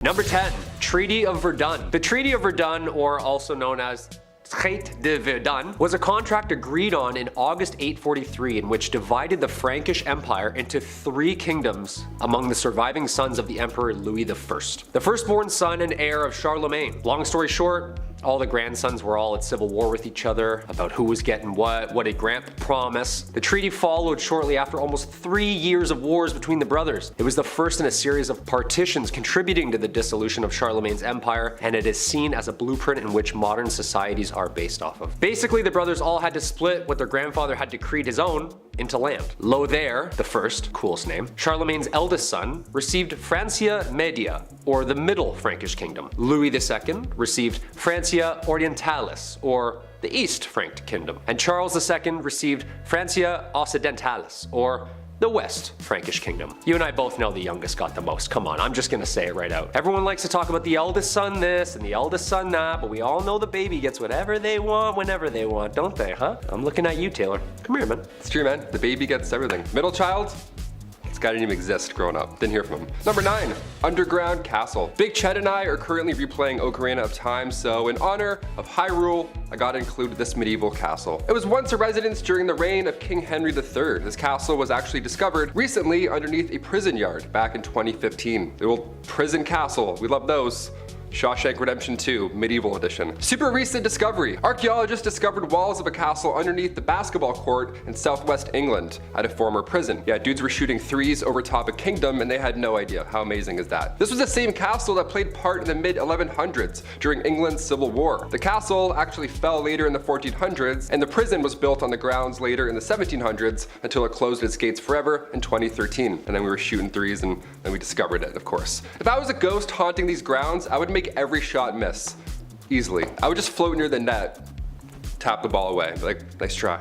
Number 10, Treaty of Verdan. The Treaty of Verdan, or also known as Traité de Verdan, was a contract agreed on in August 843 in which divided the Frankish Empire into 3 kingdoms among the surviving sons of the Emperor Louis I, the firstborn son and heir of Charlemagne. Long story short, all the grandsons were all at civil war with each other about who was getting what did grant promise. The treaty followed shortly after almost 3 years of wars between the brothers. It was the first in a series of partitions contributing to the dissolution of Charlemagne's empire, and it is seen as a blueprint in which modern societies are based off of. Basically, the brothers all had to split what their grandfather had decreed his own into land. Lothair the First, coolest name, Charlemagne's eldest son, received Francia Media, or the Middle Frankish Kingdom. Louis II received Francia Orientalis, or the East Frank Kingdom. And Charles II received Francia Occidentalis, or the West Frankish Kingdom. You and I both know the youngest got the most. Come on, I'm just gonna say it right out. Everyone likes to talk about the eldest son this and the eldest son that, but we all know the baby gets whatever they want whenever they want, don't they, huh? I'm looking at you, Taylor. Come here, man. It's true, man. The baby gets everything. Middle child? This guy didn't even exist growing up. Didn't hear from him. Number 9, Underground Castle. Big Ched and I are currently replaying Ocarina of Time, so in honor of Hyrule, I gotta include this medieval castle. It was once a residence during the reign of King Henry III. This castle was actually discovered recently underneath a prison yard back in 2015. The old prison castle, we love those. Shawshank Redemption 2, Medieval Edition. Super recent discovery. Archaeologists discovered walls of a castle underneath the basketball court in southwest England at a former prison. Yeah, dudes were shooting threes over top a kingdom and they had no idea. How amazing is that? This was the same castle that played part in the mid-1100s during England's Civil War. The castle actually fell later in the 1400s, and the prison was built on the grounds later in the 1700s until it closed its gates forever in 2013. And then we were shooting threes and then we discovered it, of course. If I was a ghost haunting these grounds, I would make every shot miss. Easily. I would just float near the net, tap the ball away, like, nice try.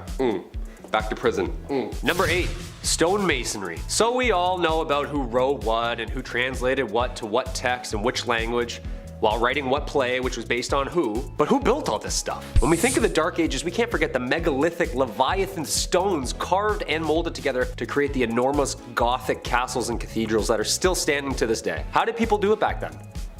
Back to prison. Number 8, stonemasonry. So we all know about who wrote what and who translated what to what text and which language, while writing what play, which was based on who. But who built all this stuff? When we think of the Dark Ages, we can't forget the megalithic Leviathan stones carved and molded together to create the enormous Gothic castles and cathedrals that are still standing to this day. How did people do it back then?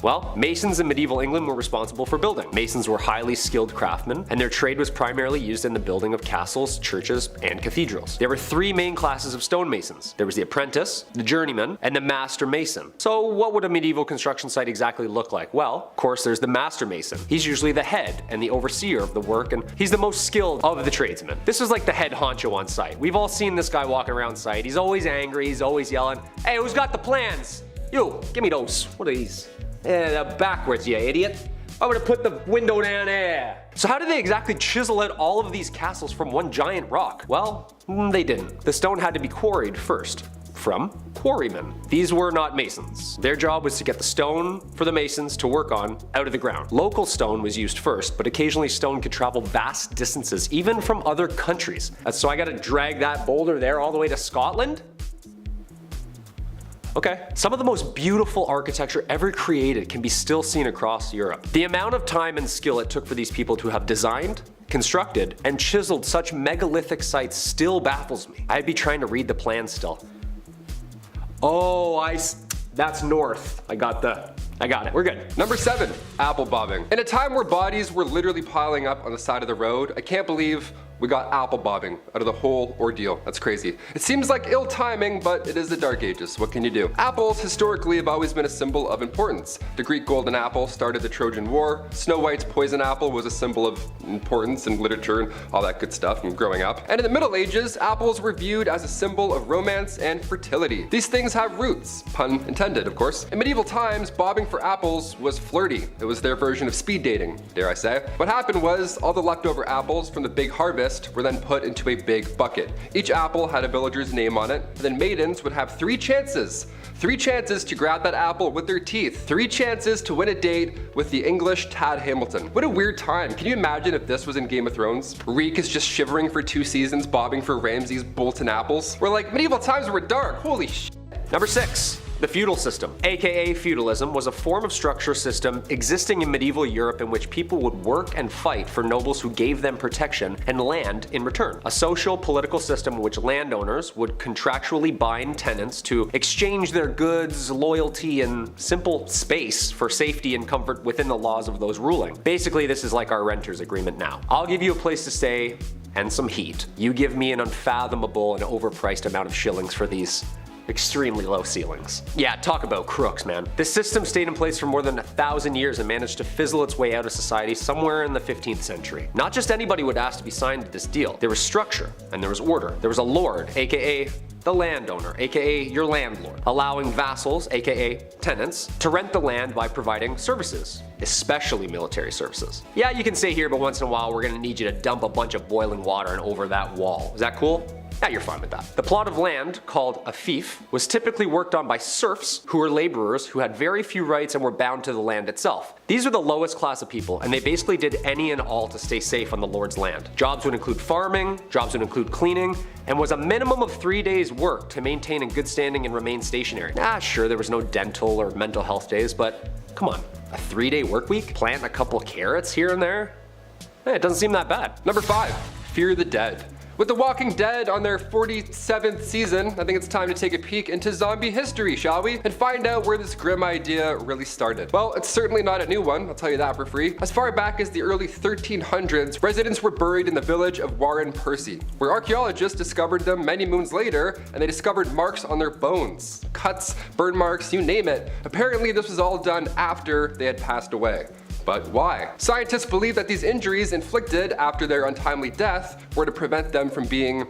Well, masons in medieval England were responsible for building. Masons were highly skilled craftsmen, and their trade was primarily used in the building of castles, churches, and cathedrals. There were 3 main classes of stonemasons. There was the apprentice, the journeyman, and the master mason. So what would a medieval construction site exactly look like? Well, of course, there's the master mason. He's usually the head and the overseer of the work, and he's the most skilled of the tradesmen. This is like the head honcho on site. We've all seen this guy walking around site. He's always angry, he's always yelling, "Hey, who's got the plans? You, give me those. What are these? Backwards, you idiot. I'm gonna put the window down there." So how did they exactly chisel out all of these castles from one giant rock? Well, they didn't. The stone had to be quarried first, from quarrymen. These were not masons. Their job was to get the stone for the masons to work on out of the ground. Local stone was used first, but occasionally stone could travel vast distances, even from other countries. So I gotta drag that boulder there all the way to Scotland? Okay. Some of the most beautiful architecture ever created can be still seen across Europe. The amount of time and skill it took for these people to have designed, constructed, and chiseled such megalithic sites still baffles me. I'd be trying to read the plan still. Oh, that's north. I got it, we're good. Number 7, apple bobbing. In a time where bodies were literally piling up on the side of the road, I can't believe we got apple bobbing out of the whole ordeal. That's crazy. It seems like ill timing, but it is the Dark Ages. What can you do? Apples historically have always been a symbol of importance. The Greek golden apple started the Trojan War. Snow White's poison apple was a symbol of importance in literature and all that good stuff from growing up. And in the Middle Ages, apples were viewed as a symbol of romance and fertility. These things have roots, pun intended, of course. In medieval times, bobbing for apples was flirty. It was their version of speed dating, dare I say. What happened was all the leftover apples from the big harvest were then put into a big bucket. Each apple had a villager's name on it, and then maidens would have 3 chances. 3 chances to grab that apple with their teeth. 3 chances to win a date with the English Tad Hamilton. What a weird time. Can you imagine if this was in Game of Thrones? Reek is just shivering for 2 seasons, bobbing for Ramsay's Bolton apples. We're like, medieval times were dark, holy shit. Number 6. The feudal system, aka feudalism, was a form of structure system existing in medieval Europe in which people would work and fight for nobles who gave them protection and land in return. A social, political system in which landowners would contractually bind tenants to exchange their goods, loyalty, and simple space for safety and comfort within the laws of those ruling. Basically, this is like our renter's agreement now. I'll give you a place to stay and some heat. You give me an unfathomable and overpriced amount of shillings for these extremely low ceilings. Yeah, talk about crooks, man. This system stayed in place for more than 1,000 years and managed to fizzle its way out of society somewhere in the 15th century. Not just anybody would ask to be signed to this deal. There was structure and there was order. There was a lord, aka the landowner, aka your landlord, allowing vassals, aka tenants, to rent the land by providing services, especially military services. Yeah, you can stay here, but once in a while we're gonna need you to dump a bunch of boiling water and over that wall. Is that cool? Yeah, you're fine with that. The plot of land, called a fief, was typically worked on by serfs who were laborers who had very few rights and were bound to the land itself. These are the lowest class of people, and they basically did any and all to stay safe on the lord's land. Jobs would include farming, jobs would include cleaning, and was a minimum of 3 days work to maintain in good standing and remain stationary. Sure, there was no dental or mental health days, but come on, a 3-day work week? Plant a couple carrots here and there? It doesn't seem that bad. Number 5, fear the dead. With The Walking Dead on their 47th season, I think it's time to take a peek into zombie history, shall we? And find out where this grim idea really started. Well, it's certainly not a new one, I'll tell you that for free. As far back as the early 1300s, residents were buried in the village of Warren Percy, where archaeologists discovered them many moons later, and they discovered marks on their bones. Cuts, burn marks, you name it. Apparently this was all done after they had passed away. But why? Scientists believe that these injuries inflicted after their untimely death were to prevent them from being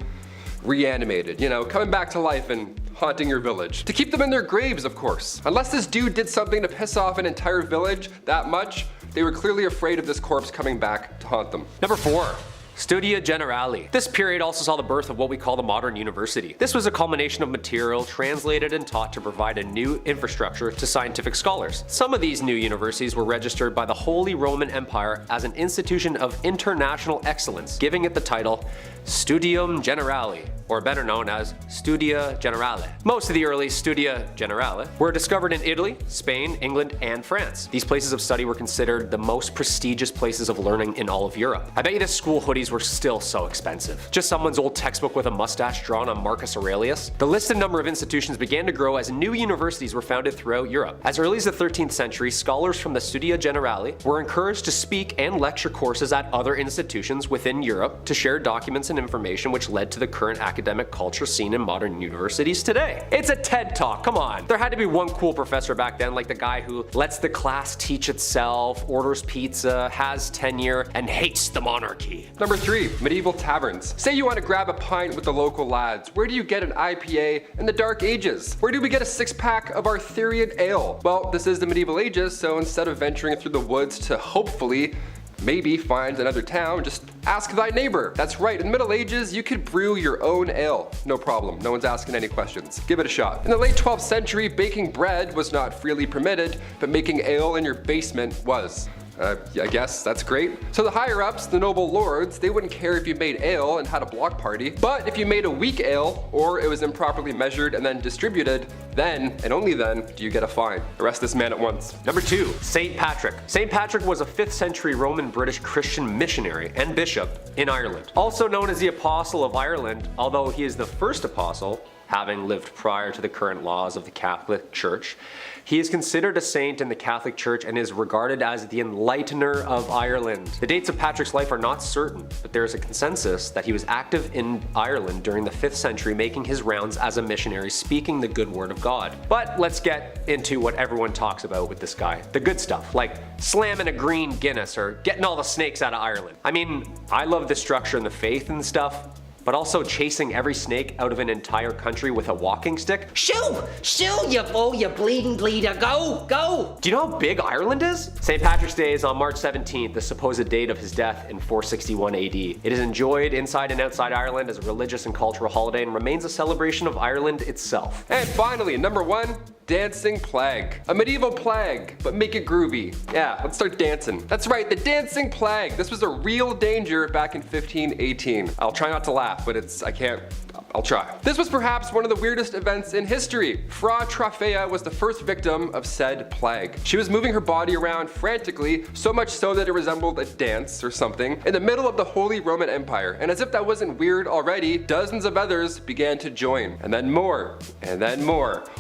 reanimated, you know, coming back to life and haunting your village. To keep them in their graves, of course. Unless this dude did something to piss off an entire village that much, they were clearly afraid of this corpse coming back to haunt them. Number 4. Studia Generali. This period also saw the birth of what we call the modern university. This was a culmination of material translated and taught to provide a new infrastructure to scientific scholars. Some of these new universities were registered by the Holy Roman Empire as an institution of international excellence, giving it the title Studium Generali, or better known as Studia Generale. Most of the early Studia Generale were discovered in Italy, Spain, England, and France. These places of study were considered the most prestigious places of learning in all of Europe. I bet you the school hoodies were still so expensive. Just someone's old textbook with a mustache drawn on Marcus Aurelius. The listed number of institutions began to grow as new universities were founded throughout Europe. As early as the 13th century, scholars from the Studia Generali were encouraged to speak and lecture courses at other institutions within Europe to share documents and information, which led to the current academic culture seen in modern universities today. It's a TED Talk, come on. There had to be one cool professor back then, like the guy who lets the class teach itself, orders pizza, has tenure, and hates the monarchy. Number 3, medieval taverns. Say you want to grab a pint with the local lads. Where do you get an IPA in the Dark Ages? Where do we get a 6-pack of Arthurian ale? Well, this is the medieval ages, so instead of venturing through the woods to hopefully maybe find another town, just ask thy neighbor. That's right, in the Middle Ages, you could brew your own ale. No problem, no one's asking any questions. Give it a shot. In the late 12th century, baking bread was not freely permitted, but making ale in your basement was. I guess that's great. So the higher ups, the noble lords, they wouldn't care if you made ale and had a block party, but if you made a weak ale, or it was improperly measured and then distributed, then, and only then, do you get a fine. Arrest this man at once. Number 2, St. Patrick. St. Patrick was a 5th century Roman British Christian missionary and bishop in Ireland. Also known as the Apostle of Ireland, although he is the first apostle, having lived prior to the current laws of the Catholic Church. He is considered a saint in the Catholic Church and is regarded as the enlightener of Ireland. The dates of Patrick's life are not certain, but there is a consensus that he was active in Ireland during the 5th century, making his rounds as a missionary, speaking the good word of God. But let's get into what everyone talks about with this guy. The good stuff, like slamming a green Guinness or getting all the snakes out of Ireland. I mean, I love the structure and the faith and stuff, but also chasing every snake out of an entire country with a walking stick? Shoo! Shoo, you fool, you bleeding bleeder, go! Go! Do you know how big Ireland is? St. Patrick's Day is on March 17th, the supposed date of his death in 461 AD. It is enjoyed inside and outside Ireland as a religious and cultural holiday and remains a celebration of Ireland itself. And finally, number 1, dancing plague. A medieval plague, but make it groovy. Yeah, let's start dancing. That's right, the dancing plague. This was a real danger back in 1518. I'll try not to laugh, but I can't I'll try. This was perhaps one of the weirdest events in history. Fra Trofea was the first victim of said plague. She was moving her body around frantically, so much so that it resembled a dance or something, in the middle of the Holy Roman Empire. And as if that wasn't weird already, dozens of others began to join. And then more,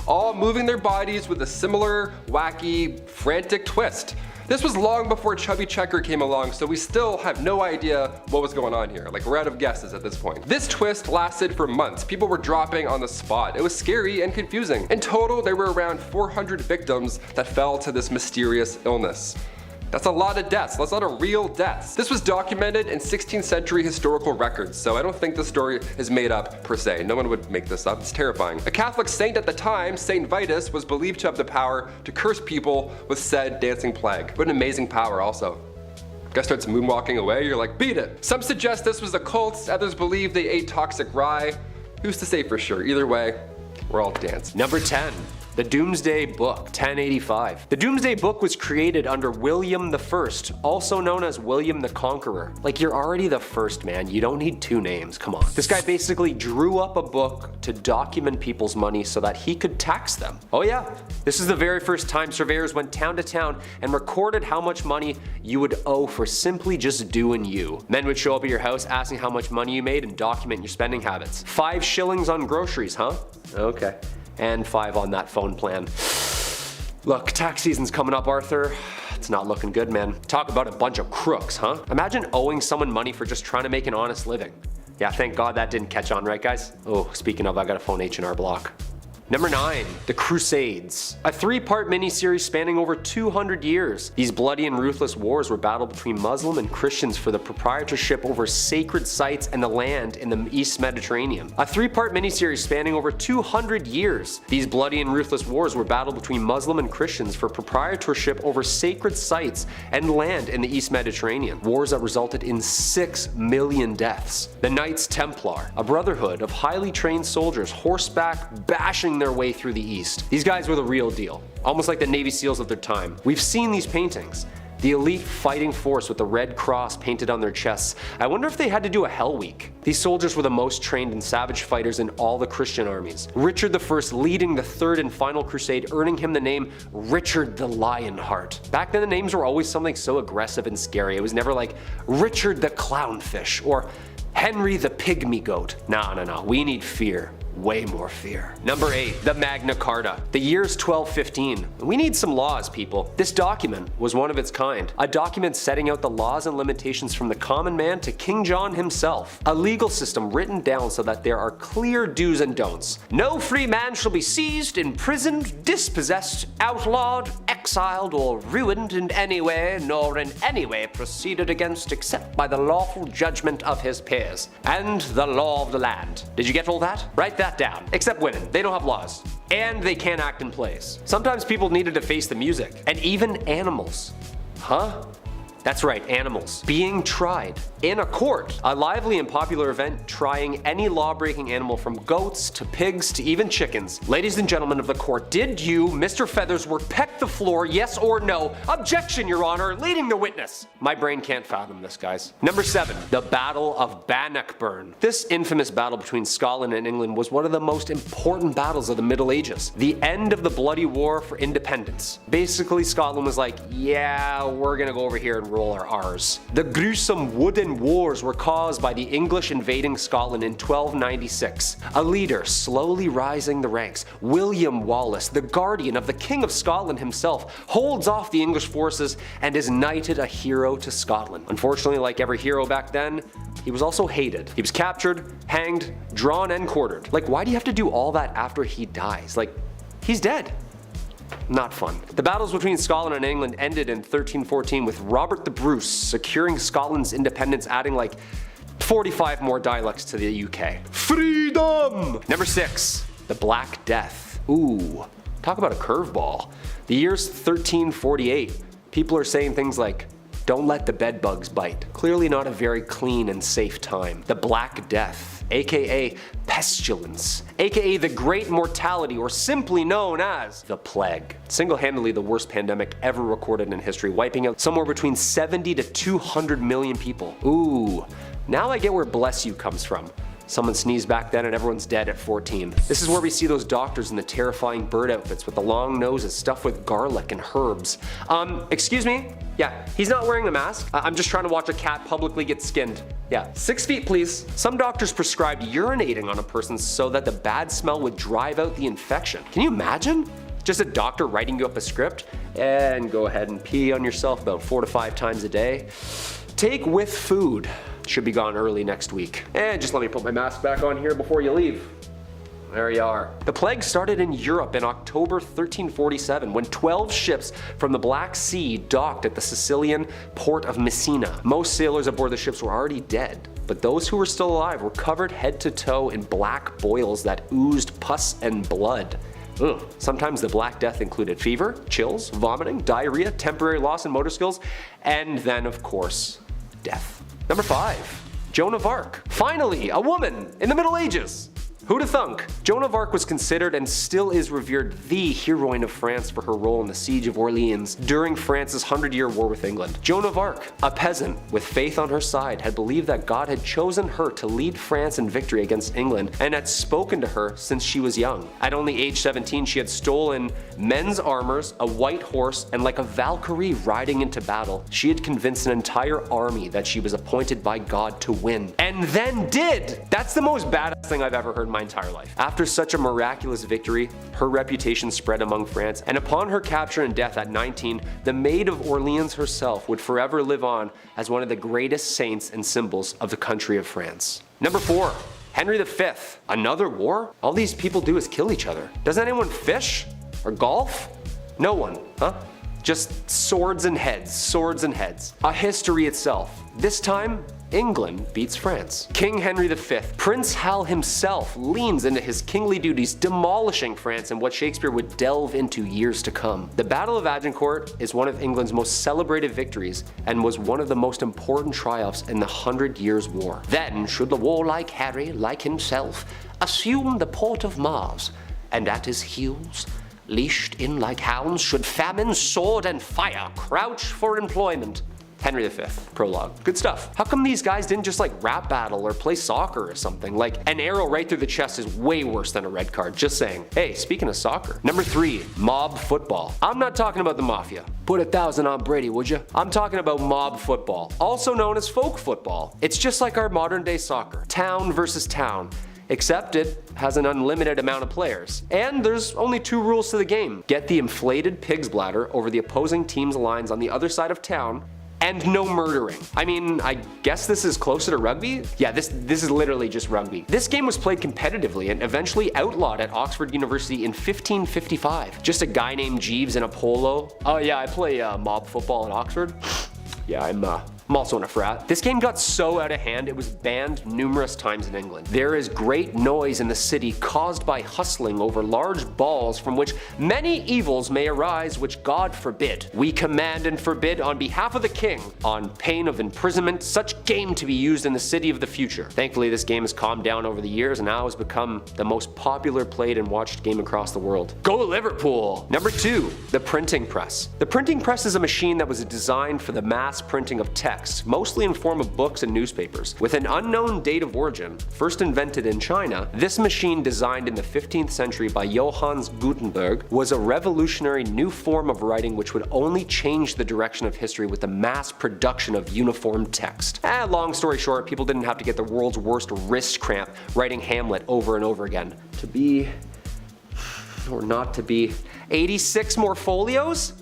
all moving their bodies with a similar, wacky, frantic twist. This was long before Chubby Checker came along, so we still have no idea what was going on here. Like, we're out of guesses at this point. This twist lasted for months. People were dropping on the spot. It was scary and confusing. In total, there were around 400 victims that fell to this mysterious illness. That's a lot of deaths. That's a lot of real deaths. This was documented in 16th century historical records, so I don't think the story is made up per se. No one would make this up. It's terrifying. A Catholic saint at the time, Saint Vitus, was believed to have the power to curse people with said dancing plague. What an amazing power also. Guy starts moonwalking away, you're like, beat it. Some suggest this was a cult, others believe they ate toxic rye. Who's to say for sure? Either way, we're all dancing. Number 10. The Doomsday Book, 1085. The Doomsday Book was created under William I, also known as William the Conqueror. Like, you're already the first, man. You don't need two names, come on. This guy basically drew up a book to document people's money so that he could tax them. Oh yeah, this is the very first time surveyors went town to town and recorded how much money you would owe for simply just doing you. Men would show up at your house asking how much money you made and document your spending habits. 5 shillings on groceries, huh? Okay. And 5 on that phone plan. Look, tax season's coming up, Arthur. It's not looking good, man. Talk about a bunch of crooks, huh? Imagine owing someone money for just trying to make an honest living. Yeah, thank God that didn't catch on, right guys? Oh, speaking of, I gotta phone H&R Block. Number 9, The Crusades. A 3-part miniseries spanning over 200 years. These bloody and ruthless wars were battled between Muslim and Christians for the proprietorship over sacred sites and the land in the East Mediterranean. A 3-part miniseries spanning over 200 years. These bloody and ruthless wars were battled between Muslim and Christians for proprietorship over sacred sites and land in the East Mediterranean. Wars that resulted in 6 million deaths. The Knights Templar, a brotherhood of highly trained soldiers horseback bashing their way through the East. These guys were the real deal, almost like the Navy SEALs of their time. We've seen these paintings. The elite fighting force with the red cross painted on their chests. I wonder if they had to do a Hell Week. These soldiers were the most trained and savage fighters in all the Christian armies. Richard I leading the 3rd and final crusade, earning him the name Richard the Lionheart. Back then the names were always something so aggressive and scary. It was never like Richard the Clownfish or Henry the Pygmy Goat. No, we need fear. Way more fear. Number 8, the Magna Carta. The year's 1215. We need some laws, people. This document was one of its kind. A document setting out the laws and limitations from the common man to King John himself. A legal system written down so that there are clear do's and don'ts. No free man shall be seized, imprisoned, dispossessed, outlawed, exiled, or ruined in any way, nor in any way proceeded against except by the lawful judgment of his peers, and the law of the land. Did you get all that? Write that down. Except women. They don't have laws. And they can't act in plays. Sometimes people needed to face the music. And even animals. Huh? That's right, animals. Being tried in a court. A lively and popular event trying any law-breaking animal from goats to pigs to even chickens. Ladies and gentlemen of the court, did you, Mr. Feathersworth, peck the floor, yes or no? Objection, Your Honor, leading the witness. My brain can't fathom this, guys. Number 7, the Battle of Bannockburn. This infamous battle between Scotland and England was one of the most important battles of the Middle Ages. The end of the bloody war for independence. Basically, Scotland was like, yeah, we're gonna go over here and roll our R's. The gruesome wooden wars were caused by the English invading Scotland in 1296. A leader slowly rising the ranks, William Wallace, the guardian of the King of Scotland himself, holds off the English forces and is knighted a hero to Scotland. Unfortunately, like every hero back then, he was also hated. He was captured, hanged, drawn, and quartered. Like, why do you have to do all that after he dies? Like, he's dead. Not fun. The battles between Scotland and England ended in 1314 with Robert the Bruce securing Scotland's independence, adding like 45 more dialects to the UK. Freedom! Number 6, the Black Death. Ooh, talk about a curveball. The year's 1348. People are saying things like, don't let the bed bugs bite. Clearly not a very clean and safe time. The Black Death, aka pestilence, aka the Great Mortality, or simply known as the Plague. Single-handedly the worst pandemic ever recorded in history, wiping out somewhere between 70 to 200 million people. Ooh, now I get where bless you comes from. Someone sneezed back then and everyone's dead at 14. This is where we see those doctors in the terrifying bird outfits with the long noses stuffed with garlic and herbs. Excuse me? Yeah, he's not wearing a mask. I'm just trying to watch a cat publicly get skinned. Yeah, 6 feet please. Some doctors prescribed urinating on a person so that the bad smell would drive out the infection. Can you imagine? Just a doctor writing you up a script and go ahead and pee on yourself about 4 to 5 times a day. Take with food. Should be gone early next week. And just let me put my mask back on here before you leave. There you are. The plague started in Europe in October 1347 when 12 ships from the Black Sea docked at the Sicilian port of Messina. Most sailors aboard the ships were already dead, but those who were still alive were covered head to toe in black boils that oozed pus and blood. Ugh. Sometimes the Black Death included fever, chills, vomiting, diarrhea, temporary loss in motor skills, and then of course, death. Number 5. Joan of Arc. Finally, a woman in the Middle Ages. Who'da thunk? Joan of Arc was considered and still is revered the heroine of France for her role in the Siege of Orleans during France's 100-year war with England. Joan of Arc, a peasant with faith on her side, had believed that God had chosen her to lead France in victory against England and had spoken to her since she was young. At only age 17, she had stolen men's armors, a white horse, and like a Valkyrie riding into battle, she had convinced an entire army that she was appointed by God to win. And then did! That's the most badass thing I've ever heard in my entire life. After such a miraculous victory, her reputation spread among France, and upon her capture and death at 19, the Maid of Orleans herself would forever live on as one of the greatest saints and symbols of the country of France. Number 4. Henry V. Another war? All these people do is kill each other. Does anyone fish? Or golf? No one, huh? Just swords and heads, swords and heads. A history itself. This time, England beats France. King Henry V, Prince Hal himself, leans into his kingly duties, demolishing France in what Shakespeare would delve into years to come. The Battle of Agincourt is one of England's most celebrated victories and was one of the most important triumphs in the 100 Years' War. Then should the warlike Harry, like himself, assume the port of Mars, and at his heels, leashed in like hounds, should famine, sword, and fire crouch for employment. Henry V, prologue. Good stuff. How come these guys didn't just like rap battle or play soccer or something? Like an arrow right through the chest is way worse than a red card, just saying. Hey, speaking of soccer. Number 3, mob football. I'm not talking about the mafia. Put 1,000 on Brady, would you? I'm talking about mob football, also known as folk football. It's just like our modern day soccer. Town versus town. Except it has an unlimited amount of players. And there's only 2 rules to the game. Get the inflated pig's bladder over the opposing team's lines on the other side of town, and no murdering. I mean, I guess this is closer to rugby? Yeah, this is literally just rugby. This game was played competitively and eventually outlawed at Oxford University in 1555. Just a guy named Jeeves in a polo. Oh yeah, I play mob football at Oxford. Yeah, I'm also in a frat. This game got so out of hand it was banned numerous times in England. There is great noise in the city caused by hustling over large balls from which many evils may arise which God forbid. We command and forbid on behalf of the king, on pain of imprisonment, such game to be used in the city of the future. Thankfully this game has calmed down over the years and now has become the most popular played and watched game across the world. Go Liverpool! Number 2, the printing press. The printing press is a machine that was designed for the mass printing of text, mostly in form of books and newspapers. With an unknown date of origin, first invented in China, this machine designed in the 15th century by Johannes Gutenberg was a revolutionary new form of writing which would only change the direction of history with the mass production of uniform text. Long story short, people didn't have to get the world's worst wrist cramp writing Hamlet over and over again. To be, or not to be, 86 more folios?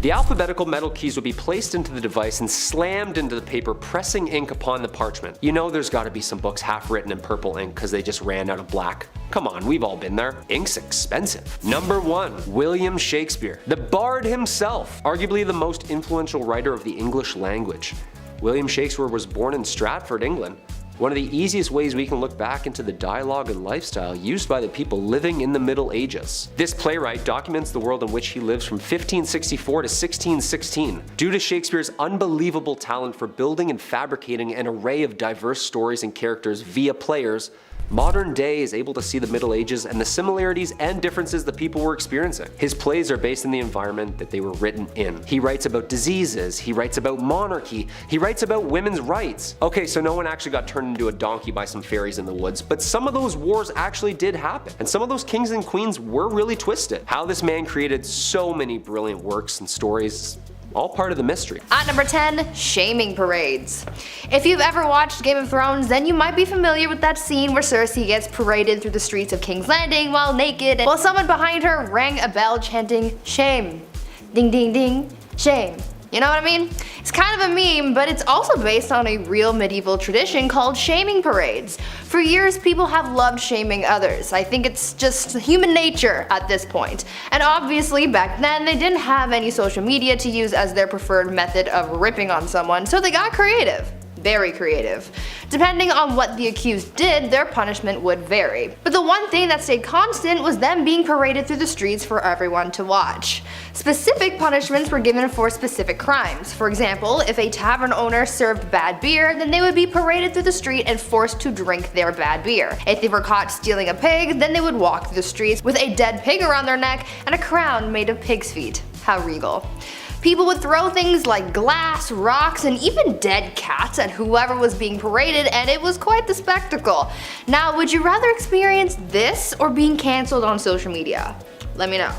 The alphabetical metal keys would be placed into the device and slammed into the paper, pressing ink upon the parchment. You know there's gotta be some books half written in purple ink because they just ran out of black. Come on, we've all been there. Ink's expensive. Number 1, William Shakespeare. The Bard himself, arguably the most influential writer of the English language. William Shakespeare was born in Stratford, England. One of the easiest ways we can look back into the dialogue and lifestyle used by the people living in the Middle Ages. This playwright documents the world in which he lives from 1564 to 1616. Due to Shakespeare's unbelievable talent for building and fabricating an array of diverse stories and characters via players, Modern day is able to see the Middle Ages and the similarities and differences that people were experiencing. His plays are based in the environment that they were written in. He writes about diseases, he writes about monarchy, he writes about women's rights. Okay, so no one actually got turned into a donkey by some fairies in the woods, but some of those wars actually did happen, and some of those kings and queens were really twisted. How this man created so many brilliant works and stories, all part of the mystery. At number 10, shaming parades. If you've ever watched Game of Thrones, then you might be familiar with that scene where Cersei gets paraded through the streets of King's Landing while naked, while someone behind her rang a bell chanting, "Shame. Ding ding ding. Shame." You know what I mean? It's kind of a meme, but it's also based on a real medieval tradition called shaming parades. For years, people have loved shaming others. I think it's just human nature at this point. And obviously, back then, they didn't have any social media to use as their preferred method of ripping on someone, so they got creative. Very creative. Depending on what the accused did, their punishment would vary. But the one thing that stayed constant was them being paraded through the streets for everyone to watch. Specific punishments were given for specific crimes. For example, if a tavern owner served bad beer, then they would be paraded through the street and forced to drink their bad beer. If they were caught stealing a pig, then they would walk through the streets with a dead pig around their neck and a crown made of pig's feet. How regal. People would throw things like glass, rocks, and even dead cats at whoever was being paraded, and it was quite the spectacle. Now, would you rather experience this or being cancelled on social media? Let me know.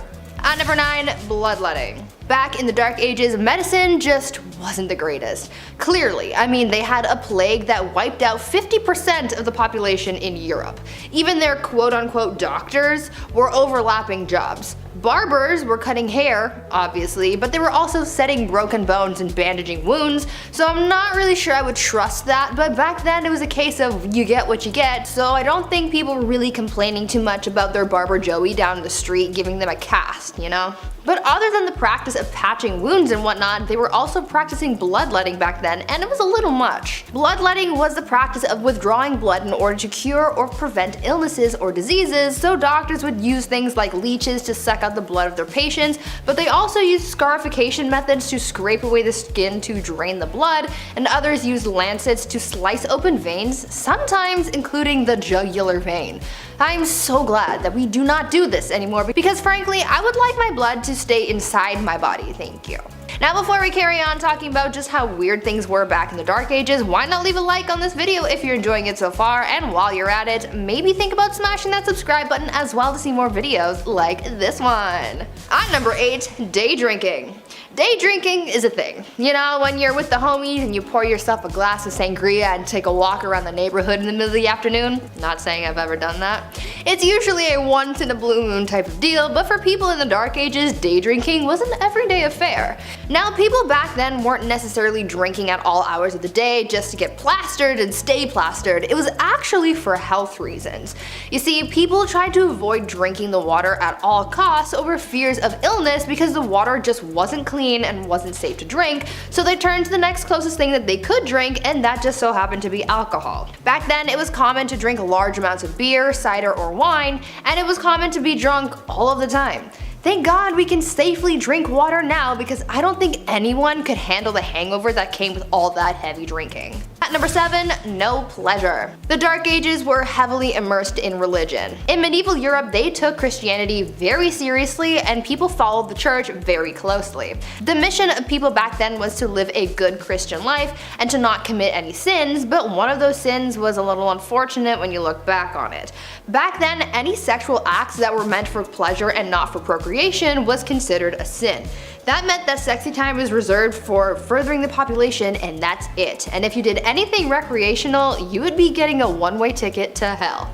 At number 9, bloodletting. Back in the Dark Ages, medicine just wasn't the greatest. Clearly, I mean, they had a plague that wiped out 50% of the population in Europe. Even their quote-unquote doctors were overlapping jobs. Barbers were cutting hair, obviously, but they were also setting broken bones and bandaging wounds, so I'm not really sure I would trust that, but back then it was a case of you get what you get, so I don't think people were really complaining too much about their barber Joey down the street giving them a cast, you know? But other than the practice of patching wounds and whatnot, they were also practicing bloodletting back then, and it was a little much. Bloodletting was the practice of withdrawing blood in order to cure or prevent illnesses or diseases, so doctors would use things like leeches to suck out the blood of their patients, but they also used scarification methods to scrape away the skin to drain the blood, and others used lancets to slice open veins, sometimes including the jugular vein. I'm so glad that we do not do this anymore because frankly, I would like my blood to stay inside my body, thank you. Now before we carry on talking about just how weird things were back in the Dark Ages, why not leave a like on this video if you're enjoying it so far, and while you're at it, maybe think about smashing that subscribe button as well to see more videos like this one. At number 8, day drinking. Day drinking is a thing. You know, when you're with the homies and you pour yourself a glass of sangria and take a walk around the neighborhood in the middle of the afternoon. Not saying I've ever done that. It's usually a once in a blue moon type of deal, but for people in the Dark Ages, day drinking was an everyday affair. Now, people back then weren't necessarily drinking at all hours of the day just to get plastered and stay plastered. It was actually for health reasons. You see, people tried to avoid drinking the water at all costs over fears of illness because the water just wasn't clean and wasn't safe to drink, so they turned to the next closest thing that they could drink, and that just so happened to be alcohol. Back then, it was common to drink large amounts of beer, cider, or wine, and it was common to be drunk all of the time. Thank God we can safely drink water now because I don't think anyone could handle the hangover that came with all that heavy drinking. At number 7, no pleasure. The Dark Ages were heavily immersed in religion. In medieval Europe, they took Christianity very seriously and people followed the church very closely. The mission of people back then was to live a good Christian life and to not commit any sins, but one of those sins was a little unfortunate when you look back on it. Back then, any sexual acts that were meant for pleasure and not for procreation was considered a sin. That meant that sexy time was reserved for furthering the population, and that's it. And if you did anything recreational, you would be getting a one-way ticket to hell.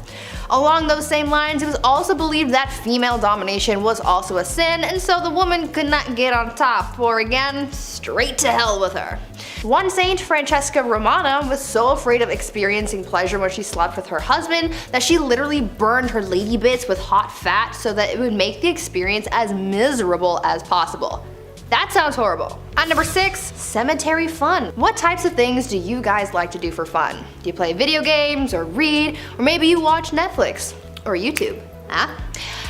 Along those same lines, it was also believed that female domination was also a sin, and so the woman could not get on top, or again, straight to hell with her. One saint, Francesca Romana, was so afraid of experiencing pleasure when she slept with her husband that she literally burned her lady bits with hot fat so that it would make the experience as miserable as possible. That sounds horrible. At number 6, cemetery fun. What types of things do you guys like to do for fun? Do you play video games, or read, or maybe you watch Netflix, or YouTube? Huh?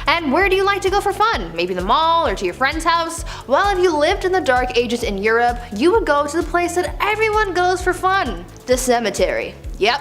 And where do you like to go for fun? Maybe the mall or to your friend's house? Well, if you lived in the Dark Ages in Europe, you would go to the place that everyone goes for fun, the cemetery. Yep,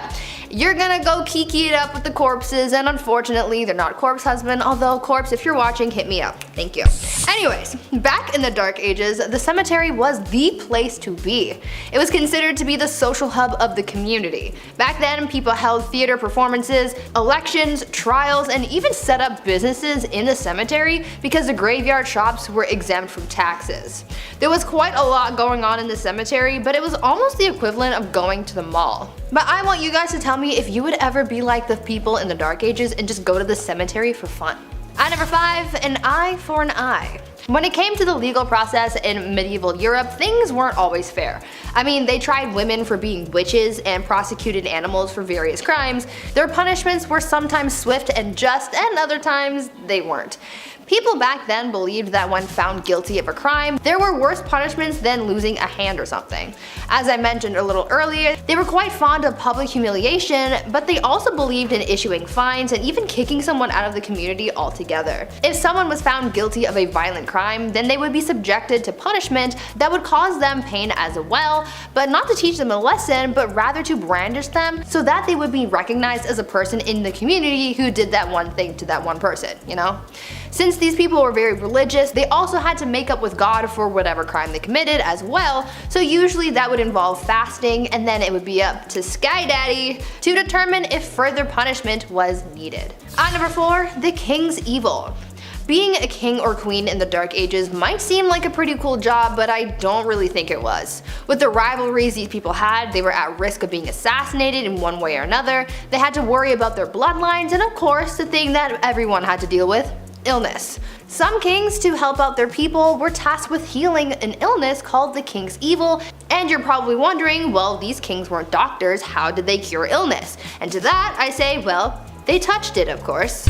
You're gonna go kiki it up with the corpses, and unfortunately they're not corpse husband, although corpse, if you're watching, hit me up. Thank you. Anyways, back in the Dark Ages, the cemetery was the place to be. It was considered to be the social hub of the community. Back then, people held theater performances, elections, trials, and even set up businesses in the cemetery because the graveyard shops were exempt from taxes. There was quite a lot going on in the cemetery, but it was almost the equivalent of going to the mall. But I want you guys to tell me if you would ever be like the people in the Dark Ages and just go to the cemetery for fun. At number 5, an eye for an eye. When it came to the legal process in medieval Europe, things weren't always fair. I mean, they tried women for being witches and prosecuted animals for various crimes. Their punishments were sometimes swift and just, and other times they weren't. People back then believed that when found guilty of a crime, there were worse punishments than losing a hand or something. As I mentioned a little earlier, they were quite fond of public humiliation, but they also believed in issuing fines and even kicking someone out of the community altogether. If someone was found guilty of a violent crime, then they would be subjected to punishment that would cause them pain as well, but not to teach them a lesson, but rather to brandish them so that they would be recognized as a person in the community who did that one thing to that one person, you know? Since these people were very religious, they also had to make up with God for whatever crime they committed as well, so usually that would involve fasting, and then it would be up to Sky Daddy to determine if further punishment was needed. At number 4, the king's evil. Being a king or queen in the Dark Ages might seem like a pretty cool job, but I don't really think it was. With the rivalries these people had, they were at risk of being assassinated in one way or another, they had to worry about their bloodlines, and of course, the thing that everyone had to deal with, illness. Some kings, to help out their people, were tasked with healing an illness called the king's evil, and you're probably wondering, well, these kings weren't doctors, how did they cure illness? And to that I say, well, they touched it, of course.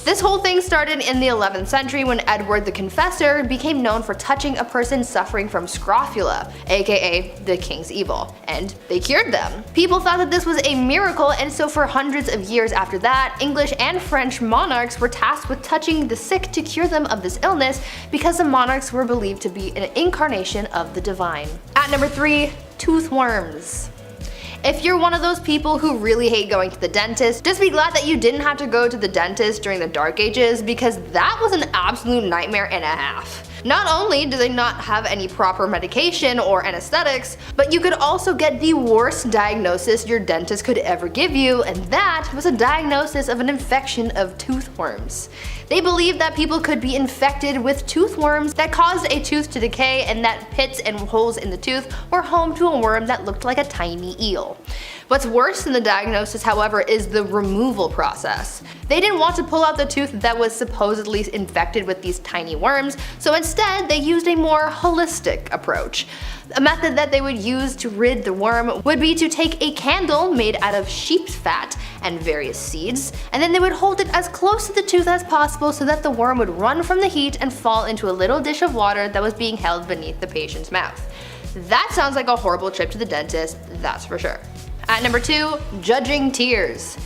This whole thing started in the 11th century when Edward the Confessor became known for touching a person suffering from scrofula, aka the king's evil, and they cured them. People thought that this was a miracle, and so for hundreds of years after that, English and French monarchs were tasked with touching the sick to cure them of this illness because the monarchs were believed to be an incarnation of the divine. At number 3, tooth worms. If you're one of those people who really hate going to the dentist, just be glad that you didn't have to go to the dentist during the Dark Ages, because that was an absolute nightmare and a half. Not only do they not have any proper medication or anesthetics, but you could also get the worst diagnosis your dentist could ever give you, and that was a diagnosis of an infection of tooth worms. They believed that people could be infected with tooth worms that caused a tooth to decay, and that pits and holes in the tooth were home to a worm that looked like a tiny eel. What's worse than the diagnosis, however, is the removal process. They didn't want to pull out the tooth that was supposedly infected with these tiny worms, so instead they used a more holistic approach. A method that they would use to rid the worm would be to take a candle made out of sheep's fat and various seeds, and then they would hold it as close to the tooth as possible so that the worm would run from the heat and fall into a little dish of water that was being held beneath the patient's mouth. That sounds like a horrible trip to the dentist, that's for sure. At number 2, judging tears.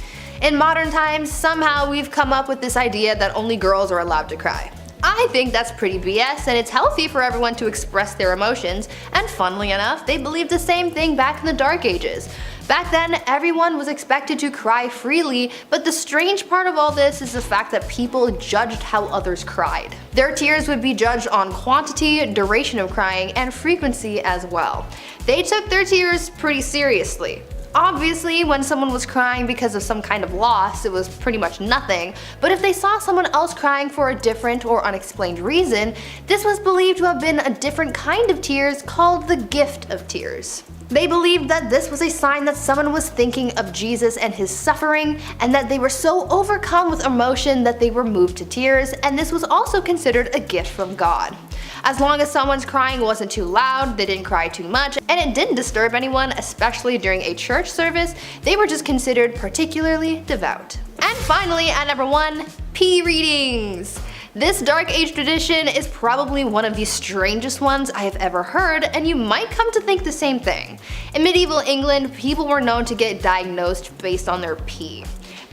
In modern times, somehow we've come up with this idea that only girls are allowed to cry. I think that's pretty BS, and it's healthy for everyone to express their emotions, and funnily enough, they believed the same thing back in the Dark Ages. Back then, everyone was expected to cry freely, but the strange part of all this is the fact that people judged how others cried. Their tears would be judged on quantity, duration of crying, and frequency as well. They took their tears pretty seriously. Obviously, when someone was crying because of some kind of loss, it was pretty much nothing, but if they saw someone else crying for a different or unexplained reason, this was believed to have been a different kind of tears called the gift of tears. They believed that this was a sign that someone was thinking of Jesus and his suffering, and that they were so overcome with emotion that they were moved to tears, and this was also considered a gift from God. As long as someone's crying wasn't too loud, they didn't cry too much, and it didn't disturb anyone, especially during a church service, they were just considered particularly devout. And finally, at number 1, pee readings. This Dark Age tradition is probably one of the strangest ones I have ever heard, and you might come to think the same thing. In medieval England, people were known to get diagnosed based on their pee.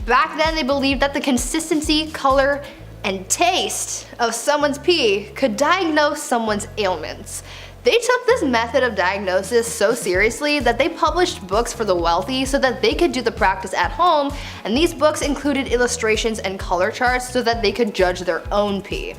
Back then, they believed that the consistency, color, and taste of someone's pee could diagnose someone's ailments. They took this method of diagnosis so seriously that they published books for the wealthy so that they could do the practice at home, and these books included illustrations and color charts so that they could judge their own pee.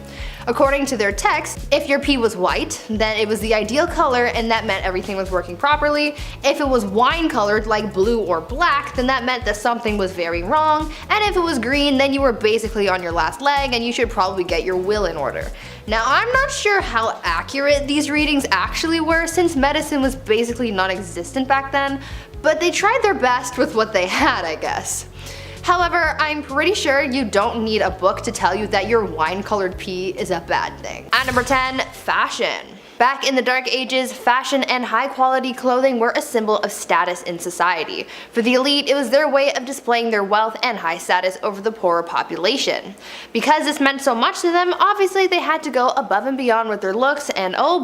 According to their text, if your pee was white, then it was the ideal color and that meant everything was working properly. If it was wine colored like blue or black, then that meant that something was very wrong. And if it was green, then you were basically on your last leg and you should probably get your will in order. Now, I'm not sure how accurate these readings actually were since medicine was basically non-existent back then, but they tried their best with what they had, I guess. However, I'm pretty sure you don't need a book to tell you that your wine-colored pee is a bad thing. At number 10, fashion. Back in the Dark Ages, fashion and high-quality clothing were a symbol of status in society. For the elite, it was their way of displaying their wealth and high status over the poorer population. Because this meant so much to them, obviously they had to go above and beyond with their looks, and oh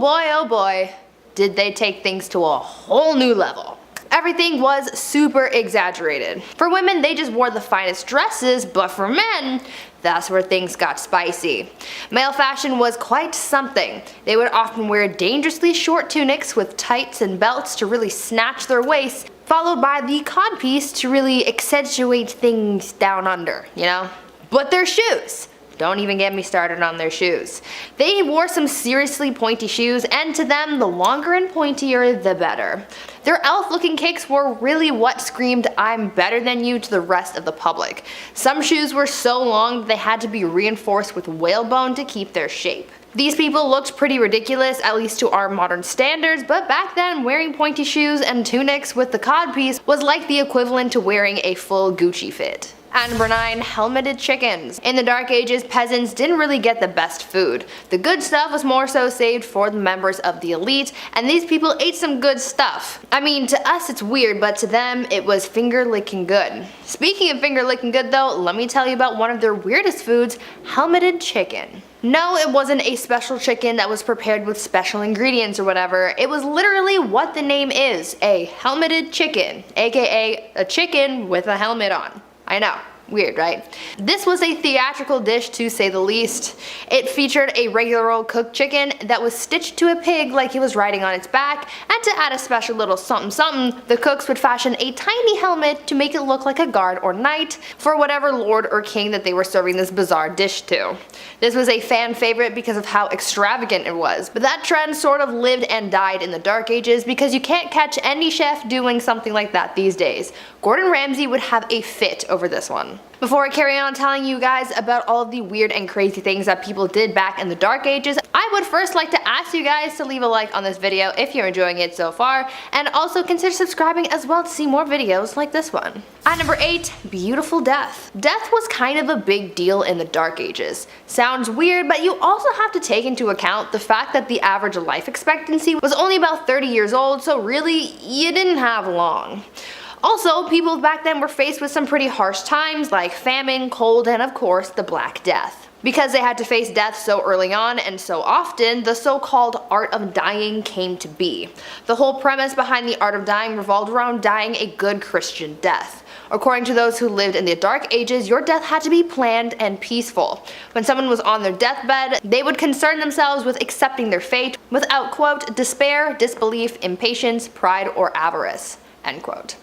boy, did they take things to a whole new level. Everything was super exaggerated. For women, they just wore the finest dresses, but for men, that's where things got spicy. Male fashion was quite something. They would often wear dangerously short tunics with tights and belts to really snatch their waists, followed by the codpiece to really accentuate things down under, you know? But their shoes. Don't even get me started on their shoes. They wore some seriously pointy shoes, and to them, the longer and pointier, the better. Their elf-looking kicks were really what screamed, "I'm better than you" to the rest of the public. Some shoes were so long that they had to be reinforced with whalebone to keep their shape. These people looked pretty ridiculous, at least to our modern standards, but back then wearing pointy shoes and tunics with the codpiece was like the equivalent to wearing a full Gucci fit. At number 9, helmeted chickens. In the Dark Ages, peasants didn't really get the best food. The good stuff was more so saved for the members of the elite, and these people ate some good stuff. I mean, to us it's weird, but to them it was finger-licking good. Speaking of finger-licking good though, let me tell you about one of their weirdest foods, helmeted chicken. No, it wasn't a special chicken that was prepared with special ingredients or whatever. It was literally what the name is, a helmeted chicken, aka a chicken with a helmet on. I know, weird, right? This was a theatrical dish to say the least. It featured a regular old cooked chicken that was stitched to a pig like it was riding on its back, and to add a special little something something, the cooks would fashion a tiny helmet to make it look like a guard or knight for whatever lord or king that they were serving this bizarre dish to. This was a fan favorite because of how extravagant it was, but that trend sort of lived and died in the Dark Ages because you can't catch any chef doing something like that these days. Gordon Ramsay would have a fit over this one. Before I carry on telling you guys about all of the weird and crazy things that people did back in the Dark Ages, I would first like to ask you guys to leave a like on this video if you're enjoying it so far, and also consider subscribing as well to see more videos like this one. At number 8, beautiful death. Death was kind of a big deal in the Dark Ages. Sounds weird, but you also have to take into account the fact that the average life expectancy was only about 30 years old, so really, you didn't have long. Also, people back then were faced with some pretty harsh times like famine, cold, and of course the Black Death. Because they had to face death so early on and so often, the so-called art of dying came to be. The whole premise behind the art of dying revolved around dying a good Christian death. According to those who lived in the Dark Ages, your death had to be planned and peaceful. When someone was on their deathbed, they would concern themselves with accepting their fate without, quote, despair, disbelief, impatience, pride, or avarice, end quote.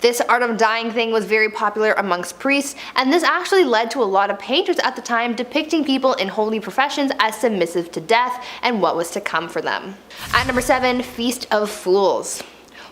This art of dying thing was very popular amongst priests, and this actually led to a lot of painters at the time depicting people in holy professions as submissive to death and what was to come for them. At number 7, Feast of Fools.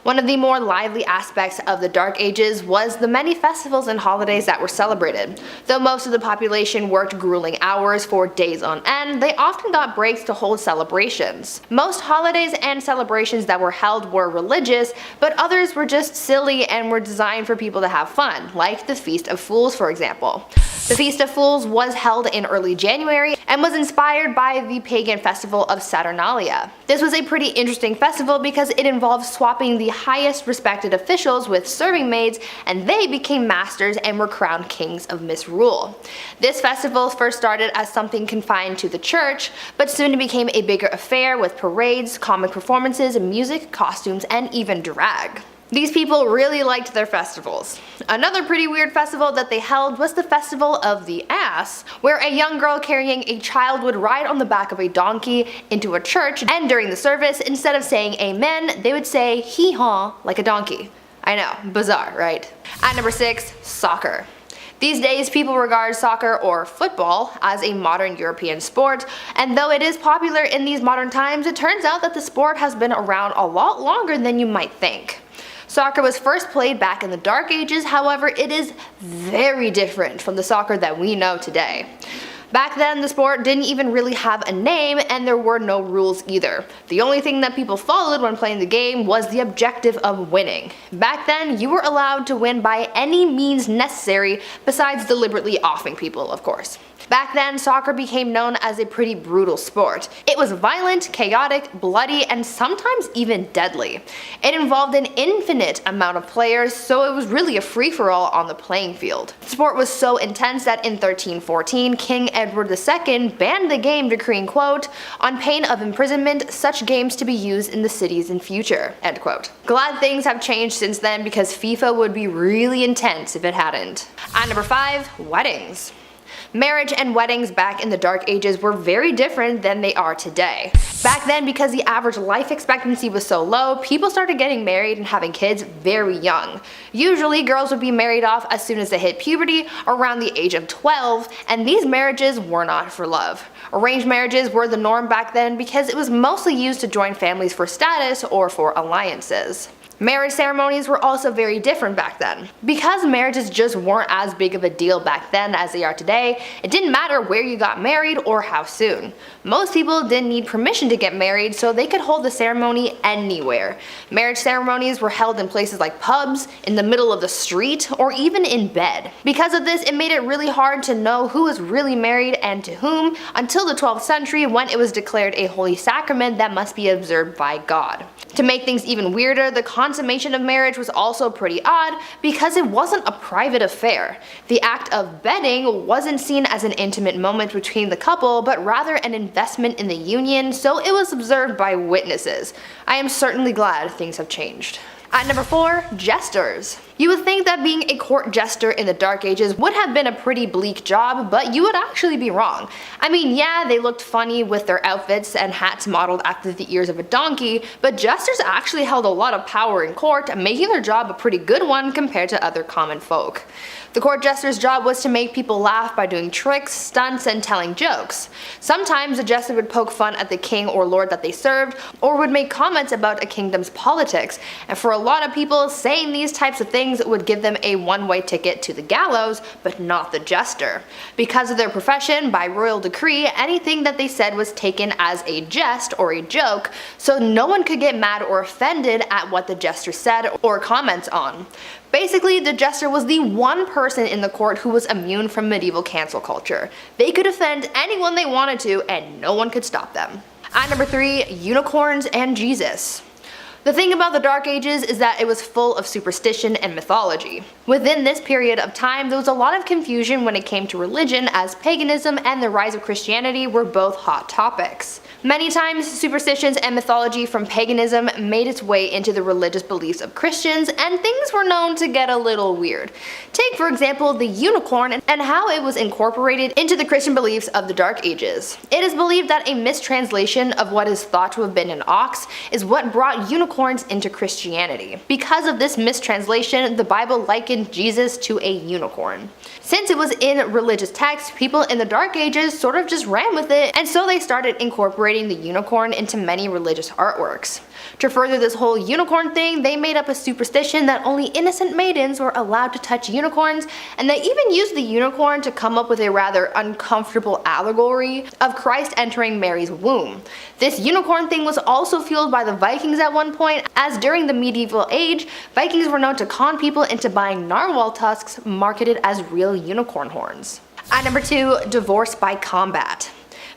One of the more lively aspects of the Dark Ages was the many festivals and holidays that were celebrated. Though most of the population worked grueling hours for days on end, they often got breaks to hold celebrations. Most holidays and celebrations that were held were religious, but others were just silly and were designed for people to have fun, like the Feast of Fools, for example. The Feast of Fools was held in early January and was inspired by the pagan festival of Saturnalia. This was a pretty interesting festival because it involved swapping the highest respected officials with serving maids, and they became masters and were crowned kings of misrule. This festival first started as something confined to the church, but soon it became a bigger affair with parades, comic performances, music, costumes, and even drag. These people really liked their festivals. Another pretty weird festival that they held was the Festival of the Ass, where a young girl carrying a child would ride on the back of a donkey into a church, and during the service, instead of saying amen, they would say hee-haw like a donkey. I know, bizarre, right? At number 6, soccer. These days, people regard soccer or football as a modern European sport, and though it is popular in these modern times, it turns out that the sport has been around a lot longer than you might think. Soccer was first played back in the Dark Ages, however, it is very different from the soccer that we know today. Back then, the sport didn't even really have a name, and there were no rules either. The only thing that people followed when playing the game was the objective of winning. Back then, you were allowed to win by any means necessary, besides deliberately offing people, of course. Back then, soccer became known as a pretty brutal sport. It was violent, chaotic, bloody, and sometimes even deadly. It involved an infinite amount of players, so it was really a free-for-all on the playing field. The sport was so intense that in 1314, King Edward II banned the game, decreeing, quote, "on pain of imprisonment, such games to be used in the cities in future," end quote. Glad things have changed since then, because FIFA would be really intense if it hadn't. At number 5, weddings. Marriage and weddings back in the Dark Ages were very different than they are today. Back then, because the average life expectancy was so low, people started getting married and having kids very young. Usually, girls would be married off as soon as they hit puberty, around the age of 12, and these marriages were not for love. Arranged marriages were the norm back then because it was mostly used to join families for status or for alliances. Marriage ceremonies were also very different back then. Because marriages just weren't as big of a deal back then as they are today, it didn't matter where you got married or how soon. Most people didn't need permission to get married, so they could hold the ceremony anywhere. Marriage ceremonies were held in places like pubs, in the middle of the street, or even in bed. Because of this, it made it really hard to know who was really married and to whom until the 12th century, when it was declared a holy sacrament that must be observed by God. To make things even weirder, the consummation of marriage was also pretty odd because it wasn't a private affair. The act of bedding wasn't seen as an intimate moment between the couple, but rather an investment in the union, so it was observed by witnesses. I am certainly glad things have changed. At number 4, jesters. You would think that being a court jester in the Dark Ages would have been a pretty bleak job, but you would actually be wrong. I mean, yeah, they looked funny with their outfits and hats modeled after the ears of a donkey, but jesters actually held a lot of power in court, making their job a pretty good one compared to other common folk. The court jester's job was to make people laugh by doing tricks, stunts, and telling jokes. Sometimes a jester would poke fun at the king or lord that they served, or would make comments about a kingdom's politics, and for a lot of people, saying these types of things would give them a one-way ticket to the gallows, but not the jester. Because of their profession, by royal decree, anything that they said was taken as a jest or a joke, so no one could get mad or offended at what the jester said or comments on. Basically, the jester was the one person in the court who was immune from medieval cancel culture. They could offend anyone they wanted to, and no one could stop them. At number 3, unicorns and Jesus. The thing about the Dark Ages is that it was full of superstition and mythology. Within this period of time, there was a lot of confusion when it came to religion, as paganism and the rise of Christianity were both hot topics. Many times, superstitions and mythology from paganism made its way into the religious beliefs of Christians, and things were known to get a little weird. Take, for example, the unicorn and how it was incorporated into the Christian beliefs of the Dark Ages. It is believed that a mistranslation of what is thought to have been an ox is what brought unicorns into Christianity. Because of this mistranslation, the Bible likened Jesus to a unicorn. Since it was in religious texts, people in the Dark Ages sort of just ran with it, and so they started incorporating the unicorn into many religious artworks. To further this whole unicorn thing, they made up a superstition that only innocent maidens were allowed to touch unicorns, and they even used the unicorn to come up with a rather uncomfortable allegory of Christ entering Mary's womb. This unicorn thing was also fueled by the Vikings at one point, as during the medieval age, Vikings were known to con people into buying narwhal tusks marketed as real unicorn horns. At number 2, divorce by combat.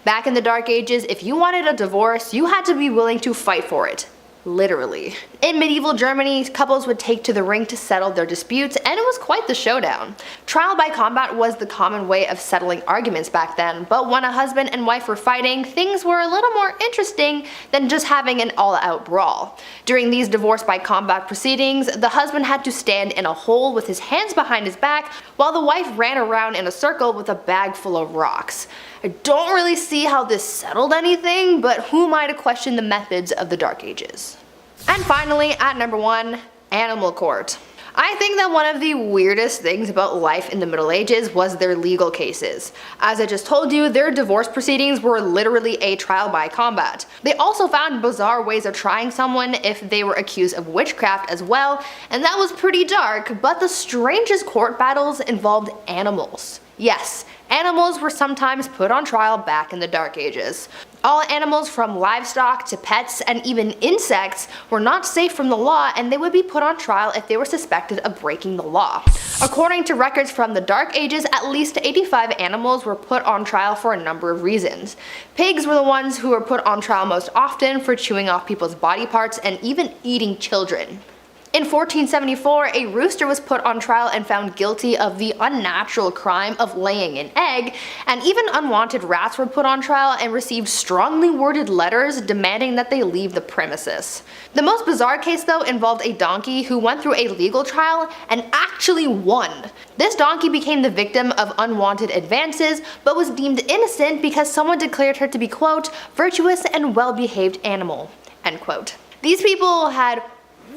Back in the Dark Ages, if you wanted a divorce, you had to be willing to fight for it. literally. In medieval Germany, couples would take to the ring to settle their disputes, and it was quite the showdown. Trial by combat was the common way of settling arguments back then, but when a husband and wife were fighting, things were a little more interesting than just having an all-out brawl. During these divorce by combat proceedings, the husband had to stand in a hole with his hands behind his back, while the wife ran around in a circle with a bag full of rocks. I don't really see how this settled anything, but who am I to question the methods of the Dark Ages? And finally, at number 1, Animal Court. I think that one of the weirdest things about life in the Middle Ages was their legal cases. As I just told you, their divorce proceedings were literally a trial by combat. They also found bizarre ways of trying someone if they were accused of witchcraft as well, and that was pretty dark, but the strangest court battles involved animals. Yes, animals were sometimes put on trial back in the Dark Ages. All animals from livestock to pets and even insects were not safe from the law, and they would be put on trial if they were suspected of breaking the law. According to records from the Dark Ages, at least 85 animals were put on trial for a number of reasons. Pigs were the ones who were put on trial most often for chewing off people's body parts and even eating children. In 1474, a rooster was put on trial and found guilty of the unnatural crime of laying an egg, and even unwanted rats were put on trial and received strongly worded letters demanding that they leave the premises. The most bizarre case though involved a donkey who went through a legal trial and actually won. This donkey became the victim of unwanted advances, but was deemed innocent because someone declared her to be, quote, virtuous and well-behaved animal, end quote. These people had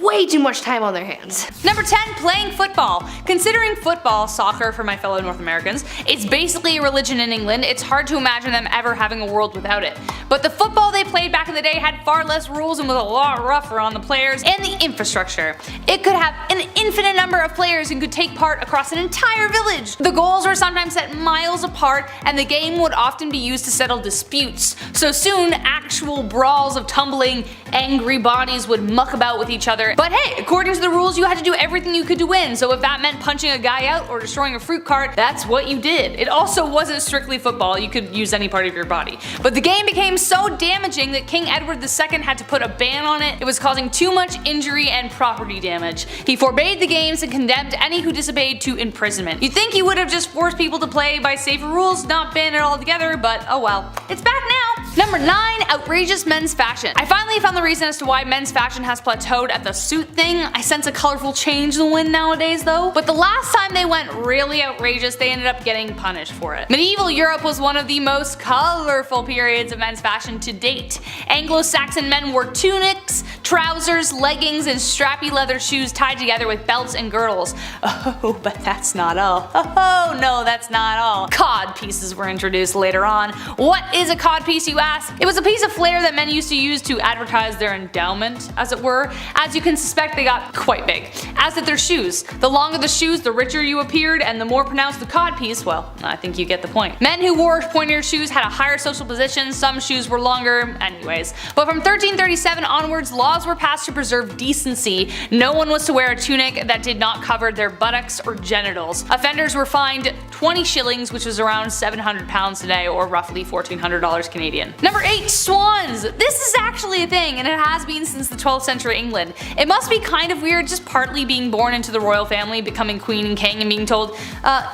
way too much time on their hands. Number 10, playing football. Considering football, soccer for my fellow North Americans, it's basically a religion in England, it's hard to imagine them ever having a world without it. But the football they played back in the day had far less rules and was a lot rougher on the players and the infrastructure. It could have an infinite number of players and could take part across an entire village. The goals were sometimes set miles apart, and the game would often be used to settle disputes. So soon, actual brawls of tumbling, angry bodies would muck about with each other. But hey, according to the rules, you had to do everything you could to win, so if that meant punching a guy out or destroying a fruit cart, that's what you did. It also wasn't strictly football, you could use any part of your body. But the game became so damaging that King Edward II had to put a ban on it. It was causing too much injury and property damage. He forbade the games and condemned any who disobeyed to imprisonment. You'd think he would have just forced people to play by safer rules, not ban it altogether, but oh well. It's back now! Number 9, outrageous men's fashion. I finally found the reason as to why men's fashion has plateaued at the suit thing. I sense a colorful change in the wind nowadays though. But the last time they went really outrageous, they ended up getting punished for it. Medieval Europe was one of the most colorful periods of men's fashion to date. Anglo-Saxon men wore tunics, trousers, leggings, and strappy leather shoes tied together with belts and girdles. Oh, but that's not all. Oh no, that's not all. Cod pieces were introduced later on. What is a cod piece, you ask? It was a piece of flair that men used to use to advertise their endowment, as it were. As you can suspect, they got quite big. As did their shoes. The longer the shoes, the richer you appeared, and the more pronounced the cod piece, well, I think you get the point. Men who wore pointier shoes had a higher social position, some shoes were longer, anyways. But from 1337 onwards, laws were passed to preserve decency. No one was to wear a tunic that did not cover their buttocks or genitals. Offenders were fined 20 shillings, which was around £700 today, or roughly $1,400 Canadian. Number 8, swans. This is actually a thing, and it has been since the 12th century England. It must be kind of weird just partly being born into the royal family, becoming queen and king, and being told,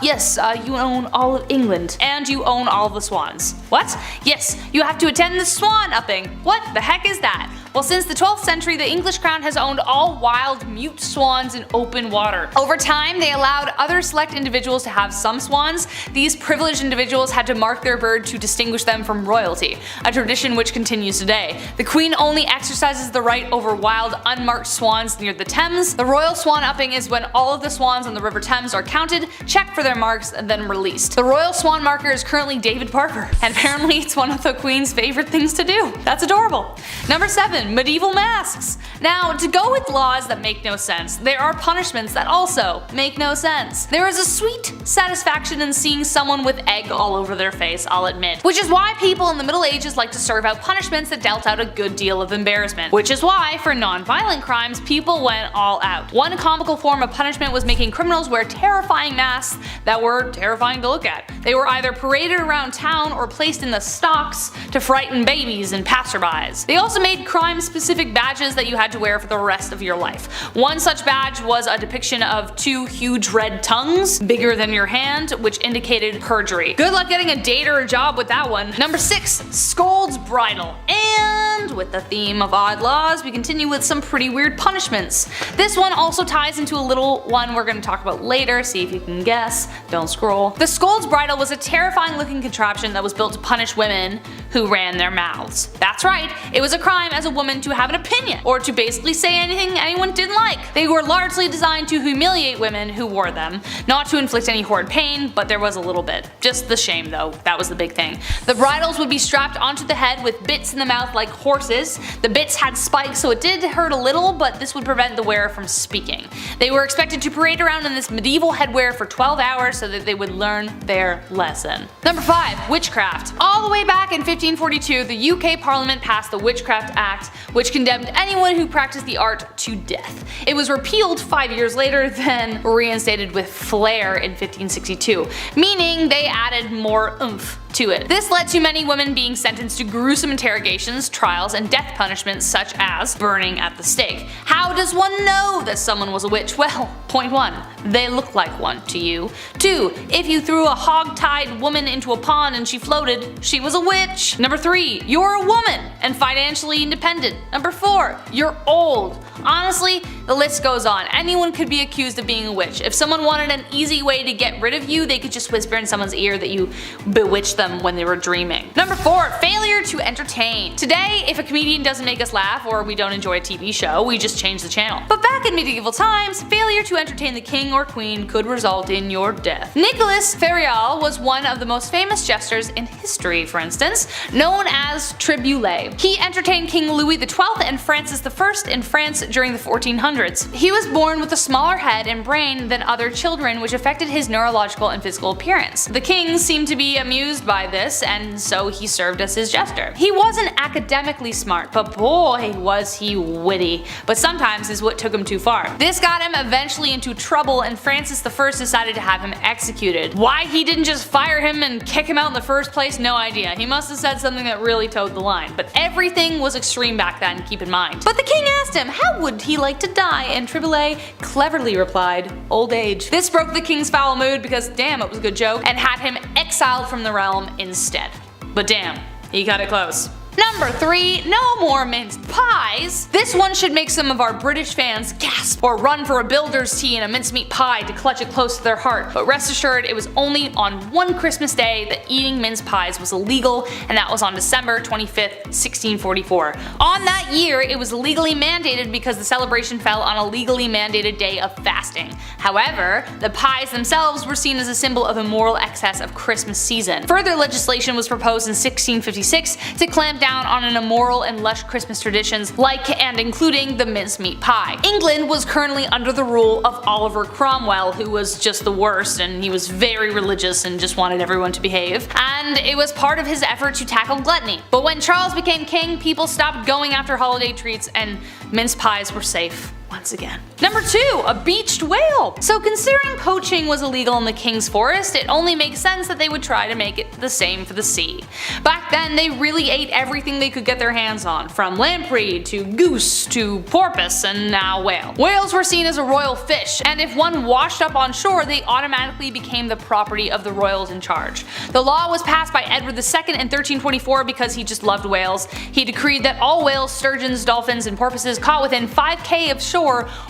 yes, you own all of England, and you own all of the swans. What? Yes, you have to attend the swan upping. What the heck is that? Well, since the 12th century, the English crown has owned all wild, mute swans in open water. Over time, they allowed other select individuals to have some swans. These privileged individuals had to mark their bird to distinguish them from royalty, a tradition which continues today. The queen only exercises the right over wild, unmarked swans near the Thames. The royal swan upping is when all of the swans on the River Thames are counted, checked for their marks, and then released. The royal swan marker is currently David Parker, and apparently it's one of the queen's favorite things to do. That's adorable. Number 7. Medieval masks. Now, to go with laws that make no sense, there are punishments that also make no sense. There is a sweet satisfaction in seeing someone with egg all over their face, I'll admit. Which is why people in the Middle Ages like to serve out punishments that dealt out a good deal of embarrassment. Which is why, for non-violent crimes, people went all out. One comical form of punishment was making criminals wear terrifying masks that were terrifying to look at. They were either paraded around town or placed in the stocks to frighten babies and passerbys. They also made crime time-specific badges that you had to wear for the rest of your life. One such badge was a depiction of two huge red tongues, bigger than your hand, which indicated perjury. Good luck getting a date or a job with that one. Number 6. Scold's bridal. And with the theme of odd laws, we continue with some pretty weird punishments. This one also ties into a little one we're going to talk about later, see if you can guess. Don't scroll. The scold's bridal was a terrifying looking contraption that was built to punish women who ran their mouths. That's right, it was a crime as a woman to have an opinion, or to basically say anything anyone didn't like. They were largely designed to humiliate women who wore them, not to inflict any horrid pain, but there was a little bit. Just the shame though, that was the big thing. The bridles would be strapped onto the head with bits in the mouth like horses. The bits had spikes, so it did hurt a little, but this would prevent the wearer from speaking. They were expected to parade around in this medieval headwear for 12 hours so that they would learn their lesson. Number 5. Witchcraft. All the way back in 1542, the UK Parliament passed the Witchcraft Act, which condemned anyone who practiced the art to death. It was repealed 5 years later, then reinstated with flair in 1562, meaning they added more oomph to it. This led to many women being sentenced to gruesome interrogations, trials, and death punishments such as burning at the stake. How does one know that someone was a witch? Well, point 1, they look like one to you. 2, if you threw a hog-tied woman into a pond and she floated, she was a witch. Number 3, you're a woman and financially independent. Number 4, you're old. Honestly, the list goes on. Anyone could be accused of being a witch. If someone wanted an easy way to get rid of you, they could just whisper in someone's ear that you bewitched them when they were dreaming. Number 4, failure to entertain. Today, if a comedian doesn't make us laugh or we don't enjoy a TV show, we just change the channel. But back in medieval times, failure to entertain the king or queen could result in your death. Nicholas Ferial was one of the most famous jesters in history, for instance, known as Triboulet. He entertained King Louis XII and Francis I in France during the 1400s. He was born with a smaller head and brain than other children, which affected his neurological and physical appearance. The king seemed to be amused by this, and so he served as his jester. He wasn't academically smart, but boy was he witty. But sometimes his wit took him too far. This got him eventually into trouble, and Francis I decided to have him executed. Why he didn't just fire him and kick him out in the first place, no idea. He must have said something that really towed the line. But everything was extreme back then, keep in mind. But the king asked him how would he like to die, and Triboulet cleverly replied, old age. This broke the king's foul mood because damn, it was a good joke, and had him exiled from the realm instead. But damn, he got it close. Number 3, no more minced pies. This one should make some of our British fans gasp or run for a builder's tea and a mincemeat pie to clutch it close to their heart. But rest assured, it was only on one Christmas day that eating mince pies was illegal, and that was on December 25th, 1644. On that year, it was legally mandated because the celebration fell on a legally mandated day of fasting. However, the pies themselves were seen as a symbol of the moral excess of Christmas season. Further legislation was proposed in 1656 to clamp down on an immoral and lush Christmas traditions like and including the mincemeat pie. England was currently under the rule of Oliver Cromwell, who was just the worst, and he was very religious and just wanted everyone to behave, and it was part of his effort to tackle gluttony. But when Charles became king, people stopped going after holiday treats and mince pies were safe once again. Number 2, a beached whale. So considering poaching was illegal in the king's forest, it only makes sense that they would try to make it the same for the sea. Back then, they really ate everything they could get their hands on, from lamprey to goose to porpoise and now whale. Whales were seen as a royal fish, and if one washed up on shore, they automatically became the property of the royals in charge. The law was passed by Edward II in 1324 because he just loved whales. He decreed that all whales, sturgeons, dolphins, and porpoises caught within 5K of shore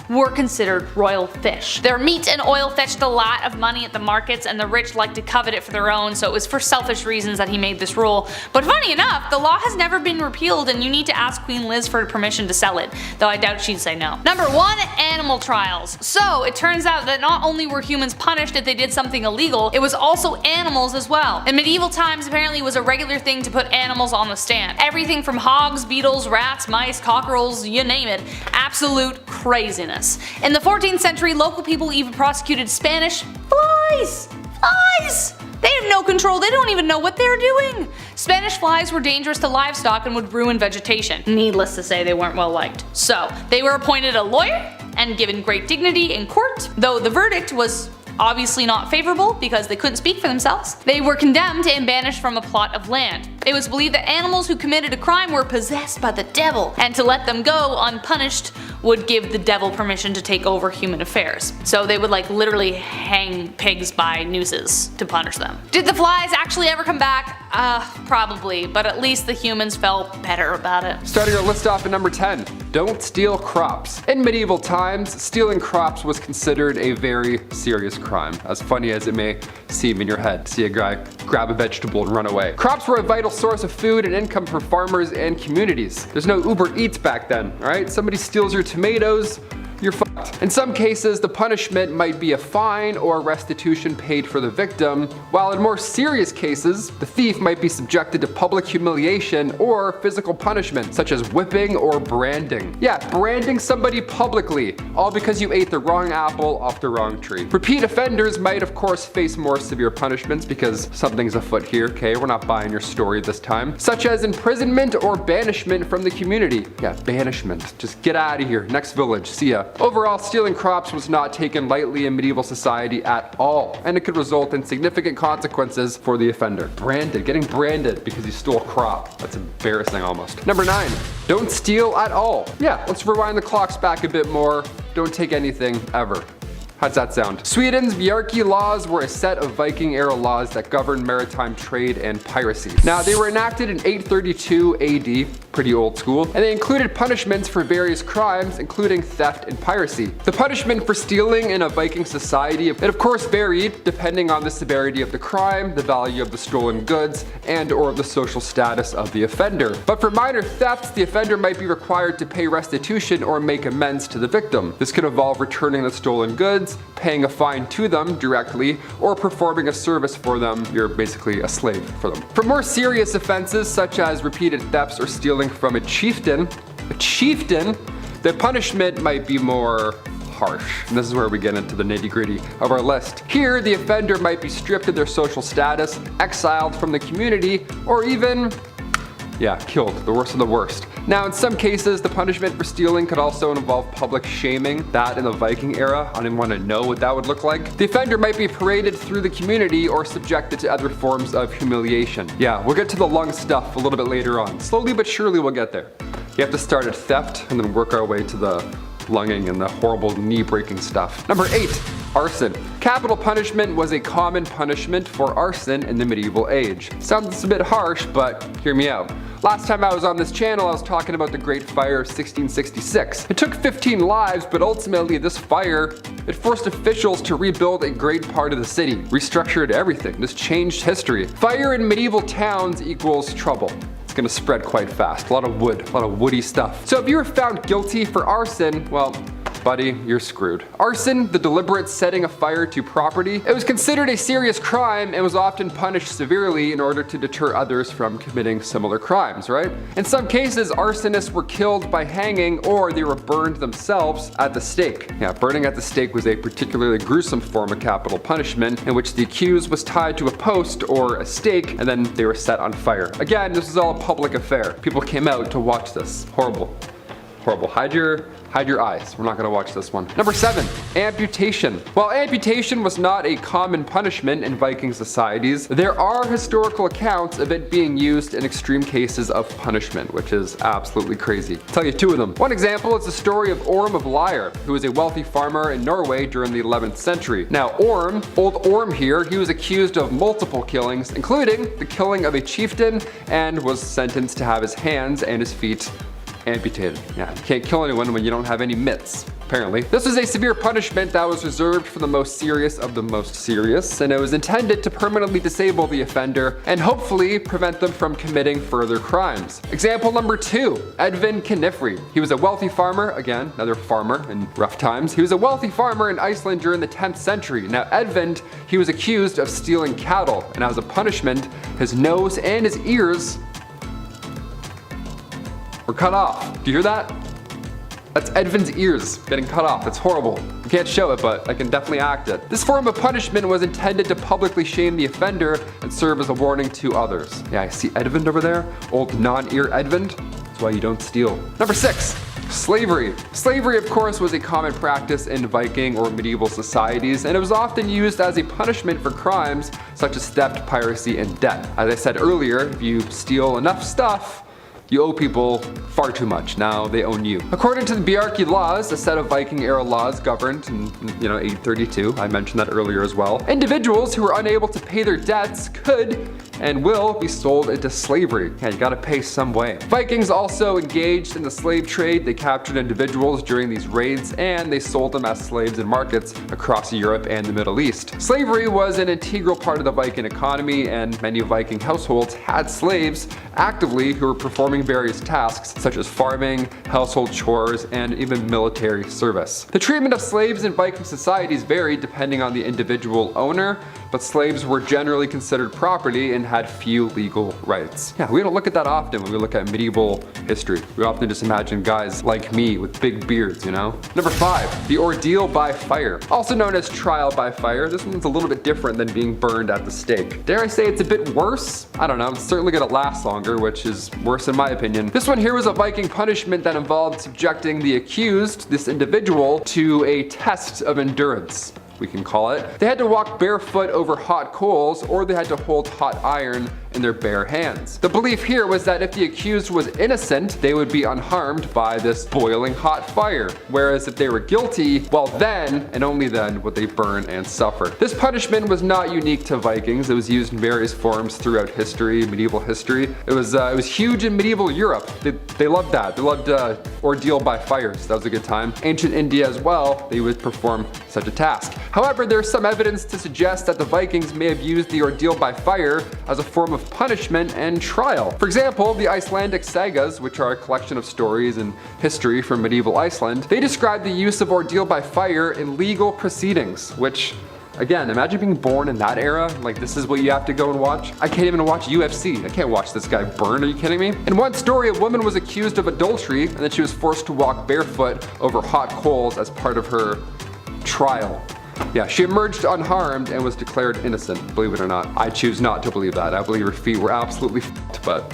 were considered royal fish. Their meat and oil fetched a lot of money at the markets, and the rich liked to covet it for their own, so it was for selfish reasons that he made this rule. But funny enough, the law has never been repealed, and you need to ask Queen Liz for permission to sell it, though I doubt she'd say no. Number 1, animal trials. So it turns out that not only were humans punished if they did something illegal, it was also animals as well. In medieval times, apparently it was a regular thing to put animals on the stand. Everything from hogs, beetles, rats, mice, cockerels, you name it. Absolute craziness. In the 14th century, local people even prosecuted Spanish flies. They have no control, they don't even know what they're doing. Spanish flies were dangerous to livestock and would ruin vegetation. Needless to say, they weren't well liked. So, they were appointed a lawyer and given great dignity in court, though the verdict was obviously not favorable because they couldn't speak for themselves. They were condemned and banished from a plot of land. It was believed that animals who committed a crime were possessed by the devil, and to let them go unpunished would give the devil permission to take over human affairs. So they would like literally hang pigs by nooses to punish them. Did the flies actually ever come back? Probably, but at least the humans felt better about it. Starting our list off at number 10, don't steal crops. In medieval times, stealing crops was considered a very serious crime, as funny as it may seem in your head. See a guy grab a vegetable and run away. Crops were a vital source of food and income for farmers and communities. There's no Uber Eats back then, alright? Somebody steals your tomatoes, you're fucked. In some cases, the punishment might be a fine or restitution paid for the victim, while in more serious cases, the thief might be subjected to public humiliation or physical punishment, such as whipping or branding. Yeah, branding somebody publicly, all because you ate the wrong apple off the wrong tree. Repeat offenders might of course face more severe punishments because something's afoot here, okay? We're not buying your story this time. Such as imprisonment or banishment from the community. Yeah, banishment. Just get out of here. Next village. See ya. Overall, stealing crops was not taken lightly in medieval society at all, and it could result in significant consequences for the offender. Branded, getting branded because you stole a crop. That's embarrassing almost. Number 9, don't steal at all. Yeah, let's rewind the clocks back a bit more. Don't take anything ever. How's that sound? Sweden's Bjarki laws were a set of Viking era laws that governed maritime trade and piracy. Now, they were enacted in 832 AD, pretty old school, and they included punishments for various crimes, including theft and piracy. The punishment for stealing in a Viking society, it of course varied depending on the severity of the crime, the value of the stolen goods, and or the social status of the offender. But for minor thefts, the offender might be required to pay restitution or make amends to the victim. This could involve returning the stolen goods, paying a fine to them directly, or performing a service for them. You're basically a slave for them. For more serious offenses such as repeated thefts or stealing from a chieftain, the punishment might be more harsh. And this is where we get into the nitty-gritty of our list. Here, the offender might be stripped of their social status, exiled from the community, or even killed, the worst of the worst. Now, in some cases, the punishment for stealing could also involve public shaming. That in the Viking era, I didn't want to know what that would look like. The offender might be paraded through the community or subjected to other forms of humiliation. Yeah, we'll get to the lung stuff a little bit later on. Slowly but surely we'll get there. You have to start at theft and then work our way to the lunging and the horrible knee-breaking stuff. Number 8, arson. Capital punishment was a common punishment for arson in the medieval age. Sounds a bit harsh, but hear me out. Last time I was on this channel, I was talking about the Great Fire of 1666. It took 15 lives, but ultimately this fire, it forced officials to rebuild a great part of the city, restructured everything. This changed history. Fire in medieval towns equals trouble. It's gonna spread quite fast. A lot of wood, a lot of woody stuff. So if you were found guilty for arson, well, buddy, you're screwed. Arson, the deliberate setting of fire to property, it was considered a serious crime and was often punished severely in order to deter others from committing similar crimes, right? In some cases, arsonists were killed by hanging or they were burned themselves at the stake. Yeah, burning at the stake was a particularly gruesome form of capital punishment in which the accused was tied to a post or a stake and then they were set on fire. Again, this was all a public affair. People came out to watch this. Horrible. Horrible. Hide your eyes. We're not going to watch this one. Number 7, amputation. While amputation was not a common punishment in Viking societies, there are historical accounts of it being used in extreme cases of punishment, which is absolutely crazy. I'll tell you 2 of them. One example is the story of Orm of Lyre, who was a wealthy farmer in Norway during the 11th century. Now Orm, old Orm here, he was accused of multiple killings, including the killing of a chieftain, and was sentenced to have his hands and his feet amputated. Yeah, you can't kill anyone when you don't have any mitts, apparently. This was a severe punishment that was reserved for the most serious of the most serious, and it was intended to permanently disable the offender and hopefully prevent them from committing further crimes. Example number 2, Edvin Knifri. He was a wealthy farmer, again, another farmer in rough times. He was a wealthy farmer in Iceland during the 10th century. Now Edvin, he was accused of stealing cattle, and as a punishment, his nose and his ears were cut off. Do you hear that? That's Edvin's ears getting cut off. It's horrible. I can't show it, but I can definitely act it. This form of punishment was intended to publicly shame the offender and serve as a warning to others. Yeah, I see Edvind over there. Old non-ear Edvind. That's why you don't steal. Number 6. Slavery. Slavery, of course, was a common practice in Viking or medieval societies, and it was often used as a punishment for crimes such as theft, piracy, and debt. As I said earlier, if you steal enough stuff, you owe people far too much. Now they own you. According to the Bjarki laws, a set of Viking era laws governed in 832, I mentioned that earlier as well, individuals who were unable to pay their debts could and will be sold into slavery. Yeah, you gotta pay some way. Vikings also engaged in the slave trade. They captured individuals during these raids and they sold them as slaves in markets across Europe and the Middle East. Slavery was an integral part of the Viking economy, and many Viking households had slaves actively who were performing various tasks such as farming, household chores, and even military service. The treatment of slaves in Viking societies varied depending on the individual owner, but slaves were generally considered property and had few legal rights. Yeah, we don't look at that often when we look at medieval history. We often just imagine guys like me with big beards, you know? Number 5, the ordeal by fire. Also known as trial by fire, this one's a little bit different than being burned at the stake. Dare I say it's a bit worse? I don't know, it's certainly gonna last longer, which is worse in my opinion. This one here was a Viking punishment that involved subjecting the accused, this individual, to a test of endurance, we can call it. They had to walk barefoot over hot coals, or they had to hold hot iron in their bare hands. The belief here was that if the accused was innocent, they would be unharmed by this boiling hot fire, whereas if they were guilty, well then, and only then, would they burn and suffer. This punishment was not unique to Vikings. It was used in various forms throughout history, medieval history. It was huge in medieval Europe. They loved that. They loved ordeal by fire, so that was a good time. Ancient India as well, they would perform such a task. However, there's some evidence to suggest that the Vikings may have used the ordeal by fire as a form of punishment and trial. For example, the Icelandic sagas, which are a collection of stories and history from medieval Iceland, they describe the use of ordeal by fire in legal proceedings, which, again, imagine being born in that era. Like, this is what you have to go and watch. I can't even watch UFC. I can't watch this guy burn. Are you kidding me? In one story, a woman was accused of adultery and then she was forced to walk barefoot over hot coals as part of her trial. Yeah, she emerged unharmed and was declared innocent, believe it or not. I choose not to believe that. I believe her feet were absolutely f***ed, but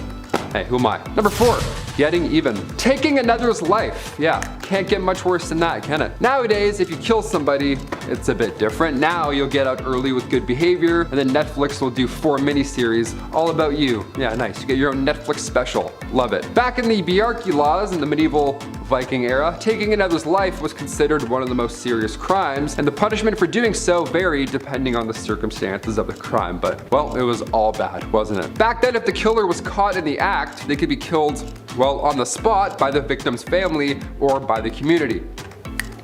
hey, who am I? Number 4, getting even. Taking another's life. Yeah, can't get much worse than that, can it? Nowadays, if you kill somebody, it's a bit different. Now you'll get out early with good behavior, and then Netflix will do 4 miniseries all about you. Yeah, nice. You get your own Netflix special. Love it. Back in the Bjarki laws in the medieval Viking era, taking another's life was considered one of the most serious crimes, and the punishment for doing so varied depending on the circumstances of the crime, but, well, it was all bad, wasn't it? Back then, if the killer was caught in the act, they could be killed, well, on the spot by the victim's family or by the community.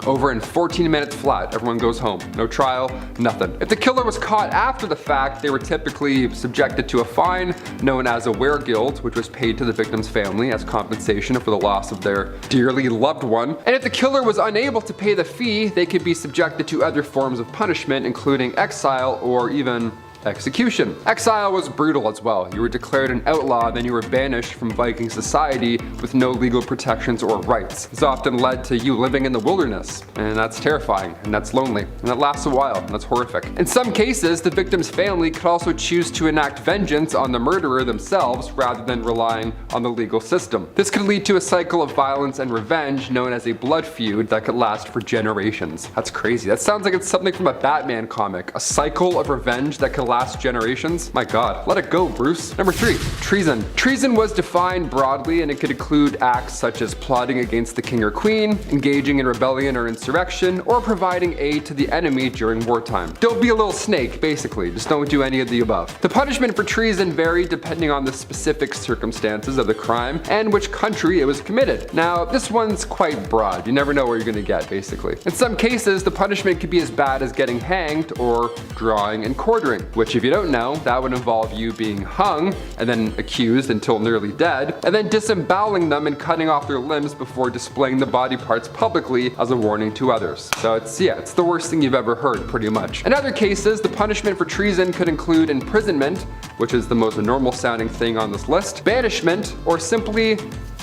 Over in 14 minutes flat, everyone goes home. No trial, nothing. If the killer was caught after the fact, they were typically subjected to a fine known as a weregild, which was paid to the victim's family as compensation for the loss of their dearly loved one. And if the killer was unable to pay the fee, they could be subjected to other forms of punishment, including exile or even execution. Exile was brutal as well. You were declared an outlaw, then you were banished from Viking society with no legal protections or rights. This often led to you living in the wilderness, and that's terrifying, and that's lonely, and that lasts a while, and that's horrific. In some cases, the victim's family could also choose to enact vengeance on the murderer themselves rather than relying on the legal system. This could lead to a cycle of violence and revenge known as a blood feud that could last for generations. That's crazy. That sounds like it's something from a Batman comic. A cycle of revenge that could last generations? My god, let it go, Bruce. Number 3, treason. Treason was defined broadly, and it could include acts such as plotting against the king or queen, engaging in rebellion or insurrection, or providing aid to the enemy during wartime. Don't be a little snake, basically. Just don't do any of the above. The punishment for treason varied depending on the specific circumstances of the crime and which country it was committed. Now, this one's quite broad. You never know where you're gonna get, basically. In some cases, the punishment could be as bad as getting hanged or drawing and quartering, which, if you don't know, that would involve you being hung and then accused until nearly dead, and then disemboweling them and cutting off their limbs before displaying the body parts publicly as a warning to others. So it's the worst thing you've ever heard, pretty much. In other cases, the punishment for treason could include imprisonment, which is the most normal sounding thing on this list, banishment, or simply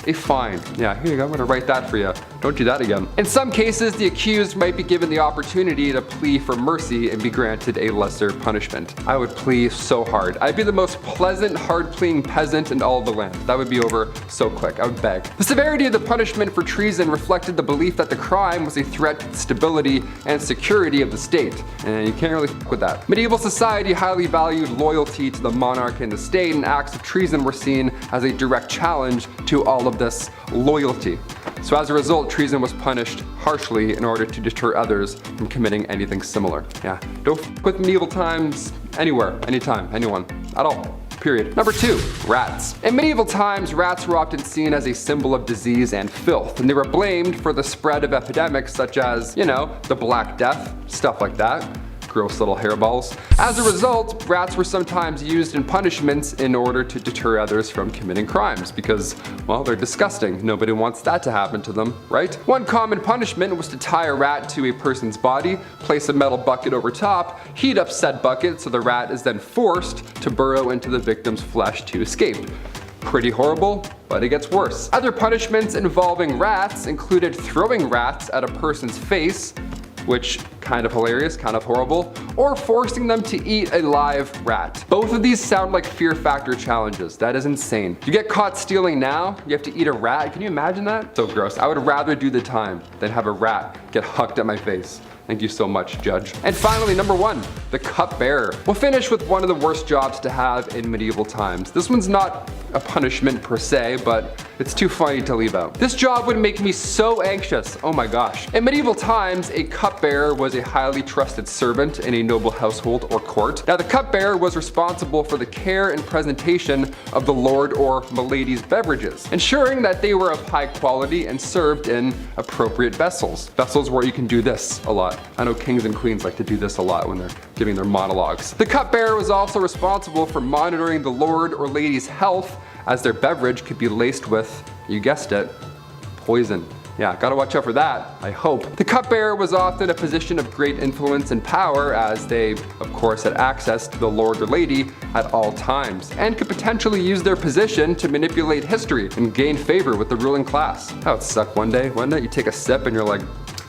a fine. Yeah, here you go, I'm gonna write that for you. don't do that again. In some cases, the accused might be given the opportunity to plea for mercy and be granted a lesser punishment. I would plea so hard. I'd be the most pleasant, hard-pleading peasant in all of the land. That would be over so quick. I would beg. The severity of the punishment for treason reflected the belief that the crime was a threat to the stability and security of the state, and you can't really fuck with that. Medieval society highly valued loyalty to the monarch and the state, and acts of treason were seen as a direct challenge to all of this loyalty. So as a result, treason was punished harshly in order to deter others from committing anything similar. Yeah, don't fuck with medieval times anywhere, anytime, anyone, at all. Period. Number 2, rats. In medieval times, rats were often seen as a symbol of disease and filth, and they were blamed for the spread of epidemics such as, the Black Death, stuff like that. Gross little hairballs. As a result, rats were sometimes used in punishments in order to deter others from committing crimes because, well, they're disgusting. Nobody wants that to happen to them, right? One common punishment was to tie a rat to a person's body, place a metal bucket over top, heat up said bucket so the rat is then forced to burrow into the victim's flesh to escape. Pretty horrible, but it gets worse. Other punishments involving rats included throwing rats at a person's face, which kind of hilarious, kind of horrible, or forcing them to eat a live rat. Both of these sound like fear factor challenges. That is insane. You get caught stealing now, you have to eat a rat. Can you imagine that? So gross. I would rather do the time than have a rat get hucked at my face. Thank you so much, Judge. And finally, number 1, the cupbearer. We'll finish with one of the worst jobs to have in medieval times. This one's not a punishment per se, but it's too funny to leave out. This job would make me so anxious, oh my gosh. In medieval times, a cupbearer was a highly trusted servant in a noble household or court. Now the cupbearer was responsible for the care and presentation of the lord or milady's beverages, ensuring that they were of high quality and served in appropriate vessels. Vessels where you can do this a lot. I know kings and queens like to do this a lot when they're giving their monologues. The cupbearer was also responsible for monitoring the lord or lady's health, as their beverage could be laced with, you guessed it, poison. Yeah, gotta watch out for that, I hope. The cupbearer was often a position of great influence and power, as they, of course, had access to the lord or lady at all times, and could potentially use their position to manipulate history and gain favor with the ruling class. That would suck one day, wouldn't it? You take a sip and you're like,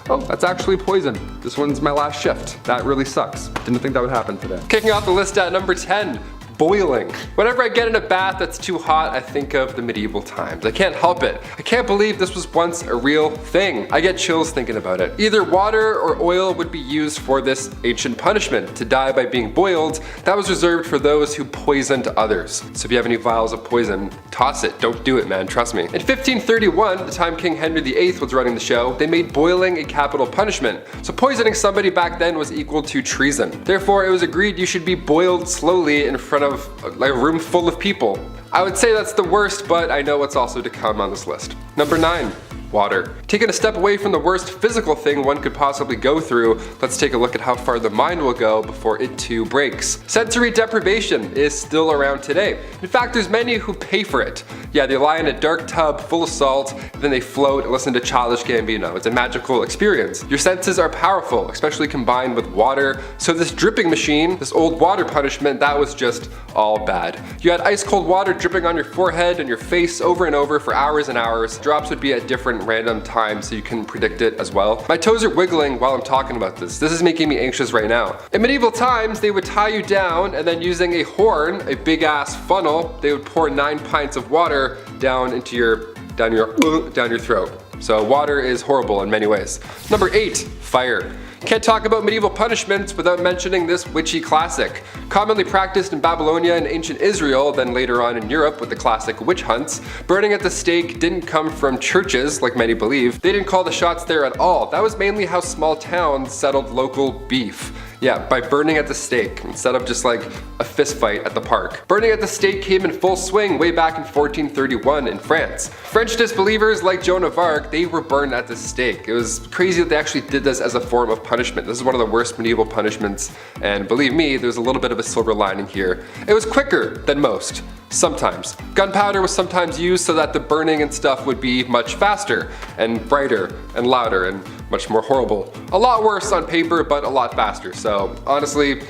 oh, that's actually poison. This one's my last shift. That really sucks. Didn't think that would happen today. Kicking off the list at number 10. Boiling. Whenever I get in a bath that's too hot, I think of the medieval times. I can't help it. I can't believe this was once a real thing. I get chills thinking about it. Either water or oil would be used for this ancient punishment. To die by being boiled, that was reserved for those who poisoned others. So if you have any vials of poison, toss it. Don't do it, man. Trust me. In 1531, the time King Henry VIII was running the show, they made boiling a capital punishment. So poisoning somebody back then was equal to treason. Therefore, it was agreed you should be boiled slowly in front of like a room full of people. I would say that's the worst, but I know what's also to come on this list. Number 9. Water. Taking a step away from the worst physical thing one could possibly go through, let's take a look at how far the mind will go before it too breaks. Sensory deprivation is still around today. In fact, there's many who pay for it. Yeah, they lie in a dark tub full of salt, then they float and listen to Childish Gambino. It's a magical experience. Your senses are powerful, especially combined with water. So this dripping machine, this old water punishment, that was just all bad. You had ice cold water dripping on your forehead and your face over and over for hours and hours. Drops would be at different random times so you can predict it as well. My toes are wiggling while I'm talking about this. This is making me anxious right now. In medieval times, they would tie you down and then using a horn, a big ass funnel, they would pour 9 pints of water down your throat. So water is horrible in many ways. Number 8, fire. Can't talk about medieval punishments without mentioning this witchy classic. Commonly practiced in Babylonia and ancient Israel, then later on in Europe with the classic witch hunts, burning at the stake didn't come from churches, like many believe. They didn't call the shots there at all. That was mainly how small towns settled local beef. Yeah, by burning at the stake, instead of just like a fist fight at the park. Burning at the stake came in full swing way back in 1431 in France. French disbelievers like Joan of Arc, they were burned at the stake. It was crazy that they actually did this as a form of punishment. This is one of the worst medieval punishments, and believe me, there's a little bit of a silver lining here. It was quicker than most. Sometimes. Gunpowder was sometimes used so that the burning and stuff would be much faster and brighter and louder and much more horrible. A lot worse on paper, but a lot faster. So honestly,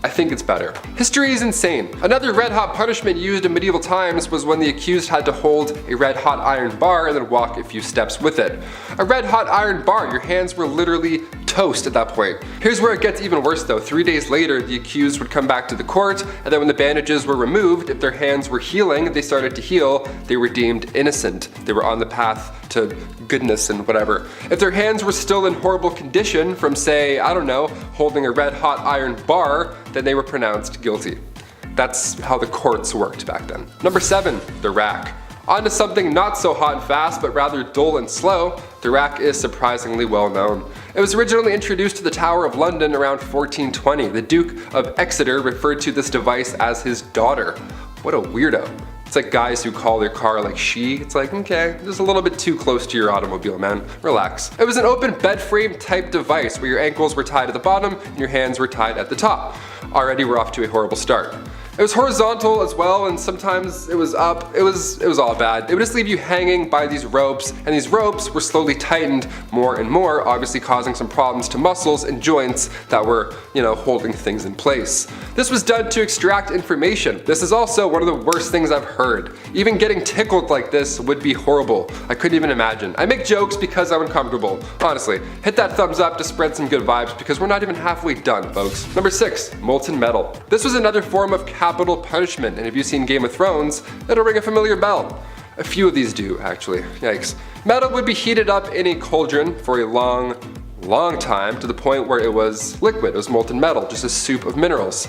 I think it's better. History is insane. Another red-hot punishment used in medieval times was when the accused had to hold a red-hot iron bar and then walk a few steps with it. A red-hot iron bar, your hands were literally toast at that point. Here's where it gets even worse though. 3 days later, the accused would come back to the court, and then when the bandages were removed, if their hands were healing, they started to heal, they were deemed innocent. They were on the path to goodness and whatever. If their hands were still in horrible condition from, say, I don't know, holding a red-hot iron bar, then they were pronounced guilty. That's how the courts worked back then. Number 7, the rack. On to something not so hot and fast, but rather dull and slow. The rack is surprisingly well known. It was originally introduced to the Tower of London around 1420. The Duke of Exeter referred to this device as his daughter. What a weirdo. It's like guys who call their car like she. It's like, okay, just a little bit too close to your automobile, man. Relax. It was an open bed frame type device where your ankles were tied at the bottom and your hands were tied at the top. Already we're off to a horrible start. It was horizontal as well, and sometimes it was up. It was all bad. It would just leave you hanging by these ropes, and these ropes were slowly tightened more and more, obviously causing some problems to muscles and joints that were, holding things in place. This was done to extract information. This is also one of the worst things I've heard. Even getting tickled like this would be horrible. I couldn't even imagine. I make jokes because I'm uncomfortable. Honestly, hit that thumbs up to spread some good vibes because we're not even halfway done, folks. Number 6, molten metal. This was another form of capital punishment, and if you've seen Game of Thrones, it'll ring a familiar bell. A few of these do, actually. Yikes. Metal would be heated up in a cauldron for a long time to the point where it was liquid. It was molten metal, just a soup of minerals.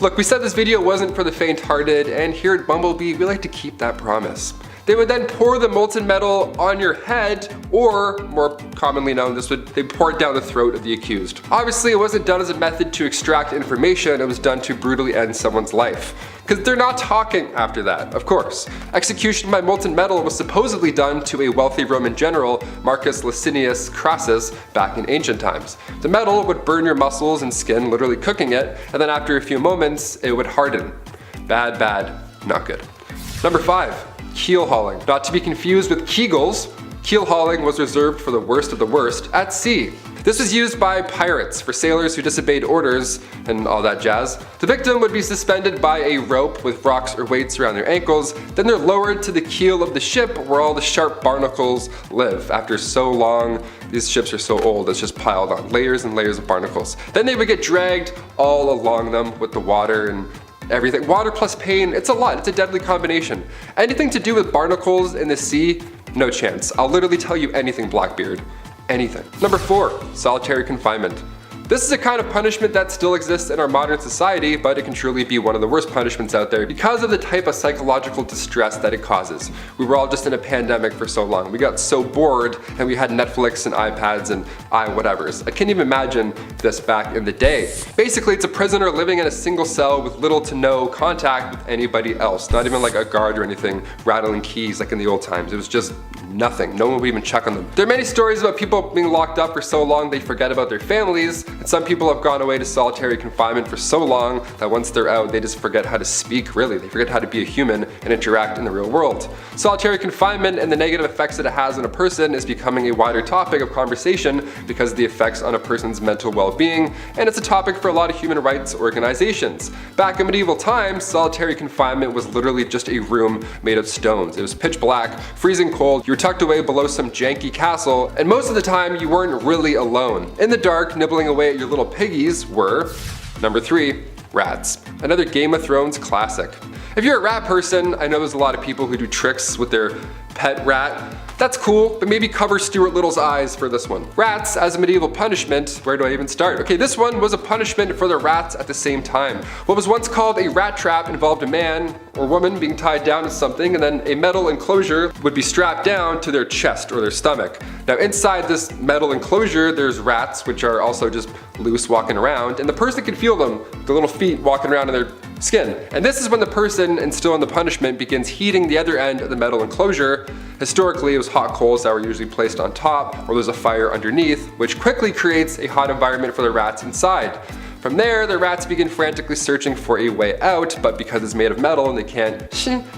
Look, we said this video wasn't for the faint-hearted, and here at Bumblebee, we like to keep that promise. They would then pour the molten metal on your head, or more commonly known, they pour it down the throat of the accused. Obviously, it wasn't done as a method to extract information, it was done to brutally end someone's life. Because they're not talking after that, of course. Execution by molten metal was supposedly done to a wealthy Roman general, Marcus Licinius Crassus, back in ancient times. The metal would burn your muscles and skin, literally cooking it, and then after a few moments, it would harden. Bad, not good. Number 5. Keel hauling. Not to be confused with Kegels, keel hauling was reserved for the worst of the worst at sea. This was used by pirates for sailors who disobeyed orders and all that jazz. The victim would be suspended by a rope with rocks or weights around their ankles, then they're lowered to the keel of the ship where all the sharp barnacles live. After so long, these ships are so old, it's just piled on, layers and layers of barnacles. Then they would get dragged all along them with the water and everything. Water plus pain, it's a lot. It's a deadly combination. Anything to do with barnacles in the sea, no chance. I'll literally tell you anything, Blackbeard. Anything. Number 4, solitary confinement. This is a kind of punishment that still exists in our modern society, but it can truly be one of the worst punishments out there because of the type of psychological distress that it causes. We were all just in a pandemic for so long. We got so bored and we had Netflix and iPads and whatevers. I can't even imagine this back in the day. Basically, it's a prisoner living in a single cell with little to no contact with anybody else. Not even like a guard or anything rattling keys like in the old times. It was just nothing. No one would even check on them. There are many stories about people being locked up for so long they forget about their families, and some people have gone away to solitary confinement for so long that once they're out, they just forget how to speak, really. They forget how to be a human and interact in the real world. Solitary confinement and the negative effects that it has on a person is becoming a wider topic of conversation because of the effects on a person's mental well-being, and it's a topic for a lot of human rights organizations. Back in medieval times, solitary confinement was literally just a room made of stones. It was pitch black, freezing cold, you were tucked away below some janky castle, and most of the time you weren't really alone. In the dark, nibbling away at your little piggies were, number 3, rats. Another Game of Thrones classic. If you're a rat person, I know there's a lot of people who do tricks with their pet rat. That's cool, but maybe cover Stuart Little's eyes for this one. Rats as a medieval punishment, where do I even start? Okay, this one was a punishment for the rats at the same time. What was once called a rat trap involved a man or woman being tied down to something, and then a metal enclosure would be strapped down to their chest or their stomach. Now inside this metal enclosure, there's rats, which are also just loose walking around, and the person can feel them, the little feet walking around in their skin. And this is when the person, and still in the punishment, begins heating the other end of the metal enclosure. Historically, it was hot coals that were usually placed on top, or there's a fire underneath, which quickly creates a hot environment for the rats inside. From there, the rats begin frantically searching for a way out, but because it's made of metal and they can't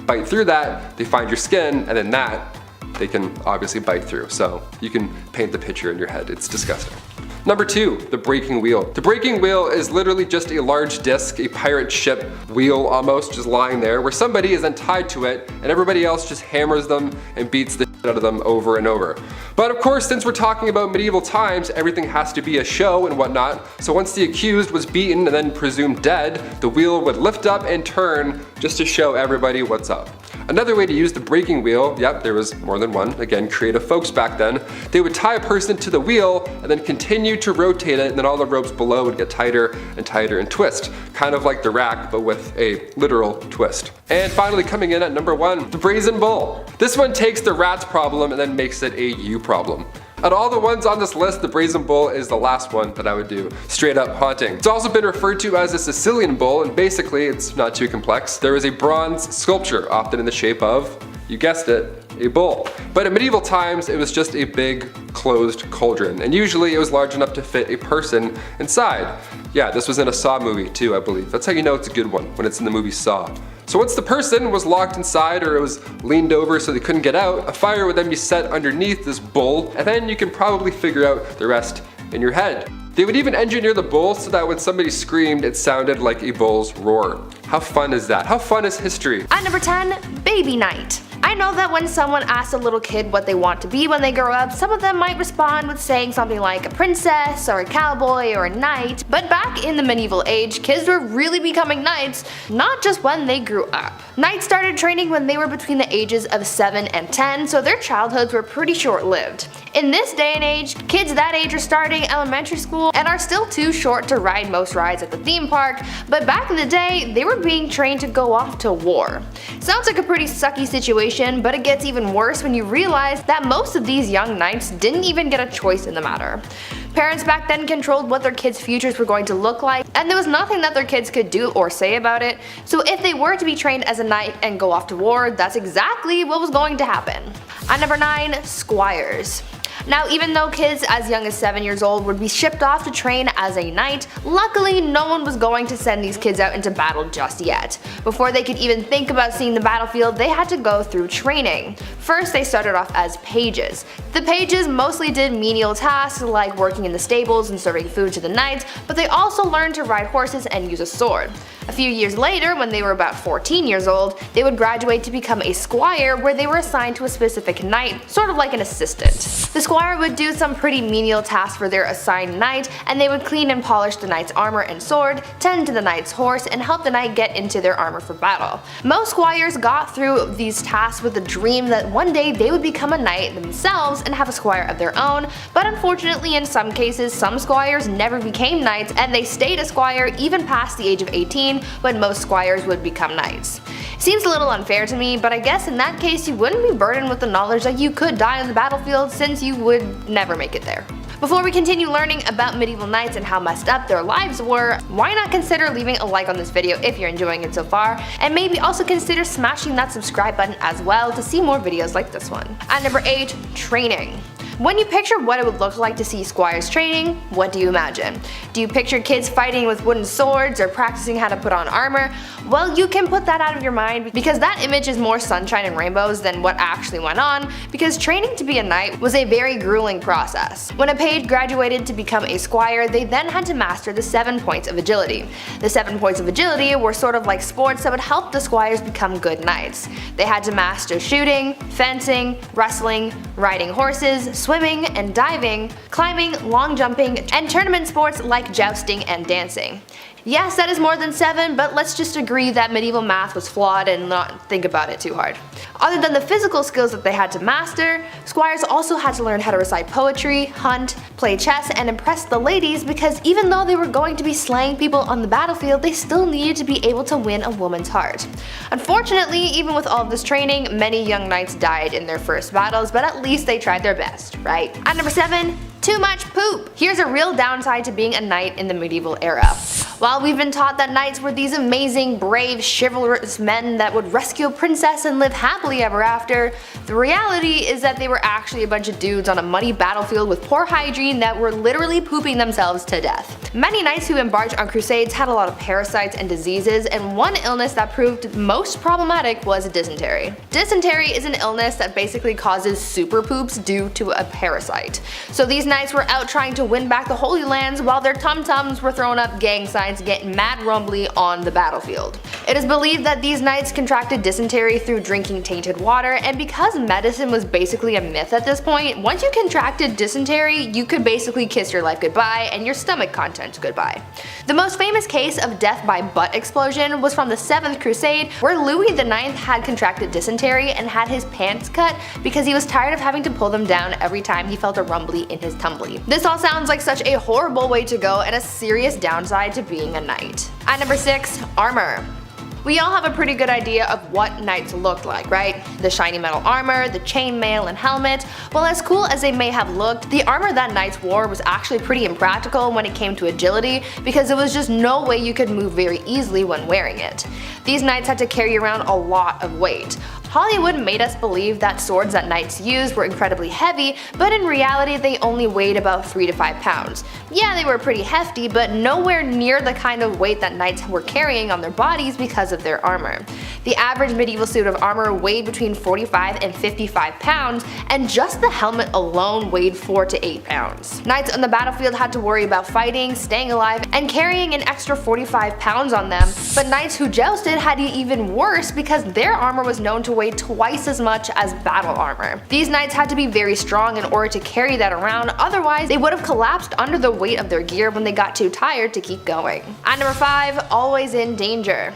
bite through that, they find your skin, and then that they can obviously bite through. So you can paint the picture in your head. It's disgusting. Number 2, the breaking wheel. The breaking wheel is literally just a large disc, a pirate ship wheel almost, just lying there, where somebody is then tied to it and everybody else just hammers them and beats the shit out of them over and over. But of course, since we're talking about medieval times, everything has to be a show and whatnot, so once the accused was beaten and then presumed dead, the wheel would lift up and turn just to show everybody what's up. Another way to use the breaking wheel, yep, there was more than one, again, creative folks back then, they would tie a person to the wheel and then continue to rotate it, and then all the ropes below would get tighter and tighter and twist. Kind of like the rack, but with a literal twist. And finally coming in at number 1, the brazen bull. This one takes the rat's problem and then makes it a you problem. Out of all the ones on this list, the brazen bull is the last one that I would do. Straight up haunting. It's also been referred to as a Sicilian bull, and basically, it's not too complex. There is a bronze sculpture, often in the shape of, you guessed it, a bull. But in medieval times, it was just a big, closed cauldron, and usually it was large enough to fit a person inside. Yeah, this was in a Saw movie too, I believe. That's how you know it's a good one, when it's in the movie Saw. So once the person was locked inside or it was leaned over so they couldn't get out, a fire would then be set underneath this bull, and then you can probably figure out the rest in your head. They would even engineer the bull so that when somebody screamed, it sounded like a bull's roar. How fun is that? How fun is history? At number 10, baby night. I know that when someone asks a little kid what they want to be when they grow up, some of them might respond with saying something like a princess or a cowboy or a knight, but back in the medieval age, kids were really becoming knights, not just when they grew up. Knights started training when they were between the ages of 7 and 10, so their childhoods were pretty short-lived. In this day and age, kids that age are starting elementary school and are still too short to ride most rides at the theme park, but back in the day, they were being trained to go off to war. Sounds like a pretty sucky situation, but it gets even worse when you realize that most of these young knights didn't even get a choice in the matter. Parents back then controlled what their kids' futures were going to look like, and there was nothing that their kids could do or say about it, so if they were to be trained as a knight and go off to war, that's exactly what was going to happen. At number 9, squires. Now, even though kids as young as 7 years old would be shipped off to train as a knight, luckily no one was going to send these kids out into battle just yet. Before they could even think about seeing the battlefield, they had to go through training. First, they started off as pages. The pages mostly did menial tasks like working in the stables and serving food to the knights, but they also learned to ride horses and use a sword. A few years later, when they were about 14 years old, they would graduate to become a squire, where they were assigned to a specific knight, sort of like an assistant. The squire would do some pretty menial tasks for their assigned knight, and they would clean and polish the knight's armor and sword, tend to the knight's horse, and help the knight get into their armor for battle. Most squires got through these tasks with the dream that one day they would become a knight themselves and have a squire of their own, but unfortunately in some cases, some squires never became knights, and they stayed a squire even past the age of 18, when most squires would become knights. Seems a little unfair to me, but I guess in that case you wouldn't be burdened with the knowledge that you could die on the battlefield, since you would never make it there. Before we continue learning about medieval knights and how messed up their lives were, why not consider leaving a like on this video if you're enjoying it so far, and maybe also consider smashing that subscribe button as well to see more videos like this one. At number 8, training. When you picture what it would look like to see squires training, what do you imagine? Do you picture kids fighting with wooden swords or practicing how to put on armor? Well, you can put that out of your mind, because that image is more sunshine and rainbows than what actually went on, because training to be a knight was a very grueling process. When a page graduated to become a squire, they then had to master the 7 points of agility. The 7 points of agility were sort of like sports that would help the squires become good knights. They had to master shooting, fencing, wrestling, riding horses, swimming and diving, climbing, long jumping, and tournament sports like jousting and dancing. Yes, that is more than 7, but let's just agree that medieval math was flawed and not think about it too hard. Other than the physical skills that they had to master, squires also had to learn how to recite poetry, hunt, play chess, and impress the ladies, because even though they were going to be slaying people on the battlefield, they still needed to be able to win a woman's heart. Unfortunately, even with all of this training, many young knights died in their first battles, but at least they tried their best, right? At number 7, too much poop. Here's a real downside to being a knight in the medieval era. While we've been taught that knights were these amazing, brave, chivalrous men that would rescue a princess and live happily ever after, the reality is that they were actually a bunch of dudes on a muddy battlefield with poor hygiene that were literally pooping themselves to death. Many knights who embarked on crusades had a lot of parasites and diseases, and one illness that proved most problematic was dysentery. Dysentery is an illness that basically causes super poops due to a parasite. So these knights were out trying to win back the Holy Lands while their tum-tums were throwing up gang signs getting mad rumbly on the battlefield. It is believed that these knights contracted dysentery through drinking tainted water, and because medicine was basically a myth at this point, once you contracted dysentery, you could basically kiss your life goodbye and your stomach contents goodbye. The most famous case of death by butt explosion was from the 7th Crusade, where Louis IX had contracted dysentery and had his pants cut because he was tired of having to pull them down every time he felt a rumbly in his tumbly. This all sounds like such a horrible way to go and a serious downside to being a knight. At number 6, armor. We all have a pretty good idea of what knights looked like, right? The shiny metal armor, the chainmail and helmet. Well, as cool as they may have looked, the armor that knights wore was actually pretty impractical when it came to agility, because there was just no way you could move very easily when wearing it. These knights had to carry around a lot of weight. Hollywood made us believe that swords that knights used were incredibly heavy, but in reality they only weighed about 3 to 5 pounds. Yeah, they were pretty hefty, but nowhere near the kind of weight that knights were carrying on their bodies because of their armor. The average medieval suit of armor weighed between 45 and 55 pounds, and just the helmet alone weighed 4 to 8 pounds. Knights on the battlefield had to worry about fighting, staying alive, and carrying an extra 45 pounds on them, but knights who jousted had it even worse because their armor was known to weigh twice as much as battle armor. These knights had to be very strong in order to carry that around, otherwise they would have collapsed under the weight of their gear when they got too tired to keep going. At number 5, always in danger.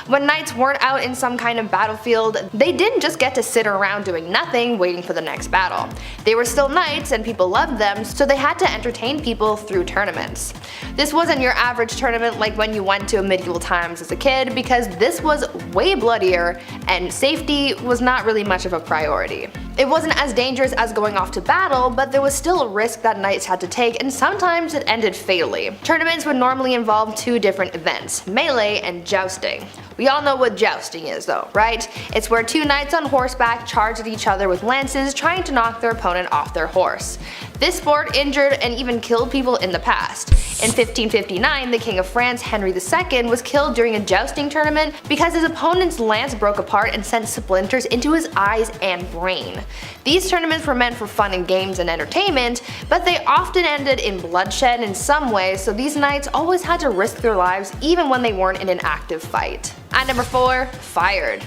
When knights weren't out in some kind of battlefield, they didn't just get to sit around doing nothing waiting for the next battle. They were still knights and people loved them, so they had to entertain people through tournaments. This wasn't your average tournament like when you went to medieval times as a kid, because this was way bloodier and safety was not really much of a priority. It wasn't as dangerous as going off to battle, but there was still a risk that knights had to take, and sometimes it ended fatally. Tournaments would normally involve 2 different events, melee and jousting. We all know what jousting is though, right? It's where 2 knights on horseback charge at each other with lances trying to knock their opponent off their horse. This sport injured and even killed people in the past. In 1559, the King of France, Henry II, was killed during a jousting tournament because his opponent's lance broke apart and sent splinters into his eyes and brain. These tournaments were meant for fun and games and entertainment, but they often ended in bloodshed in some way, so these knights always had to risk their lives even when they weren't in an active fight. At number 4, fired.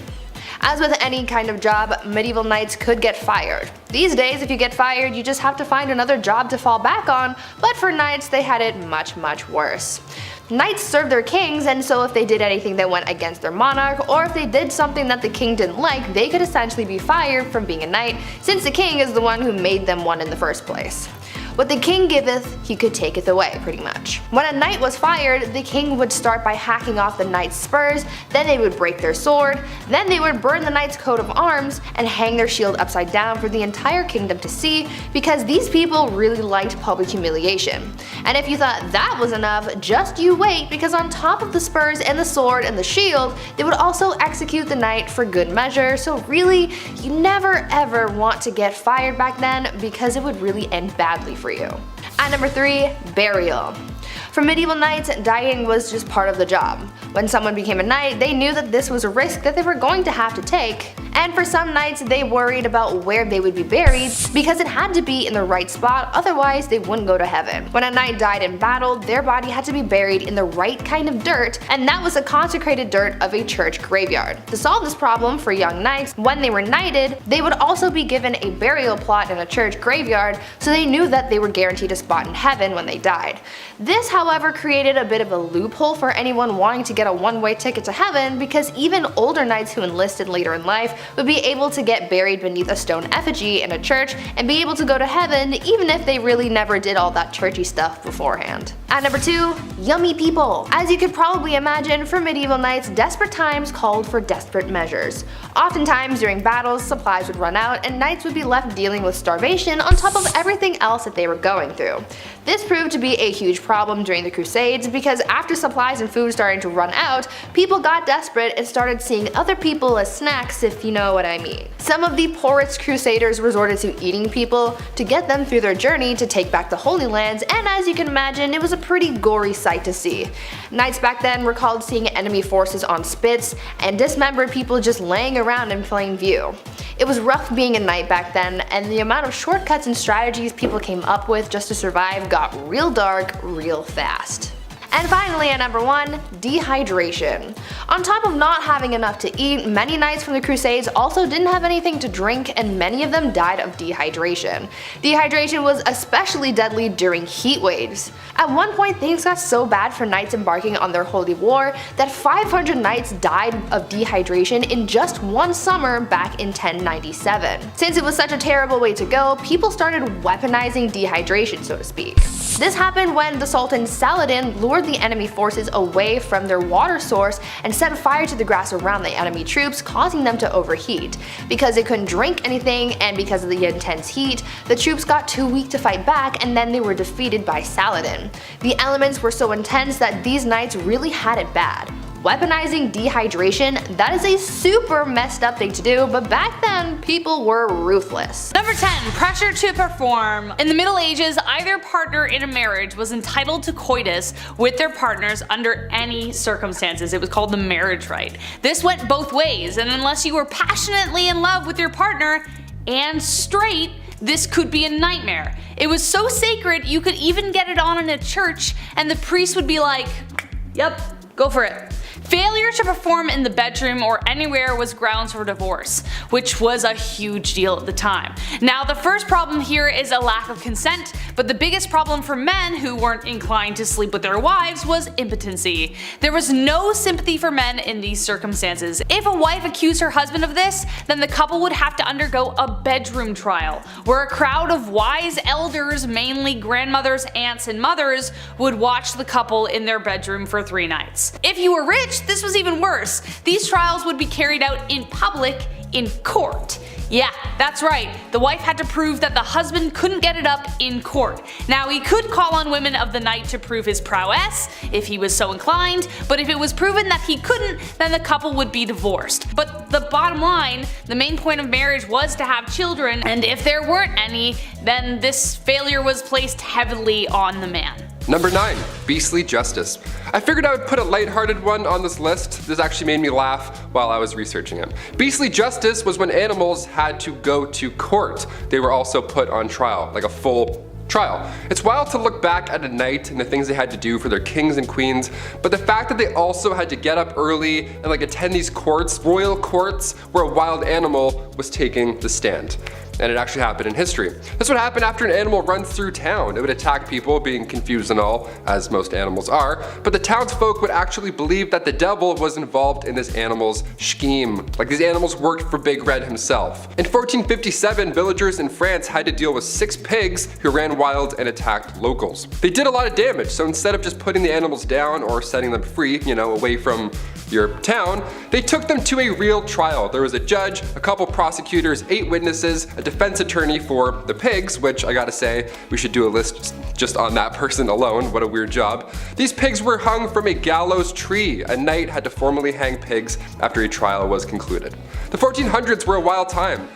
As with any kind of job, medieval knights could get fired. These days, if you get fired, you just have to find another job to fall back on, but for knights they had it much worse. Knights served their kings, and so if they did anything that went against their monarch, or if they did something that the king didn't like, they could essentially be fired from being a knight, since the king is the one who made them one in the first place. What the king giveth, he could taketh away, pretty much. When a knight was fired, the king would start by hacking off the knight's spurs, then they would break their sword, then they would burn the knight's coat of arms, and hang their shield upside down for the entire kingdom to see, because these people really liked public humiliation. And if you thought that was enough, just you wait, because on top of the spurs and the sword and the shield, they would also execute the knight for good measure, so really, you never ever want to get fired back then, because it would really end badly for you. At number 3, burial. For medieval knights, dying was just part of the job. When someone became a knight, they knew that this was a risk that they were going to have to take, and for some knights they worried about where they would be buried because it had to be in the right spot, otherwise they wouldn't go to heaven. When a knight died in battle, their body had to be buried in the right kind of dirt, and that was the consecrated dirt of a church graveyard. To solve this problem for young knights, when they were knighted, they would also be given a burial plot in a church graveyard, so they knew that they were guaranteed a spot in heaven when they died. This, however, created a bit of a loophole for anyone wanting to get a one-way ticket to heaven, because even older knights who enlisted later in life would be able to get buried beneath a stone effigy in a church and be able to go to heaven even if they really never did all that churchy stuff beforehand. At number 2, yummy people. As you could probably imagine, for medieval knights, desperate times called for desperate measures. Oftentimes during battles, supplies would run out and knights would be left dealing with starvation on top of everything else that they were going through. This proved to be a huge problem during the Crusades, because after supplies and food started to run out, people got desperate and started seeing other people as snacks, if you know what I mean. Some of the poorest crusaders resorted to eating people to get them through their journey to take back the Holy Lands, and as you can imagine, it was a pretty gory sight to see. Knights back then recalled seeing enemy forces on spits and dismembered people just laying around in plain view. It was rough being a knight back then, and the amount of shortcuts and strategies people came up with just to survive got real dark real fast. And finally, at number 1, dehydration. On top of not having enough to eat, many knights from the Crusades also didn't have anything to drink, and many of them died of dehydration. Dehydration was especially deadly during heat waves. At one point, things got so bad for knights embarking on their holy war that 500 knights died of dehydration in just one summer back in 1097. Since it was such a terrible way to go, people started weaponizing dehydration, so to speak. This happened when the Sultan Saladin lured the enemy forces away from their water source and set fire to the grass around the enemy troops, causing them to overheat. Because they couldn't drink anything and because of the intense heat, the troops got too weak to fight back, and then they were defeated by Saladin. The elements were so intense that these knights really had it bad. Weaponizing dehydration, that is a super messed up thing to do, but back then, people were ruthless. Number 10. Pressure to perform. In the Middle Ages, either partner in a marriage was entitled to coitus with their partners under any circumstances. It was called the marriage rite. This went both ways, and unless you were passionately in love with your partner and straight, this could be a nightmare. It was so sacred you could even get it on in a church and the priest would be like, "Yep, go for it." Failure to perform in the bedroom or anywhere was grounds for divorce, which was a huge deal at the time. Now the first problem here is a lack of consent, but the biggest problem for men who weren't inclined to sleep with their wives was impotency. There was no sympathy for men in these circumstances. If a wife accused her husband of this, then the couple would have to undergo a bedroom trial, where a crowd of wise elders, mainly grandmothers, aunts, and mothers, would watch the couple in their bedroom for 3 nights. If you were rich, this was even worse. These trials would be carried out in public, in court. Yeah, that's right. The wife had to prove that the husband couldn't get it up in court. Now he could call on women of the night to prove his prowess, if he was so inclined, but if it was proven that he couldn't, then the couple would be divorced. But the bottom line, the main point of marriage was to have children, and if there weren't any, then this failure was placed heavily on the man. Number 9. Beastly justice. I figured I would put a lighthearted one on this list. This actually made me laugh while I was researching it. Beastly justice was when animals had to go to court. They were also put on trial, like a full trial. It's wild to look back at a knight and the things they had to do for their kings and queens, but the fact that they also had to get up early and attend these courts, royal courts, where a wild animal was taking the stand. And it actually happened in history. That's what happened after an animal runs through town. It would attack people, being confused and all, as most animals are, but the townsfolk would actually believe that the devil was involved in this animal's scheme. Like these animals worked for Big Red himself. In 1457, villagers in France had to deal with 6 pigs who ran wild and attacked locals. They did a lot of damage, so instead of just putting the animals down or setting them free, away from your town, they took them to a real trial. There was a judge, a couple prosecutors, 8 witnesses, a defense attorney for the pigs, which I gotta say, we should do a list just on that person alone. What a weird job. These pigs were hung from a gallows tree. A knight had to formally hang pigs after a trial was concluded. The 1400s were a wild time.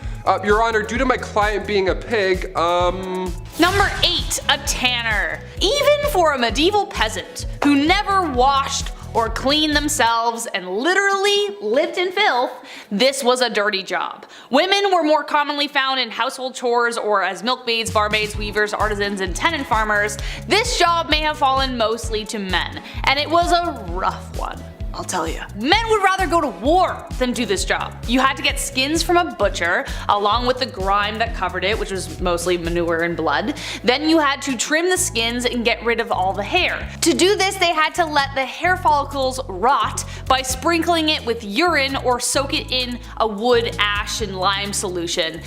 Your Honor, due to my client being a pig, Number 8. A tanner. Even for a medieval peasant who never washed or cleaned themselves and literally lived in filth, this was a dirty job. Women were more commonly found in household chores or as milkmaids, barmaids, weavers, artisans, and tenant farmers. This job may have fallen mostly to men, and it was a rough one, I'll tell you. Men would rather go to war than do this job. You had to get skins from a butcher, along with the grime that covered it, which was mostly manure and blood. Then you had to trim the skins and get rid of all the hair. To do this, they had to let the hair follicles rot by sprinkling it with urine or soak it in a wood, ash, and lime solution.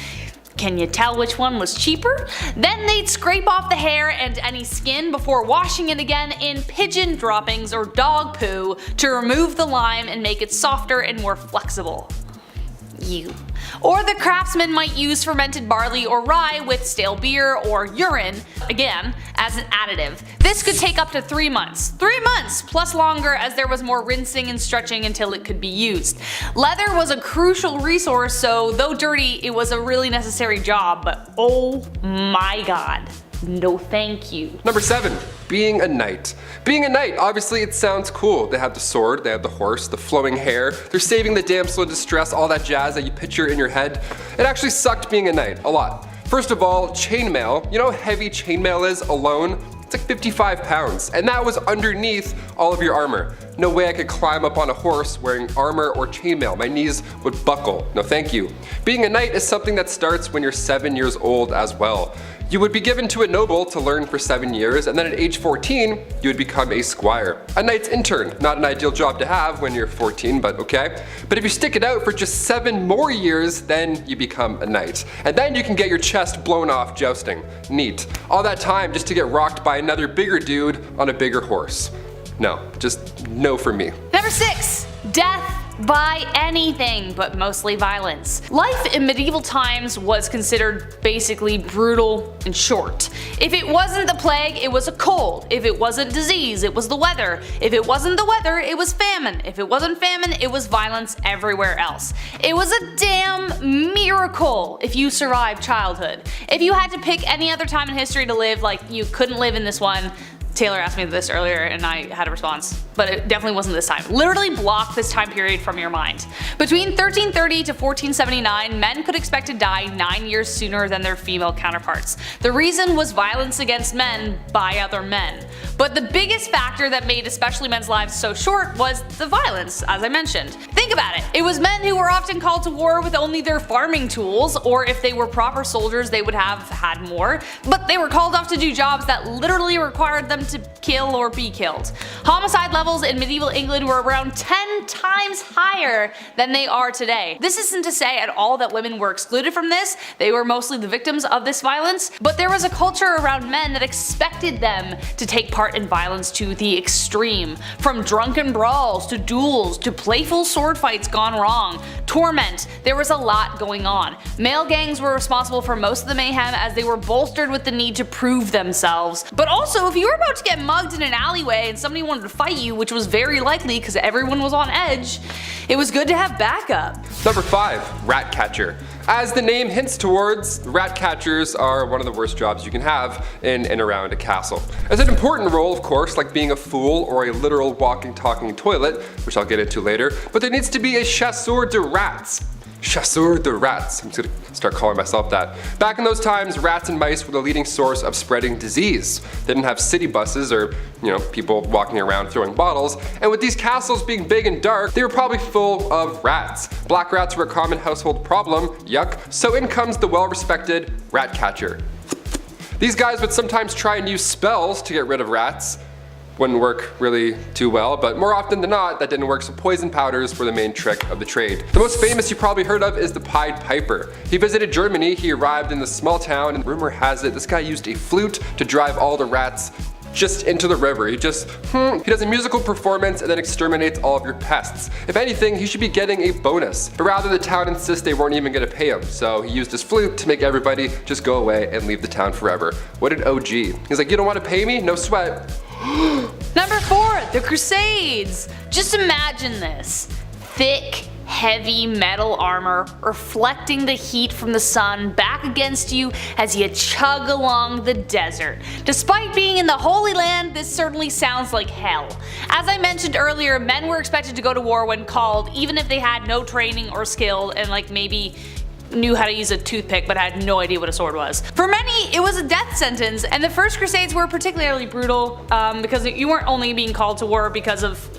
Can you tell which one was cheaper? Then they'd scrape off the hair and any skin before washing it again in pigeon droppings or dog poo to remove the lime and make it softer and more flexible. you. Or the craftsman might use fermented barley or rye with stale beer or urine, again, as an additive. This could take up to 3 months. 3 months, plus longer as there was more rinsing and stretching until it could be used. Leather was a crucial resource, so though dirty, it was a really necessary job, but oh my god. No thank you. Number 7, being a knight. Being a knight, obviously it sounds cool. They have the sword, they have the horse, the flowing hair, they're saving the damsel in distress, all that jazz that you picture in your head. It actually sucked being a knight, a lot. First of all, chainmail. You know how heavy chainmail is alone? It's like 55 pounds, and that was underneath all of your armor. No way I could climb up on a horse wearing armor or chainmail. My knees would buckle. No thank you. Being a knight is something that starts when you're 7 years old as well. You would be given to a noble to learn for 7 years, and then at age 14, you would become a squire. A knight's intern, not an ideal job to have when you're 14, but okay. But if you stick it out for just 7 more years, then you become a knight. And then you can get your chest blown off jousting. Neat. All that time just to get rocked by another bigger dude on a bigger horse. No, just no for me. Number 6, death by anything, but mostly violence. Life in medieval times was considered basically brutal and short. If it wasn't the plague, it was a cold. If it wasn't disease, it was the weather. If it wasn't the weather, it was famine. If it wasn't famine, it was violence everywhere else. It was a damn miracle if you survived childhood. If you had to pick any other time in history to live, like you couldn't live in this one. Taylor asked me this earlier and I had a response, but it definitely wasn't this time. Literally block this time period from your mind. Between 1330 to 1479, men could expect to die 9 years sooner than their female counterparts. The reason was violence against men by other men. But the biggest factor that made especially men's lives so short was the violence, as I mentioned. Think about it. It was men who were often called to war with only their farming tools, or if they were proper soldiers they would have had more, but they were called off to do jobs that literally required them to kill or be killed. Homicide levels in medieval England were around 10 times higher than they are today. This isn't to say at all that women were excluded from this, they were mostly the victims of this violence, but there was a culture around men that expected them to take part in violence to the extreme. From drunken brawls, to duels, to playful sword fights gone wrong, torment, there was a lot going on. Male gangs were responsible for most of the mayhem as they were bolstered with the need to prove themselves. But also, if you were about to get mugged in an alleyway and somebody wanted to fight you, which was very likely because everyone was on edge, it was good to have backup. Number 5, rat catcher. As the name hints towards, rat catchers are one of the worst jobs you can have in and around a castle. It's an important role, of course, like being a fool or a literal walking, talking toilet, which I'll get into later, but there needs to be a chasseur de rats. Chasseur de rats. I'm just gonna start calling myself that. Back in those times, rats and mice were the leading source of spreading disease. They didn't have city buses or, people walking around throwing bottles, and with these castles being big and dark, they were probably full of rats. Black rats were a common household problem, yuck, so in comes the well-respected rat catcher. These guys would sometimes try and use spells to get rid of rats. Wouldn't work really too well, but more often than not, that didn't work, so poison powders were the main trick of the trade. The most famous you probably heard of is the Pied Piper. He visited Germany, he arrived in this small town, and rumor has it this guy used a flute to drive all the rats just into the river. He does a musical performance and then exterminates all of your pests. If anything, he should be getting a bonus. But rather the town insists they weren't even gonna pay him, so he used his flute to make everybody just go away and leave the town forever. What an OG. He's like, you don't wanna pay me? No sweat. Number 4, the Crusades. Just imagine this. Thick, heavy metal armor reflecting the heat from the sun back against you as you chug along the desert. Despite being in the Holy Land, this certainly sounds like hell. As I mentioned earlier, men were expected to go to war when called, even if they had no training or skill and maybe knew how to use a toothpick but had no idea what a sword was. For many, it was a death sentence, and the first Crusades were particularly brutal because you weren't only being called to war because of,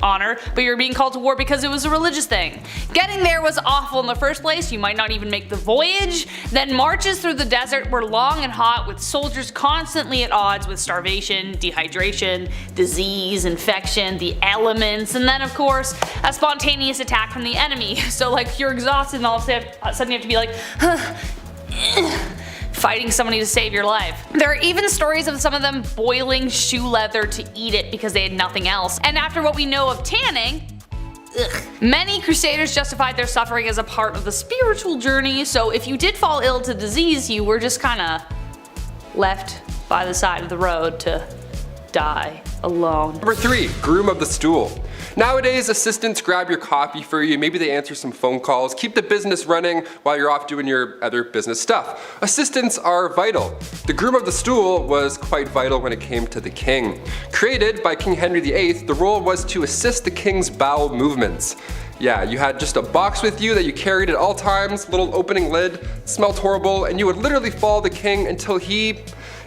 honor, but you were being called to war because it was a religious thing. Getting there was awful in the first place, you might not even make the voyage. Then marches through the desert were long and hot with soldiers constantly at odds with starvation, dehydration, disease, infection, the elements, and then of course a spontaneous attack from the enemy. So you're exhausted and all of a sudden you have to be like, fighting somebody to save your life. There are even stories of some of them boiling shoe leather to eat it because they had nothing else. And after what we know of tanning, Ugh. Many crusaders justified their suffering as a part of the spiritual journey, so if you did fall ill to disease, you were just kinda left by the side of the road to die alone. Number 3, groom of the stool. Nowadays, assistants grab your coffee for you, maybe they answer some phone calls, keep the business running while you're off doing your other business stuff. Assistants are vital. The groom of the stool was quite vital when it came to the king. Created by King Henry VIII, the role was to assist the king's bowel movements. Yeah, you had just a box with you that you carried at all times, little opening lid, smelled horrible, and you would literally follow the king until he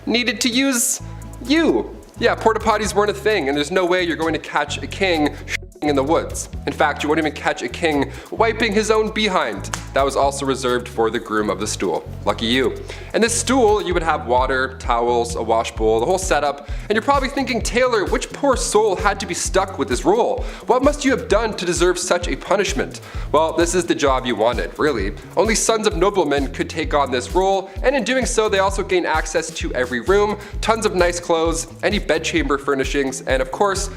needed to use you. Yeah, porta potties weren't a thing, and there's no way you're going to catch a king in the woods. In fact, you won't even catch a king wiping his own behind. That was also reserved for the groom of the stool. Lucky you. And this stool, you would have water, towels, a wash bowl, the whole setup, and you're probably thinking, Taylor, which poor soul had to be stuck with this role? What must you have done to deserve such a punishment? Well, this is the job you wanted, really. Only sons of noblemen could take on this role, and in doing so, they also gain access to every room, tons of nice clothes, any bedchamber furnishings, and of course,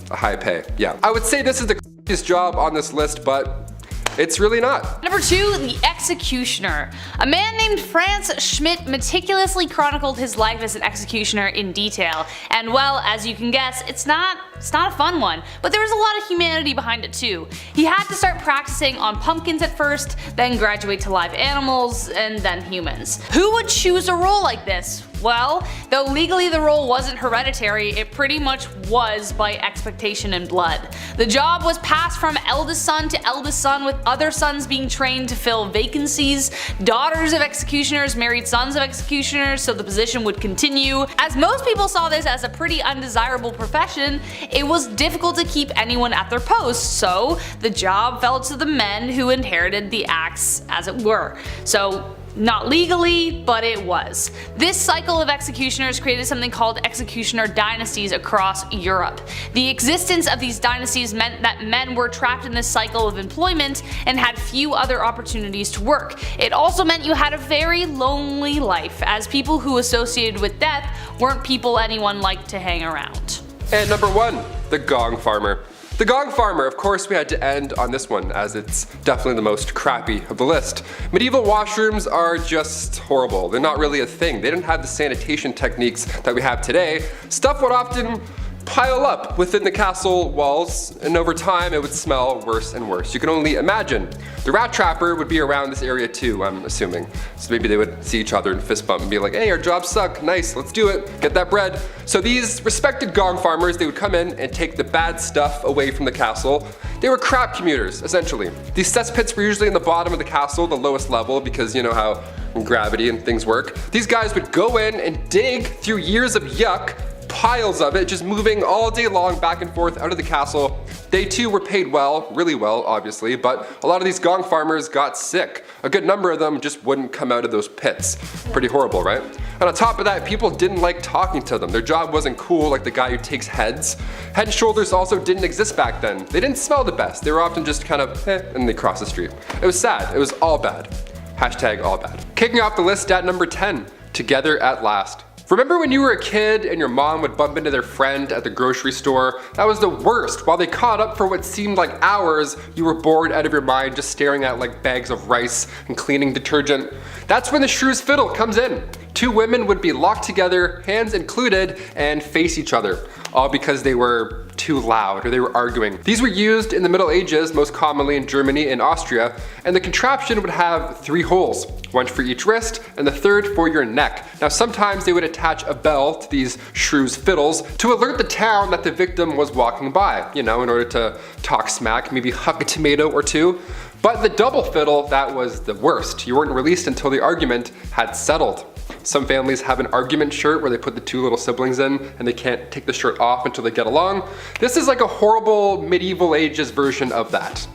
a high pay. Yeah. I would say this is the craziest job on this list, but it's really not. Number 2, the executioner. A man named Franz Schmidt meticulously chronicled his life as an executioner in detail, and well, as you can guess, it's not a fun one, but there was a lot of humanity behind it too. He had to start practicing on pumpkins at first, then graduate to live animals, and then humans. Who would choose a role like this? Well, though legally the role wasn't hereditary, it pretty much was by expectation and blood. The job was passed from eldest son to eldest son, with other sons being trained to fill vacancies. Daughters of executioners married sons of executioners, so the position would continue. As most people saw this as a pretty undesirable profession, it was difficult to keep anyone at their posts, so the job fell to the men who inherited the axe, as it were. So not legally, but it was. This cycle of executioners created something called executioner dynasties across Europe. The existence of these dynasties meant that men were trapped in this cycle of employment and had few other opportunities to work. It also meant you had a very lonely life, as people who associated with death weren't people anyone liked to hang around. And number 1, the gong farmer. The gong farmer, of course we had to end on this one, as it's definitely the most crappy of the list. Medieval washrooms are just horrible. They're not really a thing. They didn't have the sanitation techniques that we have today. Stuff would often pile up within the castle walls, and over time it would smell worse and worse. You can only imagine. The rat trapper would be around this area too, I'm assuming. So maybe they would see each other and fist bump and be like, hey, our jobs suck, nice, let's do it, get that bread. So these respected gong farmers, they would come in and take the bad stuff away from the castle. They were crap commuters, essentially. These cesspits were usually in the bottom of the castle, the lowest level, because you know how gravity and things work. These guys would go in and dig through years of yuck, piles of it, just moving all day long back and forth out of the castle. They too were paid well, really well obviously, but a lot of these gong farmers got sick. A good number of them just wouldn't come out of those pits. Pretty horrible, right? And on top of that, people didn't like talking to them. Their job wasn't cool like the guy who takes heads. Head and shoulders also didn't exist back then. They didn't smell the best. They were often just kind of and they cross the street. It was sad. It was all bad. Hashtag all bad. Kicking off the list at number 10, Together at Last. Remember when you were a kid and your mom would bump into their friend at the grocery store? That was the worst. While they caught up for what seemed like hours, you were bored out of your mind just staring at like bags of rice and cleaning detergent. That's when the shrew's fiddle comes in. Two women would be locked together, hands included, and face each other, all because they were too loud or they were arguing. These were used in the Middle Ages, most commonly in Germany and Austria, and the contraption would have 3 holes, one for each wrist and the third for your neck. Now sometimes they would attach a bell to these shrew's fiddles to alert the town that the victim was walking by, you know, in order to talk smack, maybe huck a tomato or two. But the double fiddle, that was the worst. You weren't released until the argument had settled. Some families have an argument shirt where they put the 2 little siblings in and they can't take the shirt off until they get along. This is like a horrible medieval ages version of that.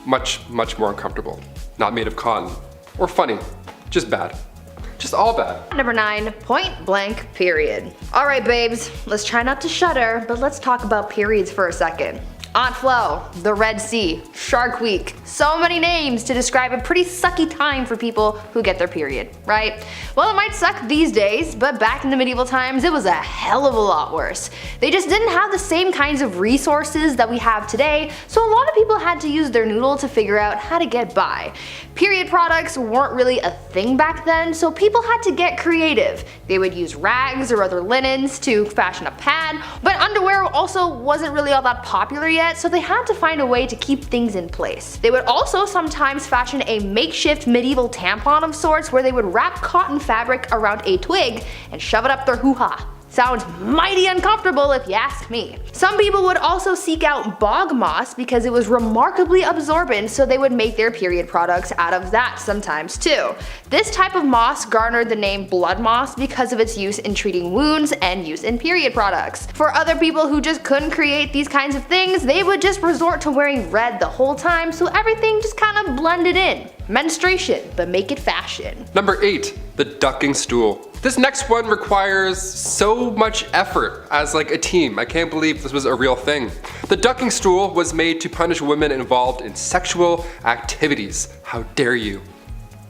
Much, much more uncomfortable. Not made of cotton. Or funny. Just bad. Just all bad. Number 9, point blank period. Alright babes, let's try not to shudder, but let's talk about periods for a second. Aunt Flo, the Red Sea, Shark Week. So many names to describe a pretty sucky time for people who get their period, right? Well, it might suck these days, but back in the medieval times it was a hell of a lot worse. They just didn't have the same kinds of resources that we have today, so a lot of people had to use their noodle to figure out how to get by. Period products weren't really a thing back then, so people had to get creative. They would use rags or other linens to fashion a pad, but underwear also wasn't really all that popular yet, so they had to find a way to keep things in place. They would also sometimes fashion a makeshift medieval tampon of sorts where they would wrap cotton fabric around a twig and shove it up their hoo-ha. Sounds mighty uncomfortable if you ask me. Some people would also seek out bog moss because it was remarkably absorbent, so they would make their period products out of that sometimes too. This type of moss garnered the name blood moss because of its use in treating wounds and use in period products. For other people who just couldn't create these kinds of things, they would just resort to wearing red the whole time, so everything just kind of blended in. Menstruation, but make it fashion. Number 8, the ducking stool. This next one requires so much effort as like a team. I can't believe this was a real thing. The ducking stool was made to punish women involved in sexual activities. How dare you?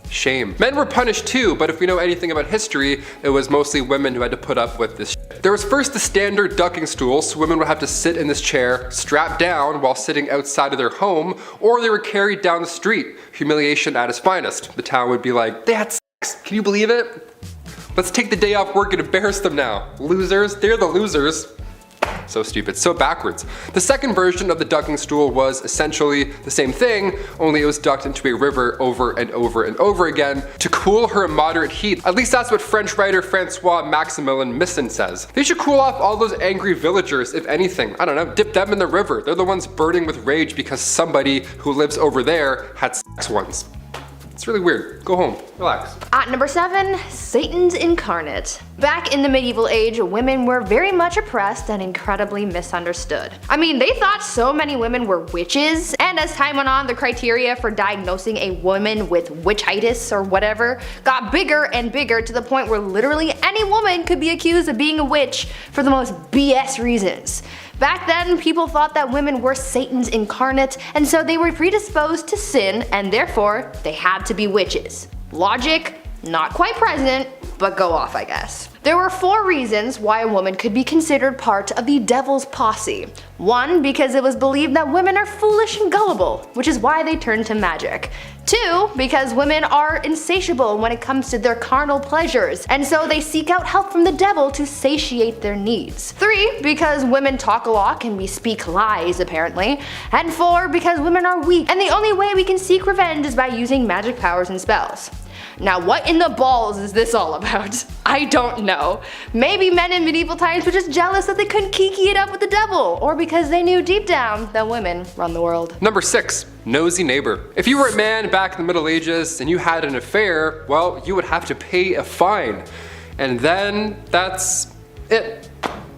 Shame. Men were punished too, but if we know anything about history, it was mostly women who had to put up with this shit. There was first the standard ducking stool, so women would have to sit in this chair, strapped down while sitting outside of their home, or they were carried down the street. Humiliation at its finest. The town would be like, they had sex, can you believe it? Let's take the day off work and embarrass them now. Losers, they're the losers. So stupid, so backwards. The second version of the ducking stool was essentially the same thing, only it was ducked into a river over and over and over again to cool her moderate heat. At least that's what French writer Francois Maximilien Misson says. They should cool off all those angry villagers, if anything. I don't know, dip them in the river. They're the ones burning with rage because somebody who lives over there had sex once. It's really weird. Go home. Relax. At number 7, Satan's incarnate. Back in the medieval age, women were very much oppressed and incredibly misunderstood. I mean, they thought so many women were witches, and as time went on, the criteria for diagnosing a woman with witchitis or whatever got bigger and bigger to the point where literally any woman could be accused of being a witch for the most BS reasons. Back then, people thought that women were Satan's incarnate, and so they were predisposed to sin, and therefore, they had to be witches. Logic, not quite present, but go off, I guess. There were 4 reasons why a woman could be considered part of the devil's posse. 1, because it was believed that women are foolish and gullible, which is why they turned to magic. 2, because women are insatiable when it comes to their carnal pleasures, and so they seek out help from the devil to satiate their needs. 3, because women talk a lot and we speak lies apparently. And 4, because women are weak, and the only way we can seek revenge is by using magic powers and spells. Now what in the balls is this all about? I don't know. Maybe men in medieval times were just jealous that they couldn't kiki it up with the devil, or because they knew deep down that women run the world. Number 6, nosy neighbor. If you were a man back in the Middle Ages and you had an affair, well, you would have to pay a fine. And then that's it.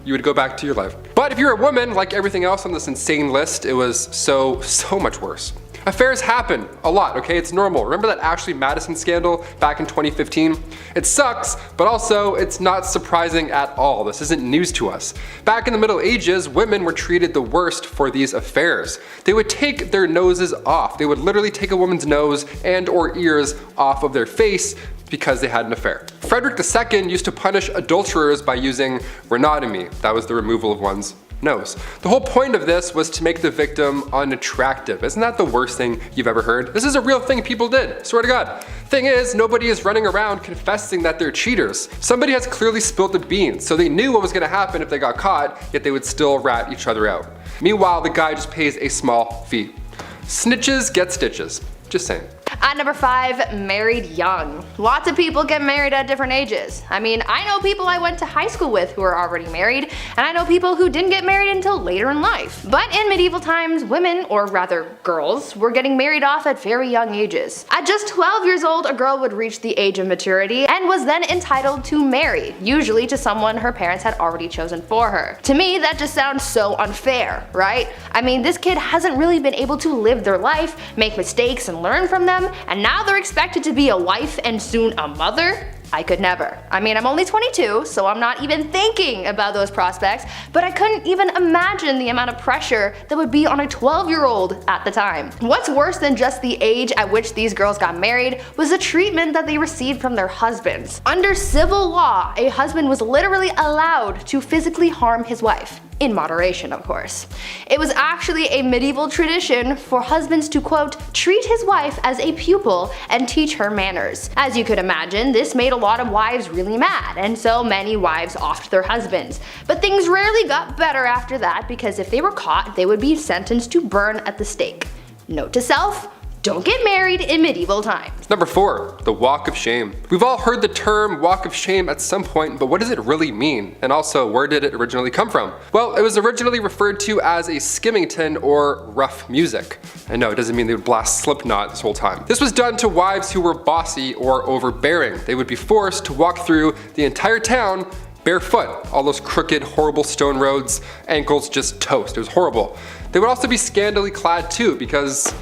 You would go back to your life. But if you're a woman, like everything else on this insane list, it was so much worse. Affairs happen a lot, okay? It's normal. Remember that Ashley Madison scandal back in 2015? It sucks, but also it's not surprising at all. This isn't news to us. Back in the Middle Ages, women were treated the worst for these affairs. They would take their noses off. They would literally take a woman's nose and or ears off of their face because they had an affair. Frederick II used to punish adulterers by using rhinotomy. That was the removal of one's nose. The whole point of this was to make the victim unattractive. Isn't that the worst thing you've ever heard? This is a real thing people did, swear to God. Thing is, nobody is running around confessing that they're cheaters. Somebody has clearly spilled the beans, so they knew what was gonna happen if they got caught, yet they would still rat each other out. Meanwhile, the guy just pays a small fee. Snitches get stitches. Just saying. At number 5, married young. Lots of people get married at different ages. I mean, I know people I went to high school with who are already married, and I know people who didn't get married until later in life. But in medieval times, women, or rather girls, were getting married off at very young ages. At just 12 years old, a girl would reach the age of maturity and was then entitled to marry, usually to someone her parents had already chosen for her. To me, that just sounds so unfair, right? I mean, this kid hasn't really been able to live their life, make mistakes and learn from them, and now they're expected to be a wife and soon a mother? I could never. I mean, I'm only 22, so I'm not even thinking about those prospects, but I couldn't even imagine the amount of pressure that would be on a 12-year-old at the time. What's worse than just the age at which these girls got married was the treatment that they received from their husbands. Under civil law, a husband was literally allowed to physically harm his wife. In moderation, of course. It was actually a medieval tradition for husbands to, quote, treat his wife as a pupil and teach her manners. As you could imagine, this made a lot of wives really mad, and so many wives offed their husbands. But things rarely got better after that, because if they were caught, they would be sentenced to burn at the stake. Note to self: don't get married in medieval times. Number 4, the walk of shame. We've all heard the term walk of shame at some point, but what does it really mean? And also, where did it originally come from? Well, it was originally referred to as a skimmington or rough music. And no, it doesn't mean they would blast Slipknot this whole time. This was done to wives who were bossy or overbearing. They would be forced to walk through the entire town barefoot. All those crooked, horrible stone roads, ankles just toast. It was horrible. They would also be scandally clad too, because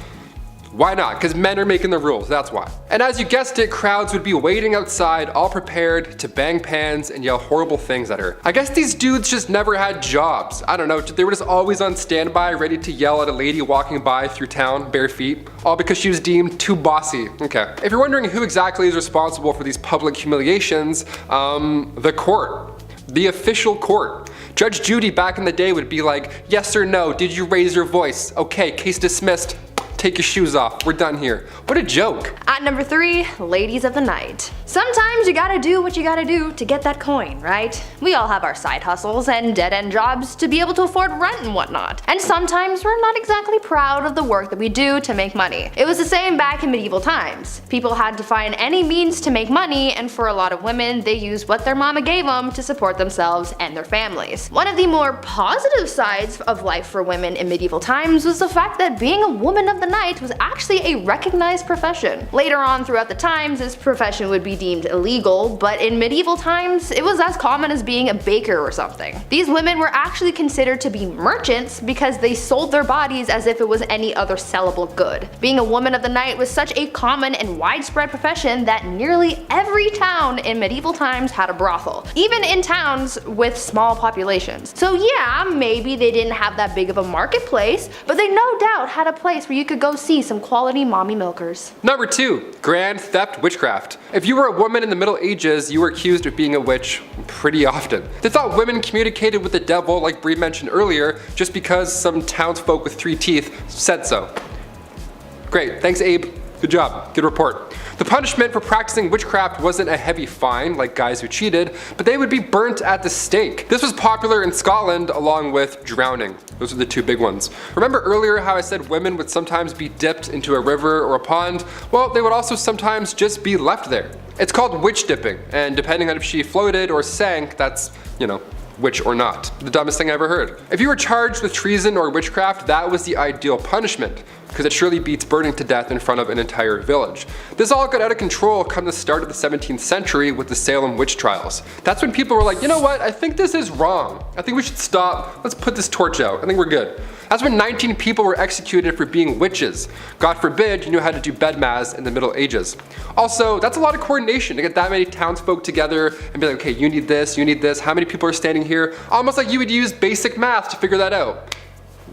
why not? Because men are making the rules, that's why. And as you guessed it, crowds would be waiting outside, all prepared to bang pans and yell horrible things at her. I guess these dudes just never had jobs. I don't know, they were just always on standby, ready to yell at a lady walking by through town, bare feet, all because she was deemed too bossy. Okay. If you're wondering who exactly is responsible for these public humiliations, the court. The official court. Judge Judy back in the day would be like, yes or no, did you raise your voice? Okay, case dismissed. Take your shoes off, we're done here. What a joke. At number 3, ladies of the night. Sometimes you gotta do what you gotta do to get that coin, right? We all have our side hustles and dead-end jobs to be able to afford rent and whatnot. And sometimes we're not exactly proud of the work that we do to make money. It was the same back in medieval times. People had to find any means to make money, and for a lot of women, they used what their mama gave them to support themselves and their families. One of the more positive sides of life for women in medieval times was the fact that being a woman of the night was actually a recognized profession. Later on throughout the times, this profession would be deemed illegal, but in medieval times, it was as common as being a baker or something. These women were actually considered to be merchants because they sold their bodies as if it was any other sellable good. Being a woman of the night was such a common and widespread profession that nearly every town in medieval times had a brothel, even in towns with small populations. So yeah, maybe they didn't have that big of a marketplace, but they no doubt had a place where you could go see some quality mommy milkers. Number 2, grand theft witchcraft. If you were a woman in the Middle Ages, you were accused of being a witch pretty often. They thought women communicated with the devil, like Bree mentioned earlier, just because some townsfolk with 3 teeth said so. Great, thanks Abe. Good job, good report. The punishment for practicing witchcraft wasn't a heavy fine like guys who cheated, but they would be burnt at the stake. This was popular in Scotland along with drowning. Those are the 2 big ones. Remember earlier how I said women would sometimes be dipped into a river or a pond? Well, they would also sometimes just be left there. It's called witch dipping, and depending on if she floated or sank, that's, you know, witch or not. The dumbest thing I ever heard. If you were charged with treason or witchcraft, that was the ideal punishment, because it surely beats burning to death in front of an entire village. This all got out of control come the start of the 17th century with the Salem witch trials. That's when people were like, you know what, I think this is wrong. I think we should stop, let's put this torch out, I think we're good. That's when 19 people were executed for being witches. God forbid you knew how to do bedmas in the Middle Ages. Also, that's a lot of coordination to get that many townsfolk together and be like, okay, you need this, how many people are standing here? Almost like you would use basic math to figure that out.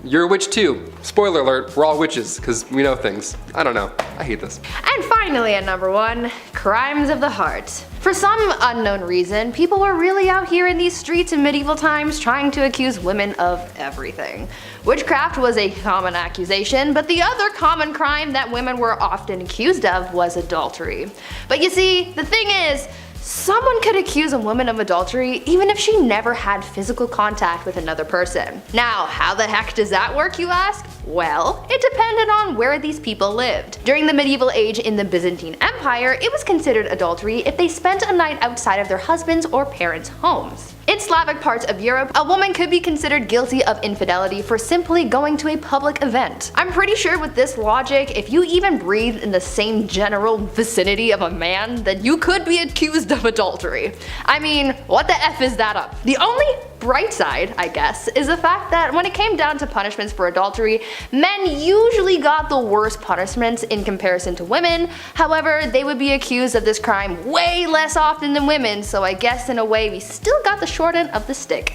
You're a witch too. Spoiler alert, we're all witches, because we know things. I don't know, I hate this. And finally at number 1, crimes of the heart. For some unknown reason, people were really out here in these streets in medieval times trying to accuse women of everything. Witchcraft was a common accusation, but the other common crime that women were often accused of was adultery. But you see, the thing is, someone could accuse a woman of adultery even if she never had physical contact with another person. Now, how the heck does that work, you ask? Well, it depended on where these people lived. During the medieval age in the Byzantine Empire, it was considered adultery if they spent a night outside of their husbands' or parents' homes. In Slavic parts of Europe, a woman could be considered guilty of infidelity for simply going to a public event. I'm pretty sure with this logic, if you even breathe in the same general vicinity of a man, then you could be accused of adultery. I mean, what the F is that up? The only bright side, I guess, is the fact that when it came down to punishments for adultery, men usually got the worst punishments in comparison to women. However, they would be accused of this crime way less often than women, so I guess in a way we still got the short end of the stick.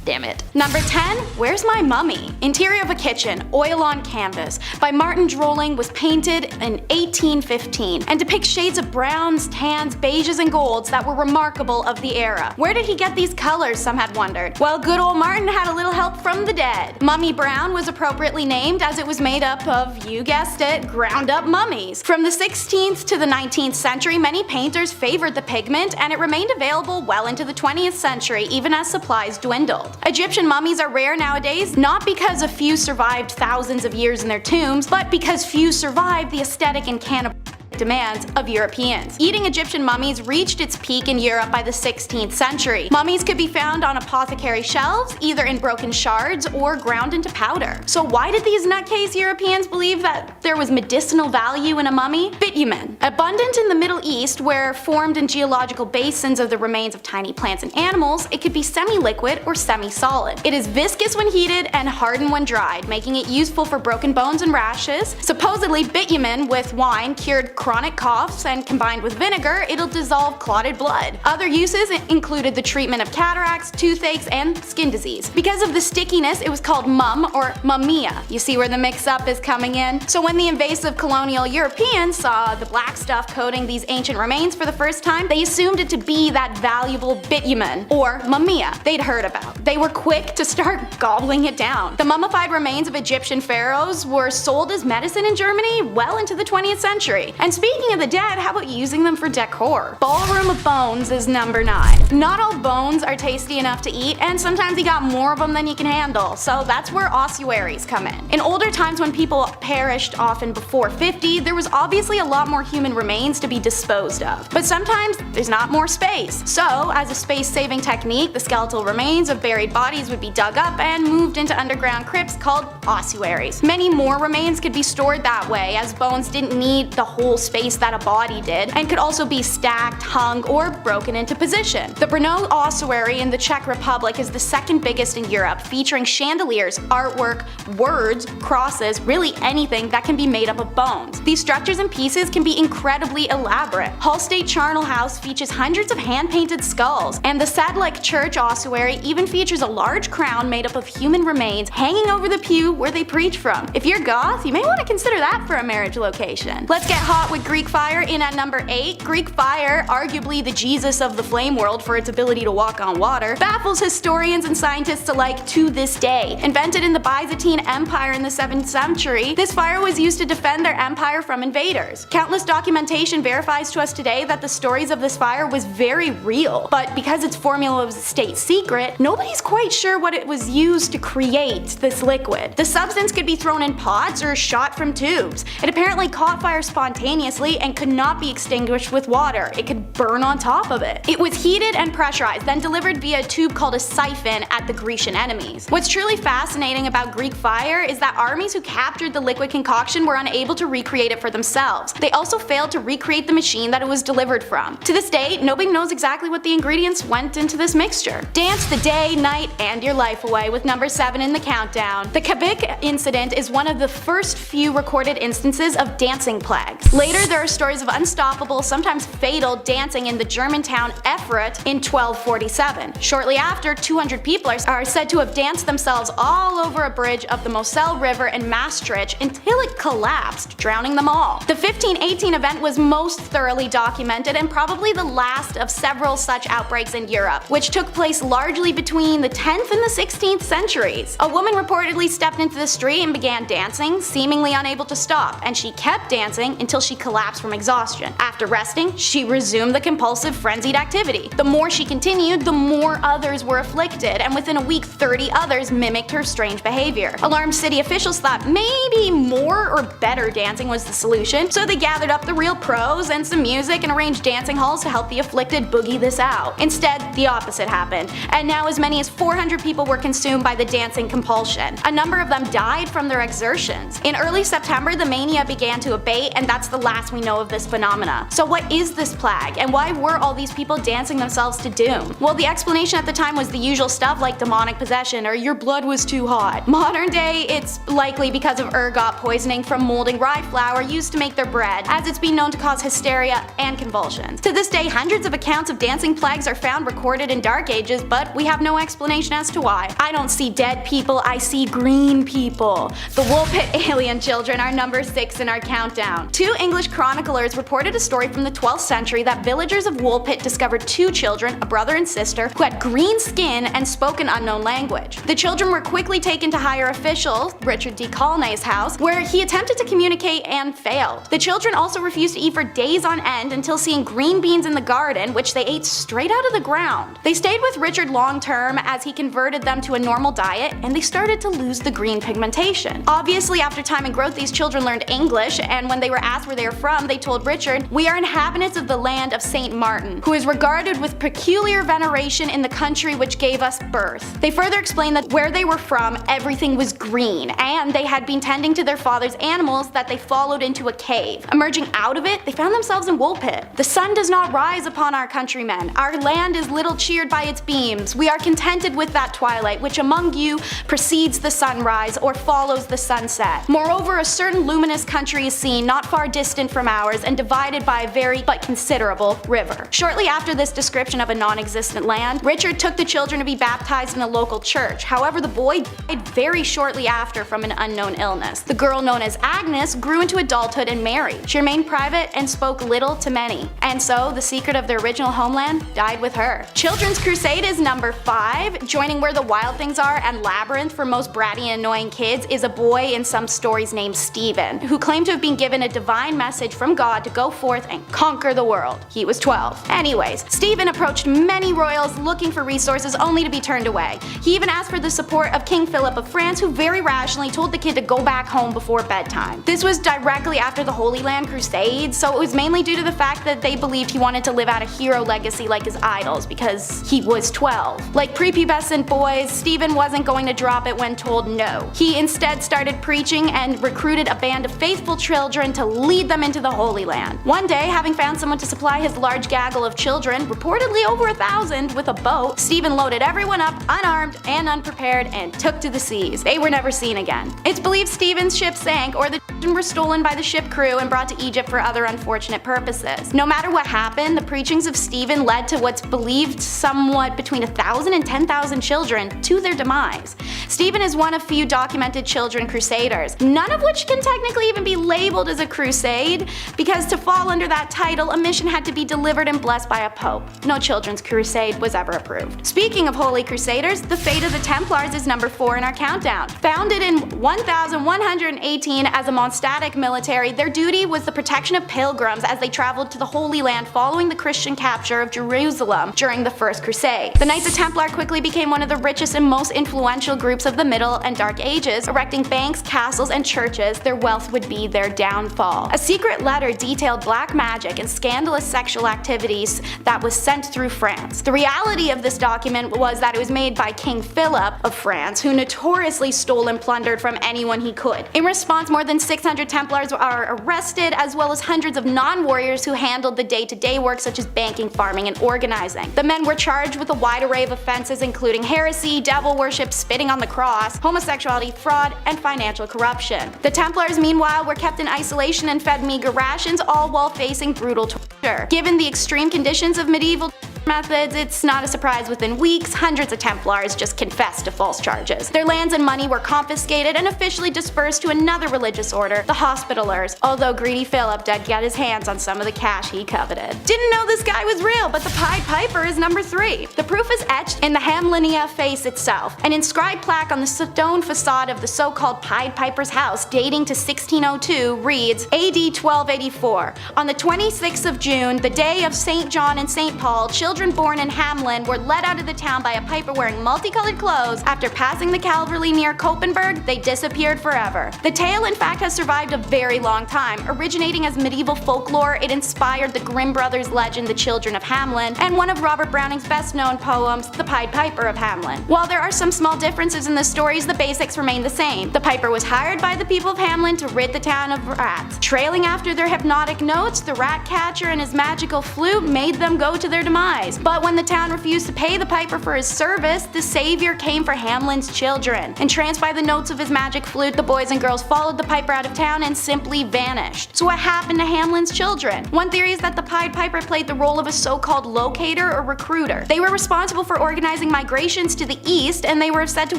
Damn it. Number 10, Where's My Mummy? Interior of a Kitchen, Oil on Canvas, by Martin Drolling, was painted in 1815 and depicts shades of browns, tans, beiges, and golds that were remarkable of the era. Where did he get these colors, some had wondered? Well, good old Martin had a little help from the dead. Mummy Brown was appropriately named as it was made up of, you guessed it, ground up mummies. From the 16th to the 19th century, many painters favored the pigment, and it remained available well into the 20th century, even as supplies dwindled. Egyptian mummies are rare nowadays, not because a few survived thousands of years in their tombs, but because few survived the aesthetic and cannibal demands of Europeans. Eating Egyptian mummies reached its peak in Europe by the 16th century. Mummies could be found on apothecary shelves, either in broken shards or ground into powder. So why did these nutcase Europeans believe that there was medicinal value in a mummy? Bitumen, abundant in the Middle East where formed in geological basins of the remains of tiny plants and animals, it could be semi-liquid or semi-solid. It is viscous when heated and hardened when dried, making it useful for broken bones and rashes. Supposedly, bitumen with wine cured chronic coughs, and combined with vinegar, it'll dissolve clotted blood. Other uses included the treatment of cataracts, toothaches, and skin disease. Because of the stickiness, it was called mum or mumia. You see where the mix-up is coming in? So when the invasive colonial Europeans saw the black stuff coating these ancient remains for the first time, they assumed it to be that valuable bitumen, or mumia, they'd heard about. They were quick to start gobbling it down. The mummified remains of Egyptian pharaohs were sold as medicine in Germany well into the 20th century. And speaking of the dead, how about using them for decor? Ballroom of Bones is number 9. Not all bones are tasty enough to eat, and sometimes you got more of them than you can handle, so that's where ossuaries come in. In older times when people perished often before 50, there was obviously a lot more human remains to be disposed of. But sometimes there's not more space. So, as a space-saving technique, the skeletal remains of buried bodies would be dug up and moved into underground crypts called ossuaries. Many more remains could be stored that way, as bones didn't need the whole space that a body did, and could also be stacked, hung, or broken into position. The Brno ossuary in the Czech Republic is the second biggest in Europe, featuring chandeliers, artwork, words, crosses, really anything that can be made up of bones. These structures and pieces can be incredibly elaborate. Hull State Charnel House features hundreds of hand-painted skulls, and the Sadlec Church ossuary even features a large crown made up of human remains hanging over the pew where they preach from. If you're goth, you may want to consider that for a marriage location. Let's get hot with Greek fire in at number 8. Greek fire, arguably the Jesus of the flame world for its ability to walk on water, baffles historians and scientists alike to this day. Invented in the Byzantine Empire in the 7th century, this fire was used to defend their empire from invaders. Countless documentation verifies to us today that the stories of this fire was very real, but because its formula was a state secret, nobody's quite sure what it was used to create this liquid. The substance could be thrown in pots or shot from tubes. It apparently caught fire spontaneously and could not be extinguished with water. It could burn on top of it. It was heated and pressurized, then delivered via a tube called a siphon at the Grecian enemies. What's truly fascinating about Greek fire is that armies who captured the liquid concoction were unable to recreate it for themselves. They also failed to recreate the machine that it was delivered from. To this day, nobody knows exactly what the ingredients went into this mixture. Dance the day, night, and your life away with number 7 in the countdown. The Kabik incident is one of the first few recorded instances of dancing plagues. Later, there are stories of unstoppable, sometimes fatal, dancing in the German town Erfurt in 1247. Shortly after, 200 people are said to have danced themselves all over a bridge of the Moselle River in Maastricht until it collapsed, drowning them all. The 1518 event was most thoroughly documented and probably the last of several such outbreaks in Europe, which took place largely between the 10th and the 16th centuries. A woman reportedly stepped into the street and began dancing, seemingly unable to stop, and she kept dancing until she collapsed from exhaustion. After resting, she resumed the compulsive, frenzied activity. The more she continued, the more others were afflicted, and within a week 30 others mimicked her strange behavior. Alarmed city officials thought maybe more or better dancing was the solution, so they gathered up the real pros and some music and arranged dancing halls to help the afflicted boogie this out. Instead, the opposite happened, and now as many as 400 people were consumed by the dancing compulsion. A number of them died from their exertions. In early September, the mania began to abate, and that's the last we know of this phenomena. So what is this plague, and why were all these people dancing themselves to doom? Well, the explanation at the time was the usual stuff like demonic possession or your blood was too hot. Modern day, it's likely because of ergot poisoning from molding rye flour used to make their bread, as it's been known to cause hysteria and convulsions. To this day, hundreds of accounts of dancing plagues are found recorded in Dark Ages, but we have no explanation as to why. I don't see dead people, I see green people. The Woolpit alien children are number 6 in our countdown. 2 English chroniclers reported a story from the 12th century that villagers of Woolpit discovered 2 children, a brother and sister, who had green skin and spoke an unknown language. The children were quickly taken to higher officials, Richard D. Colnay's house, where he attempted to communicate and failed. The children also refused to eat for days on end until seeing green beans in the garden, which they ate straight out of the ground. They stayed with Richard long term as he converted them to a normal diet, and they started to lose the green pigmentation. Obviously, after time and growth, these children learned English, and when they were asked where they were from, they told Richard, "We are inhabitants of the land of Saint Martin, who is regarded with peculiar veneration in the country which gave us birth." They further explained that where they were from, everything was green, and they had been tending to their father's animals that they followed into a cave. Emerging out of it, they found themselves in Woolpit. "The sun does not rise upon our countrymen. Our land is little cheered by its beams. We are contented with that twilight which among you precedes the sunrise or follows the sunset. Moreover, a certain luminous country is seen not far distant from ours and divided by a very but considerable river." Shortly after this description of a non-existent land, Richard took the children to be baptized in a local church. However, the boy died very shortly after from an unknown illness. The girl known as Agnes grew into adulthood and married. She remained private and spoke little to many, and so the secret of their original homeland died with her. Children's Crusade is number 5. Joining Where the Wild Things Are and Labyrinth for most bratty and annoying kids is a boy in some stories named Stephen, who claimed to have been given a divine message from God to go forth and conquer the world. He was 12. Anyways, Stephen approached many royals looking for resources only to be turned away. He even asked for the support of King Philip of France, who very rationally told the kid to go back home before bedtime. This was directly after the Holy Land Crusades, so it was mainly due to the fact that they believed he wanted to live out a hero legacy like his idols because he was 12. Like prepubescent boys, Stephen wasn't going to drop it when told no. He instead started preaching and recruited a band of faithful children to lead them into the Holy Land. One day, having found someone to supply his large gaggle of children, reportedly over 1,000, with a boat, Stephen loaded everyone up unarmed and unprepared and took to the seas. They were never seen again. It's believed Stephen's ship sank, or the children were stolen by the ship crew and brought to Egypt for other unfortunate purposes. No matter what happened, the preachings of Stephen led to what's believed somewhat between 1,000 and 10,000 children to their demise. Stephen is one of few documented children crusaders, none of which can technically even be labeled as a crusade, because to fall under that title, a mission had to be delivered and blessed by a pope. No children's crusade was ever approved. Speaking of holy crusaders, the fate of the Templars is number 4 in our countdown. Founded in 1118 as a monastic military, their duty was the protection of pilgrims as they traveled to the Holy Land following the Christian capture of Jerusalem during the First Crusade. The Knights of Templar quickly became one of the richest and most influential groups of the Middle and Dark Ages, erecting banks, castles, and churches. Their wealth would be their downfall. A secret letter detailed black magic and scandalous sexual activities that was sent through France. The reality of this document was that it was made by King Philip of France, who notoriously stole and plundered from anyone he could. In response, more than 600 Templars are arrested, as well as hundreds of non-warriors who handled the day-to-day work such as banking, farming, and organizing. The men were charged with a wide array of offenses including heresy, devil worship, spitting on the cross, homosexuality, fraud, and financial corruption. The Templars, meanwhile, were kept in isolation and fed meager rations, all while facing brutal torture. Given the extreme conditions of medieval methods, it's not a surprise within weeks, hundreds of Templars just confessed to false charges. Their lands and money were confiscated and officially dispersed to another religious order, the Hospitallers, although greedy Philip did get his hands on some of the cash he coveted. Didn't know this guy was real, but the Pied Piper is number 3. The proof is etched in the Hamlinia face itself. An inscribed plaque on the stone facade of the so-called Pied Piper's house dating to 1602 reads, AD 1284. On the 26th of June, the day of St. John and St. Paul, children children born in Hamelin were led out of the town by a piper wearing multicolored clothes. After passing the Calvary near Koppenberg, they disappeared forever. The tale, in fact, has survived a very long time. Originating as medieval folklore, it inspired the Grimm brothers' legend The Children of Hamelin, and one of Robert Browning's best-known poems, The Pied Piper of Hamelin. While there are some small differences in the stories, the basics remain the same. The piper was hired by the people of Hamelin to rid the town of rats. Trailing after their hypnotic notes, the rat catcher and his magical flute made them go to their demise. But when the town refused to pay the piper for his service, the savior came for Hamelin's children. Entranced by the notes of his magic flute, the boys and girls followed the piper out of town and simply vanished. So what happened to Hamelin's children? One theory is that the Pied Piper played the role of a so-called locator or recruiter. They were responsible for organizing migrations to the east, and they were said to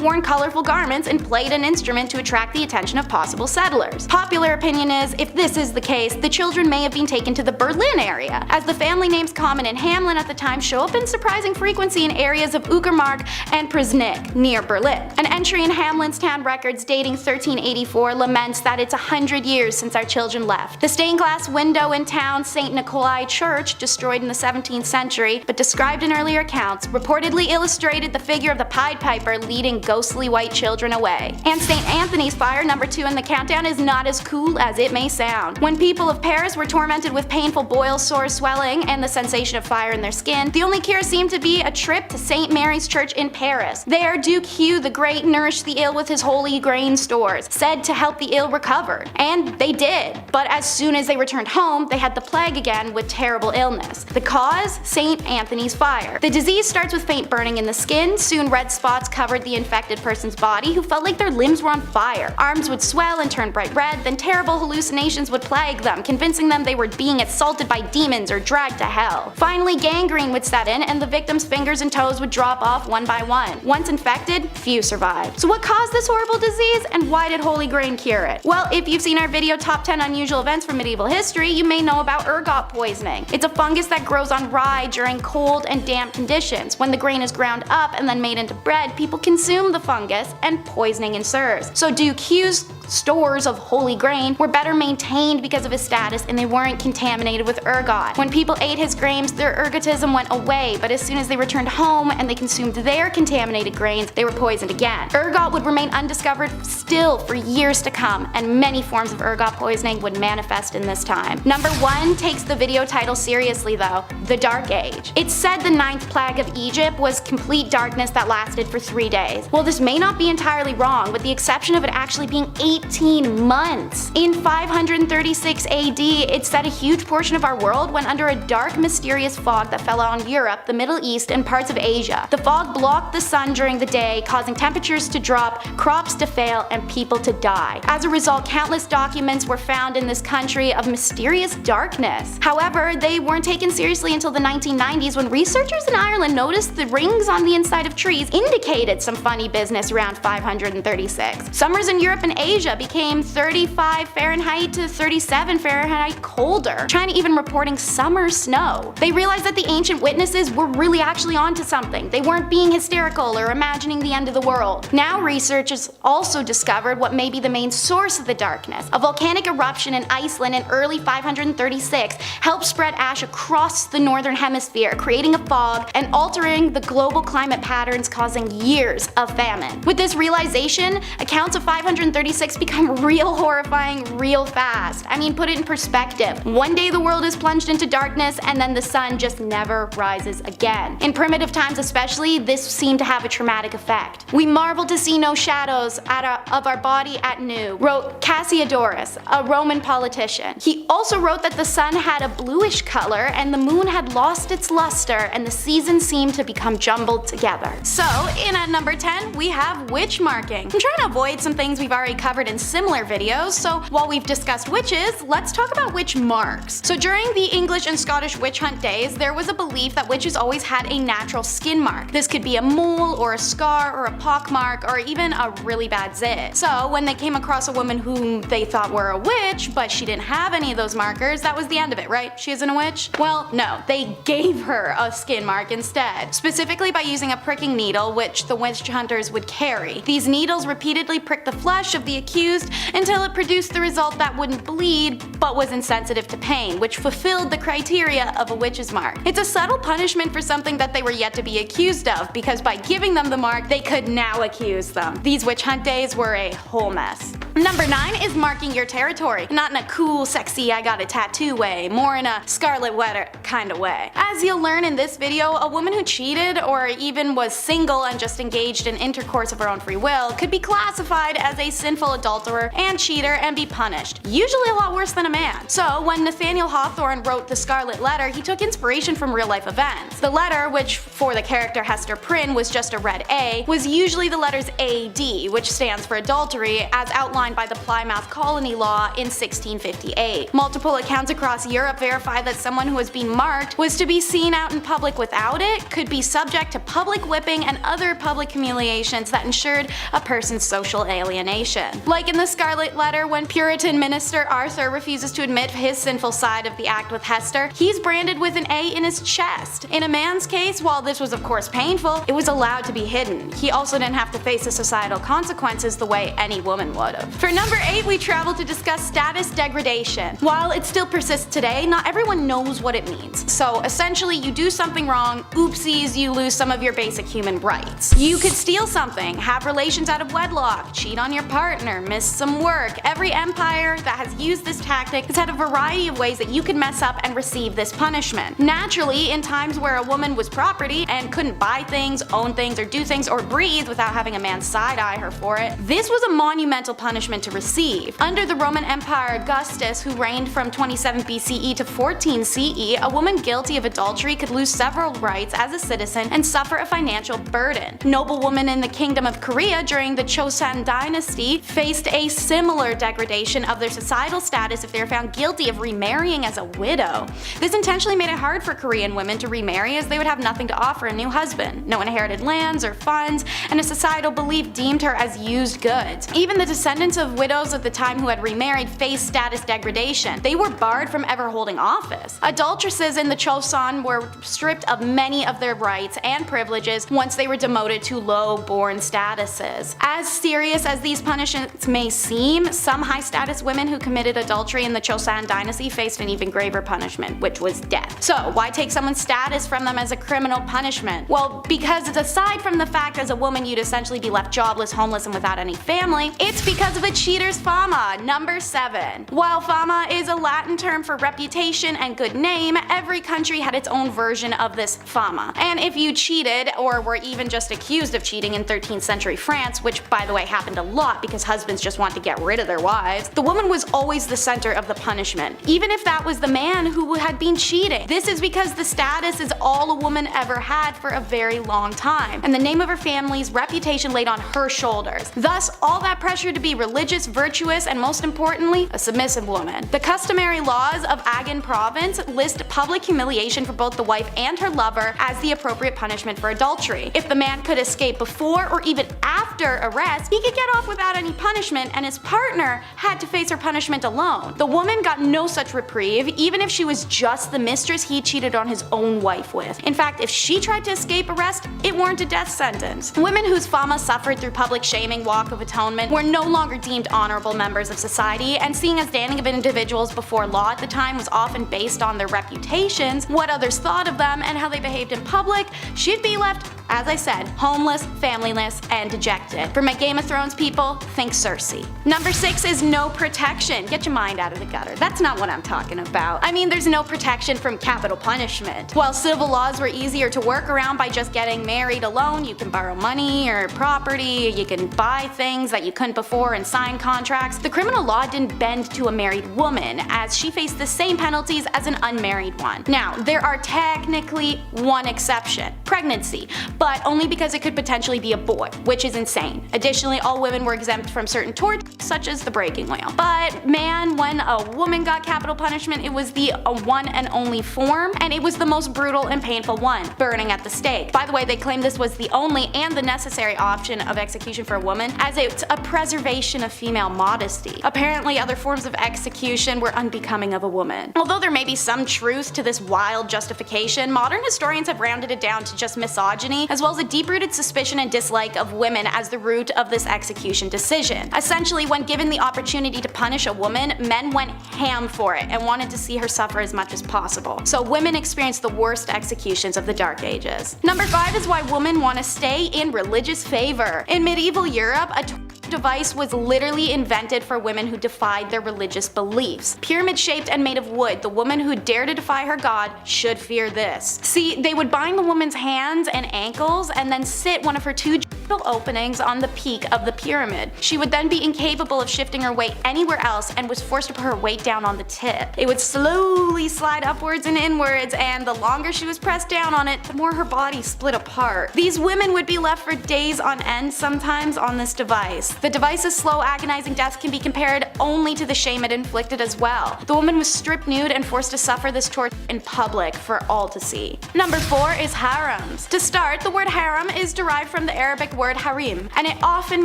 wear colorful garments and played an instrument to attract the attention of possible settlers. Popular opinion is, if this is the case, the children may have been taken to the Berlin area, as the family names common in Hamelin at the time show up in surprising frequency in areas of Uckermark and Prznik, near Berlin. An entry in Hamelin's town records dating 1384 laments that it's 100 years since our children left. The stained glass window in town St. Nikolai Church, destroyed in the 17th century, but described in earlier accounts, reportedly illustrated the figure of the Pied Piper leading ghostly white children away. And St. Anthony's fire, number 2 in the countdown, is not as cool as it may sound. When people of Paris were tormented with painful boils, sores, swelling, and the sensation of fire in their skin, the only cure seemed to be a trip to St. Mary's Church in Paris. There, Duke Hugh the Great nourished the ill with his holy grain stores, said to help the ill recover. And they did. But as soon as they returned home, they had the plague again with terrible illness. The cause? St. Anthony's fire. The disease starts with faint burning in the skin. Soon red spots covered the infected person's body, who felt like their limbs were on fire. Arms would swell and turn bright red, then terrible hallucinations would plague them, convincing them they were being assaulted by demons or dragged to hell. Finally, gangrene would set in, and the victim's fingers and toes would drop off one by one. Once infected, few survived. So what caused this horrible disease, and why did Holy Grain cure it? Well, if you've seen our video Top 10 Unusual Events from Medieval History, you may know about ergot poisoning. It's a fungus that grows on rye during cold and damp conditions. When the grain is ground up and then made into bread, people consume the fungus and poisoning ensues. So Duke Hugh's stores of holy grain were better maintained because of his status, and they weren't contaminated with ergot. When people ate his grains, their ergotism went away, but as soon as they returned home and they consumed their contaminated grains, they were poisoned again. Ergot would remain undiscovered still for years to come, and many forms of ergot poisoning would manifest in this time. Number 1 takes the video title seriously though, the Dark Age. It's said the 9th plague of Egypt was complete darkness that lasted for 3 days. Well, this may not be entirely wrong, with the exception of it actually being 18 months. In 536 AD, it said a huge portion of our world went under a dark, mysterious fog that fell on Europe, the Middle East, and parts of Asia. The fog blocked the sun during the day, causing temperatures to drop, crops to fail, and people to die. As a result, countless documents were found in this country of mysterious darkness. However, they weren't taken seriously until the 1990s, when researchers in Ireland noticed the rings on the inside of trees indicated some funny business around 536. Summers in Europe and Asia became 35 Fahrenheit to 37 Fahrenheit colder. China even reporting summer snow. They realized that the ancient witnesses were really actually onto something. They weren't being hysterical or imagining the end of the world. Now researchers also discovered what may be the main source of the darkness. A volcanic eruption in Iceland in early 536 helped spread ash across the northern hemisphere, creating a fog and altering the global climate patterns, causing years of famine. With this realization, accounts of 536 become real horrifying real fast. I mean, put it in perspective. One day the world is plunged into darkness, and then the sun just never rises again. In primitive times especially, this seemed to have a traumatic effect. We marvel to see no shadows of our body at noon, wrote Cassiodorus, a Roman politician. He also wrote that the sun had a bluish color and the moon had lost its luster, and the seasons seemed to become jumbled together. So, in at number 10, we have witch marking. I'm trying to avoid some things we've already covered in similar videos, so while we've discussed witches, let's talk about witch marks. So during the English and Scottish witch hunt days, there was a belief that witches always had a natural skin mark. This could be a mole or a scar or a pock mark or even a really bad zit. it. So when they came across a woman whom they thought were a witch, but she didn't have any of those markers, that was the end of it, right? She isn't a witch? Well, no, they gave her a skin mark instead, specifically by using a pricking needle which the witch hunters would carry. These needles repeatedly pricked the flesh of the accused until it produced the result that wouldn't bleed but was insensitive to pain, which fulfilled the criteria of a witch's mark. It's a subtle punishment for something that they were yet to be accused of, because by giving them the mark, they could now accuse them. These witch hunt days were a whole mess. Number 9 is marking your territory. Not in a cool, sexy, I got a tattoo way, more in a Scarlet Letter kind of way. As you'll learn in this video, a woman who cheated or even was single and just engaged in intercourse of her own free will could be classified as a sinful adulterer and cheater and be punished, usually a lot worse than a man. So when Nathaniel Hawthorne wrote the Scarlet Letter, he took inspiration from real life events. The letter, which for the character Hester Prynne was just a red A, was usually the letters AD, which stands for adultery, as outlined by the Plymouth Colony Law in 1658. Multiple accounts across Europe verify that someone who was being marked was to be seen out in public without it, could be subject to public whipping and other public humiliations that ensured a person's social alienation. Like in the Scarlet Letter, when Puritan minister Arthur refuses to admit his sinful side of the act with Hester, he's branded with an A in his chest. In a man's case, while this was of course painful, it was allowed to be hidden. He also didn't have to face the societal consequences the way any woman would have. For number 8, we travel to discuss status degradation. While it still persists today, not everyone knows what it means. So essentially, you do something wrong, oopsies, you lose some of your basic human rights. You could steal something, have relations out of wedlock, cheat on your partner, miss some work. Every empire that has used this tactic has had a variety of ways that you could mess up and receive this punishment. Naturally, in times where a woman was property and couldn't buy things, own things, or do things, or breathe without having a man side-eye her for it, this was a monumental punishment to receive. Under the Roman Empire Augustus, who reigned from 27 BCE to 14 CE, a woman guilty of adultery could lose several rights as a citizen and suffer a financial burden. Noblewomen in the Kingdom of Korea during the Chosun dynasty faced a similar degradation of their societal status if they were found guilty of remarrying as a widow. This intentionally made it hard for Korean women to remarry, as they would have nothing to offer a new husband, no inherited lands or funds, and a societal belief deemed her as used goods. Even the descendants of widows at the time who had remarried faced status degradation. They were barred from ever holding office. Adulteresses in the Chosun were stripped of many of their rights and privileges once they were demoted to low-born statuses. As serious as these punishments may seem, some high-status women who committed adultery in the Chosun dynasty faced an even graver punishment, which was death. So why take someone's status from them as a criminal punishment? Well, because aside from the fact as a woman you'd essentially be left jobless, homeless, and without any family, it's because of a cheater's fama. Number 7. While fama is a Latin term for reputation and good name, every country had its own version of this fama. And if you cheated, or were even just accused of cheating in 13th century France, which by the way happened a lot because husbands just wanted to get rid of their wives, the woman was always the center of the punishment, even if that was the man who had been cheating. This is because the status is all a woman ever had for a very long time, and the name of her family's reputation laid on her shoulders. Thus, all that pressure to be religious, virtuous, and most importantly, a submissive woman. The customary laws of Agan province list public humiliation for both the wife and her lover as the appropriate punishment for adultery. If the man could escape before or even after arrest, he could get off without any punishment, and his partner had to face her punishment alone. The woman got no such reprieve, even if she was just the mistress he cheated on his own wife with. In fact, if she tried to escape arrest, it warranted a death sentence. Women whose fama suffered through public shaming, walk of atonement, were no longer deemed honorable members of society, and seeing as standing of individuals before law at the time was often based on their reputations, what others thought of them, and how they behaved in public, she'd be left, as I said, homeless, familyless, and dejected. For my Game of Thrones people, think Cersei. Number 6 is no protection. Get your mind out of the gutter. That's not what I'm talking about. I mean, there's no protection from capital punishment. While civil laws were easier to work around by just getting married alone, you can borrow money or property, you can buy things that you couldn't before and sign contracts, the criminal law didn't bend to a married woman, as she faced the same penalties as an unmarried one. Now, there are technically one exception: pregnancy, but only because it could potentially be a boy, which is insane. Additionally, all women were exempt from certain tortures, such as the breaking wheel. But man, when a woman got capital punishment, it was the one and only form, and it was the most brutal and painful one, burning at the stake. By the way, they claim this was the only and the necessary option of execution for a woman, as it's a preservation of female modesty. Apparently, other forms of execution were unbecoming of a woman. Although there may be some truth to this wild justification, modern historians have rounded it down to just misogyny, as well as a deep-rooted suspicion and dislike of women as the root of this execution decision. Essentially, when given the opportunity to punish a woman, men went ham for it and wanted to see her suffer as much as possible. So women experienced the worst executions of the Dark Ages. Number 5 is why women want to stay in religious favor. In medieval Europe, a device was literally invented for women who defied their religious beliefs. Pyramid-shaped and made of wood, the woman who dared to defy her god should fear this. See, they would bind the woman's hands and ankles and then sit one of her two openings on the peak of the pyramid. She would then be incapable of shifting her weight anywhere else and was forced to put her weight down on the tip. It would slowly slide upwards and inwards, and the longer she was pressed down on it, the more her body split apart. These women would be left for days on end sometimes on this device. The device's slow, agonizing death can be compared only to the shame it inflicted as well. The woman was stripped nude and forced to suffer this torture in public for all to see. Number 4 is harems. To start, the word harem is derived from the Arabic word harim, and it often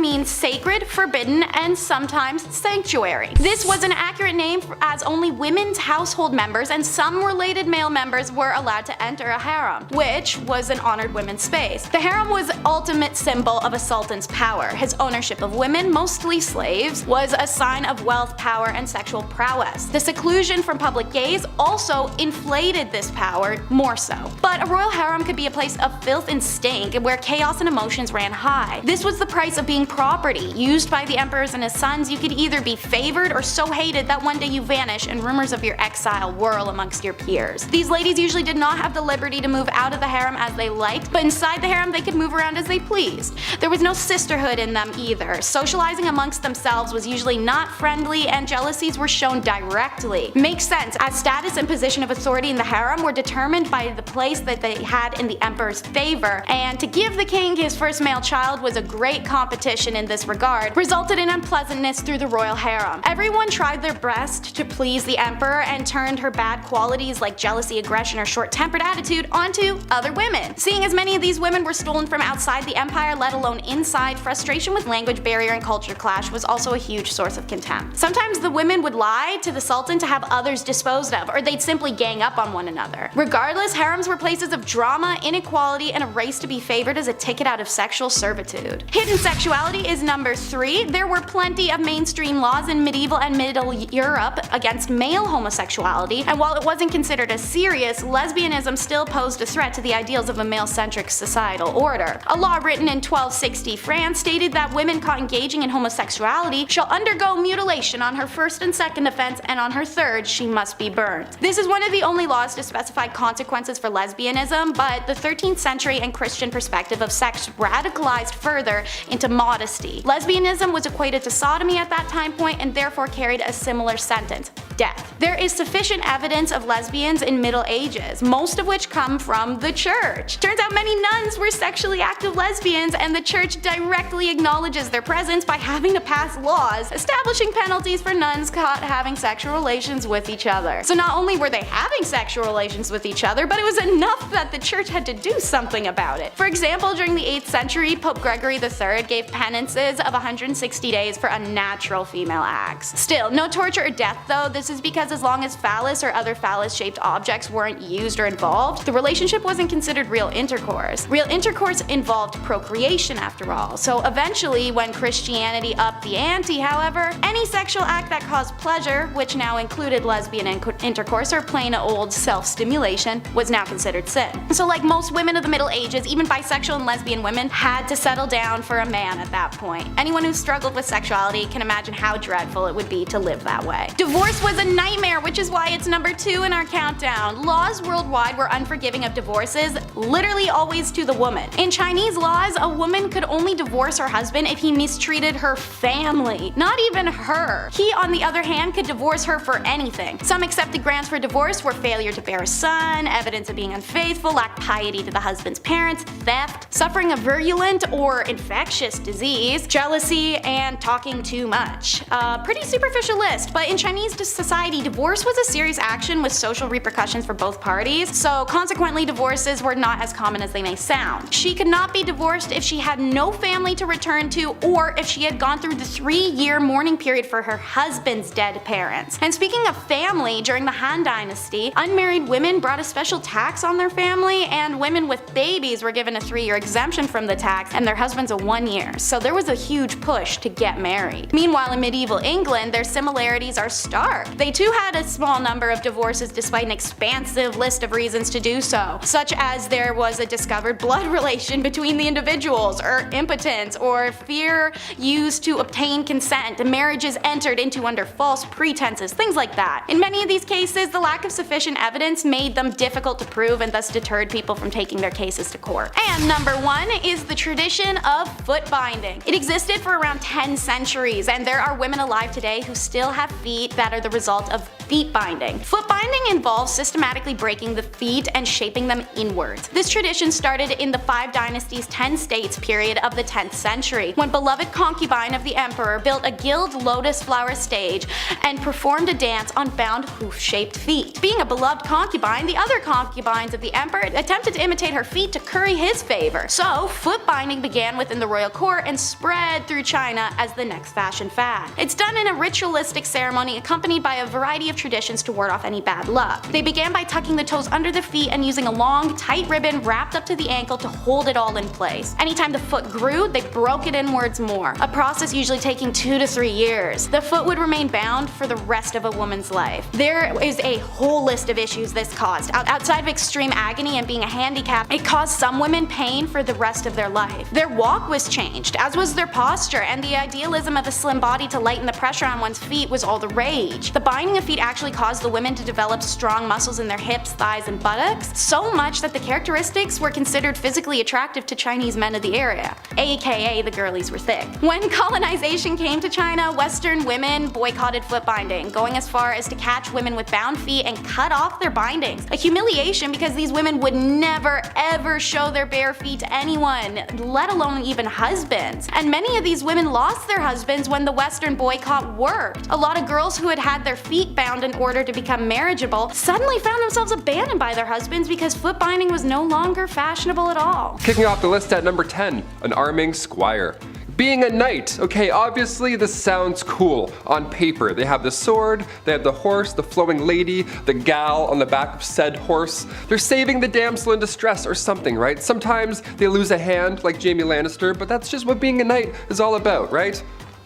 means sacred, forbidden, and sometimes sanctuary. This was an accurate name as only women's household members and some related male members were allowed to enter a harem, which was an honored women's space. The harem was the ultimate symbol of a sultan's power. His ownership of women, mostly slaves, was a sign of wealth, power, and sexual prowess. The seclusion from public gaze also inflated this power more so. But a royal harem could be a place of filth and stink where chaos and emotions ran high. This was the price of being property, used by the emperors and his sons. You could either be favored or so hated that one day you vanish and rumors of your exile whirl amongst your peers. These ladies usually did not have the liberty to move out of the harem as they liked, but inside the harem they could move around as they pleased. There was no sisterhood in them either. Socializing amongst themselves was usually not friendly, and jealousies were shown directly. Makes sense, as status and position of authority in the harem were determined by the place that they had in the emperor's favor, and to give the king his first male child was a great competition in this regard, resulted in unpleasantness through the royal harem. Everyone tried their best to please the emperor and turned her bad qualities like jealousy, aggression, or short-tempered attitude onto other women. Seeing as many of these women were stolen from outside the empire, let alone inside, frustration with language barrier and culture clash was also a huge source of contempt. Sometimes the women would lie to the sultan to have others disposed of, or they'd simply gang up on one another. Regardless, harems were places of drama, inequality, and a race to be favored as a ticket out of sexual servitude. Hidden sexuality is number 3. There were plenty of mainstream laws in medieval and middle Europe against male homosexuality, and while it wasn't considered as serious, lesbianism still posed a threat to the ideals of a male-centric societal order. A law written in 1260 France stated that women caught engaging in homosexuality shall undergo mutilation on her first and second offense, and on her third she must be burned. This is one of the only laws to specify consequences for lesbianism, but the 13th century and Christian perspective of sex radicalized further into modesty. Lesbianism was equated to sodomy at that time point and therefore carried a similar sentence: death. There is sufficient evidence of lesbians in Middle Ages, most of which come from the church. Turns out many nuns were sexually active lesbians, and the church directly acknowledges their presence by having to pass laws establishing penalties for nuns caught having sexual relations with each other. So not only were they having sexual relations with each other, but it was enough that the church had to do something about it. For example, during the 8th century, Pope Gregory III gave penances of 160 days for unnatural female acts. Still, no torture or death though. This is because as long as phallus or other phallus-shaped objects weren't used or involved, the relationship wasn't considered real intercourse. Real intercourse involved procreation after all. So eventually, when Christianity upped the ante, however, any sexual act that caused pleasure, which now included lesbian intercourse or plain old self-stimulation, was now considered sin. So like most women of the Middle Ages, even bisexual and lesbian women had to settle down for a man at that point. Anyone who struggled with sexuality can imagine how dreadful it would be to live that way. Divorce was was a nightmare, which is why it's number 2 in our countdown. Laws worldwide were unforgiving of divorces, literally always to the woman. In Chinese laws, a woman could only divorce her husband if he mistreated her family, not even her. He, on the other hand, could divorce her for anything. Some accepted grounds for divorce were failure to bear a son, evidence of being unfaithful, lack piety to the husband's parents, theft, suffering a virulent or infectious disease, jealousy, and talking too much. Pretty superficial list, but in Chinese society, divorce was a serious action with social repercussions for both parties, so consequently divorces were not as common as they may sound. She could not be divorced if she had no family to return to or if she had gone through the 3-year mourning period for her husband's dead parents. And speaking of family, during the Han Dynasty, unmarried women brought a special tax on their family, and women with babies were given a 3-year exemption from the tax and their husbands a 1 year, so there was a huge push to get married. Meanwhile, in medieval England, their similarities are stark. They too had a small number of divorces despite an expansive list of reasons to do so, such as there was a discovered blood relation between the individuals, or impotence, or fear used to obtain consent, marriages entered into under false pretenses, things like that. In many of these cases, the lack of sufficient evidence made them difficult to prove and thus deterred people from taking their cases to court. And number 1 is the tradition of foot binding. It existed for around 10 centuries, and there are women alive today who still have feet that are the result of feet binding. Foot binding involves systematically breaking the feet and shaping them inwards. This tradition started in the 5 Dynasties 10 states period of the 10th century, when beloved concubine of the emperor built a gilt lotus flower stage and performed a dance on bound hoof-shaped feet. Being a beloved concubine, the other concubines of the emperor attempted to imitate her feet to curry his favor. So foot binding began within the royal court and spread through China as the next fashion fad. It's done in a ritualistic ceremony accompanied by a variety of traditions to ward off any bad luck. They began by tucking the toes under the feet and using a long, tight ribbon wrapped up to the ankle to hold it all in place. Anytime the foot grew, they broke it inwards more, a process usually taking 2 to 3 years. The foot would remain bound for the rest of a woman's life. There is a whole list of issues this caused. Outside of extreme agony and being a handicap, it caused some women pain for the rest of their life. Their walk was changed, as was their posture, and the idealism of a slim body to lighten the pressure on one's feet was all the rage. The binding of feet actually caused the women to develop strong muscles in their hips, thighs, and buttocks, so much that the characteristics were considered physically attractive to Chinese men of the area, aka the girlies were thick. When colonization came to China, Western women boycotted foot binding, going as far as to catch women with bound feet and cut off their bindings. A humiliation because these women would never ever show their bare feet to anyone, let alone even husbands. And many of these women lost their husbands when the Western boycott worked. A lot of girls who had had their feet bound in order to become marriageable suddenly found themselves abandoned by their husbands because foot binding was no longer fashionable at all. Kicking off the list at number 10, an arming squire. Being a knight. Okay, obviously this sounds cool on paper. They have the sword, they have the horse, the flowing lady, the gal on the back of said horse. They're saving the damsel in distress or something, right? Sometimes they lose a hand like Jaime Lannister, but that's just what being a knight is all about, right?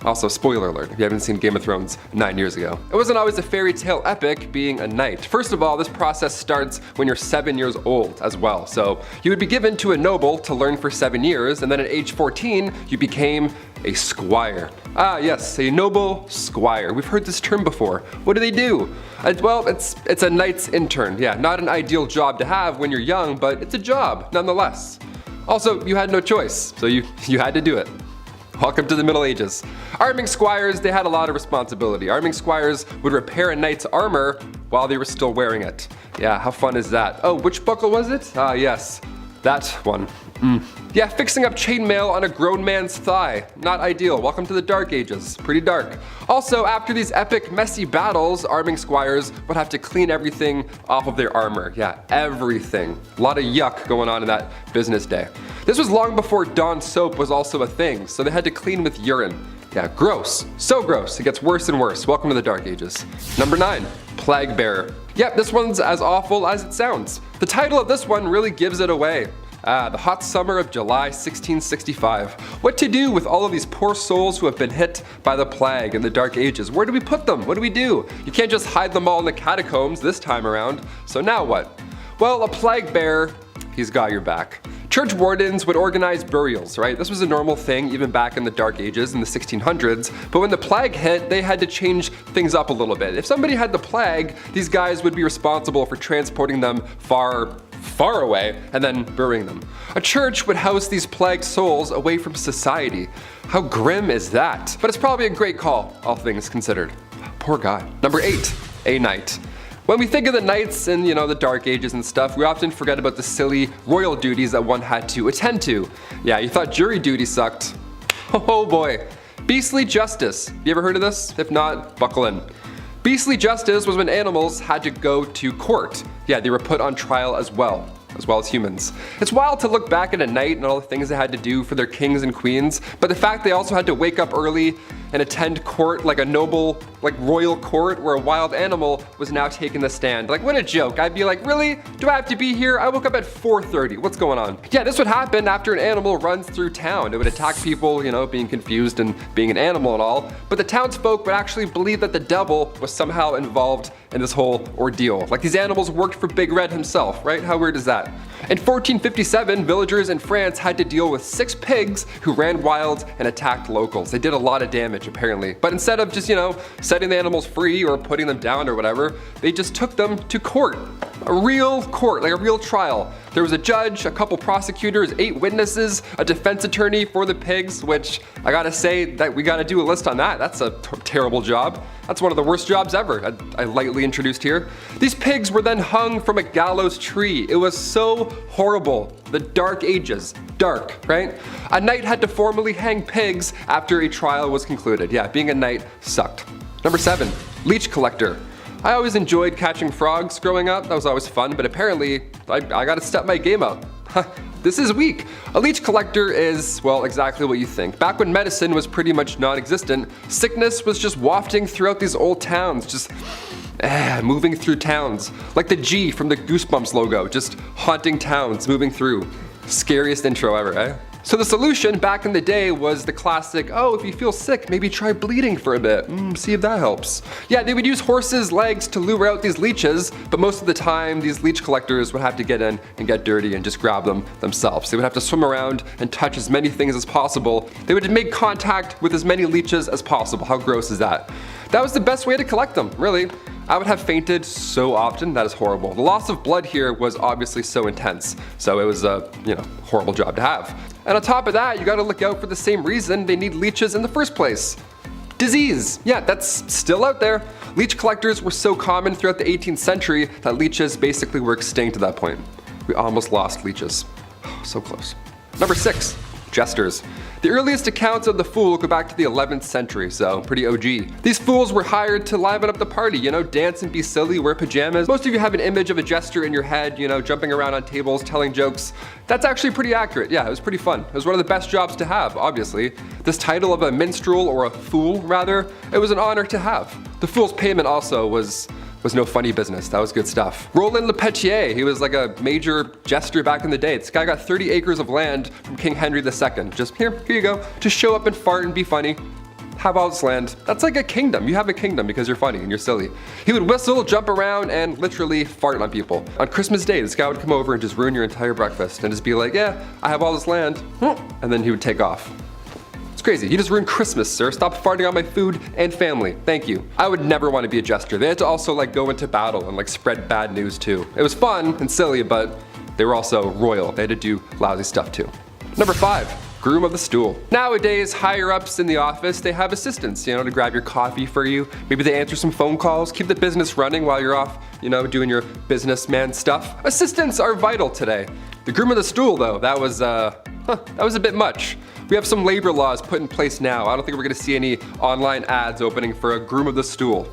Also, spoiler alert, if you haven't seen Game of Thrones 9 years ago. It wasn't always a fairy tale epic being a knight. First of all, this process starts when you're 7 years old as well. So you would be given to a noble to learn for 7 years, and then at age 14, you became a squire. Ah yes, a noble squire. We've heard this term before. What do they do? Well, it's a knight's intern. Yeah, not an ideal job to have when you're young, but it's a job nonetheless. Also, you had no choice, so you had to do it. Welcome to the Middle Ages. Arming squires, they had a lot of responsibility. Arming squires would repair a knight's armor while they were still wearing it. Yeah, how fun is that? Oh, which buckle was it? Ah, yes, that one. Yeah, fixing up chainmail on a grown man's thigh. Not ideal. Welcome to the Dark Ages. Pretty dark. Also, after these epic, messy battles, arming squires would have to clean everything off of their armor. Yeah, everything. A lot of yuck going on in that business day. This was long before Dawn soap was also a thing, so they had to clean with urine. Yeah, gross. So gross. It gets worse and worse. Welcome to the Dark Ages. Number 9, Plague Bearer. Yep, this one's as awful as it sounds. The title of this one really gives it away. The hot summer of July 1665. What to do with all of these poor souls who have been hit by the plague in the Dark Ages? Where do we put them? What do we do? You can't just hide them all in the catacombs this time around. So now what? Well, a plague bearer, he's got your back. Church wardens would organize burials, right? This was a normal thing even back in the Dark Ages in the 1600s, but when the plague hit, they had to change things up a little bit. If somebody had the plague, these guys would be responsible for transporting them far away and then burying them. A church would house these plagued souls away from society. How grim is that? But it's probably a great call, all things considered. Poor guy. Number 8, a knight. When we think of the knights in, the Dark Ages and stuff, we often forget about the silly royal duties that one had to attend to. Yeah, you thought jury duty sucked. Oh boy. Beastly justice. You ever heard of this? If not, buckle in. Beastly justice was when animals had to go to court. Yeah, they were put on trial as well as humans. It's wild to look back at a knight and all the things they had to do for their kings and queens, but the fact they also had to wake up early and attend court like a noble, royal court where a wild animal was now taking the stand. What a joke. I'd be like, really? Do I have to be here? I woke up at 4:30. What's going on? Yeah, this would happen after an animal runs through town. It would attack people, being confused and being an animal and all, but the townsfolk would actually believe that the devil was somehow involved in this whole ordeal. These animals worked for Big Red himself, right? How weird is that? In 1457, villagers in France had to deal with 6 pigs who ran wild and attacked locals. They did a lot of damage, apparently. But instead of just, setting the animals free or putting them down or whatever, they just took them to court. A real court, a real trial. There was a judge, a couple prosecutors, 8 witnesses, a defense attorney for the pigs, which I gotta say that we gotta do a list on that. That's a terrible job. That's one of the worst jobs ever, I lightly introduced here. These pigs were then hung from a gallows tree. It was so horrible. The Dark Ages. Dark, right? A knight had to formally hang pigs after a trial was concluded. Yeah, being a knight sucked. Number 7, leech collector. I always enjoyed catching frogs growing up. That was always fun, but apparently I gotta step my game up. This is weak. A leech collector is, well, exactly what you think. Back when medicine was pretty much non-existent, sickness was just wafting throughout these old towns, just moving through towns. Like the G from the Goosebumps logo, just haunting towns, moving through. Scariest intro ever, eh? So the solution back in the day was the classic, oh, if you feel sick, maybe try bleeding for a bit, see if that helps. Yeah, they would use horses' legs to lure out these leeches, but most of the time these leech collectors would have to get in and get dirty and just grab them themselves. They would have to swim around and touch as many things as possible. They would make contact with as many leeches as possible. How gross is that? That was the best way to collect them, really. I would have fainted so often, that is horrible. The loss of blood here was obviously so intense, so it was a, horrible job to have. And on top of that, you gotta look out for the same reason they need leeches in the first place. Disease. Yeah, that's still out there. Leech collectors were so common throughout the 18th century that leeches basically were extinct at that point. We almost lost leeches. So close. Number 6, jesters. The earliest accounts of the fool go back to the 11th century, so pretty OG. These fools were hired to liven up the party, dance and be silly, wear pajamas. Most of you have an image of a jester in your head, jumping around on tables, telling jokes. That's actually pretty accurate. Yeah, it was pretty fun. It was one of the best jobs to have, obviously. This title of a minstrel, or a fool rather, it was an honor to have. The fool's payment also was no funny business. That was good stuff. Roland Le Petier, he was like a major jester back in the day. This guy got 30 acres of land from King Henry II. Just here you go. Just show up and fart and be funny. Have all this land. That's like a kingdom. You have a kingdom because you're funny and you're silly. He would whistle, jump around, and literally fart on people. On Christmas Day, this guy would come over and just ruin your entire breakfast and just be like, yeah, I have all this land. And then he would take off. Crazy. You just ruined Christmas, sir. Stop farting on my food and family. Thank you. I would never want to be a jester. They had to also go into battle and spread bad news too. It was fun and silly, but they were also royal. They had to do lousy stuff too. Number 5, groom of the stool. Nowadays, higher ups in the office, they have assistants, to grab your coffee for you. Maybe they answer some phone calls, keep the business running while you're off, doing your businessman stuff. Assistants are vital today. The groom of the stool though, that was a bit much. We have some labor laws put in place now. I don't think we're gonna see any online ads opening for a groom of the stool.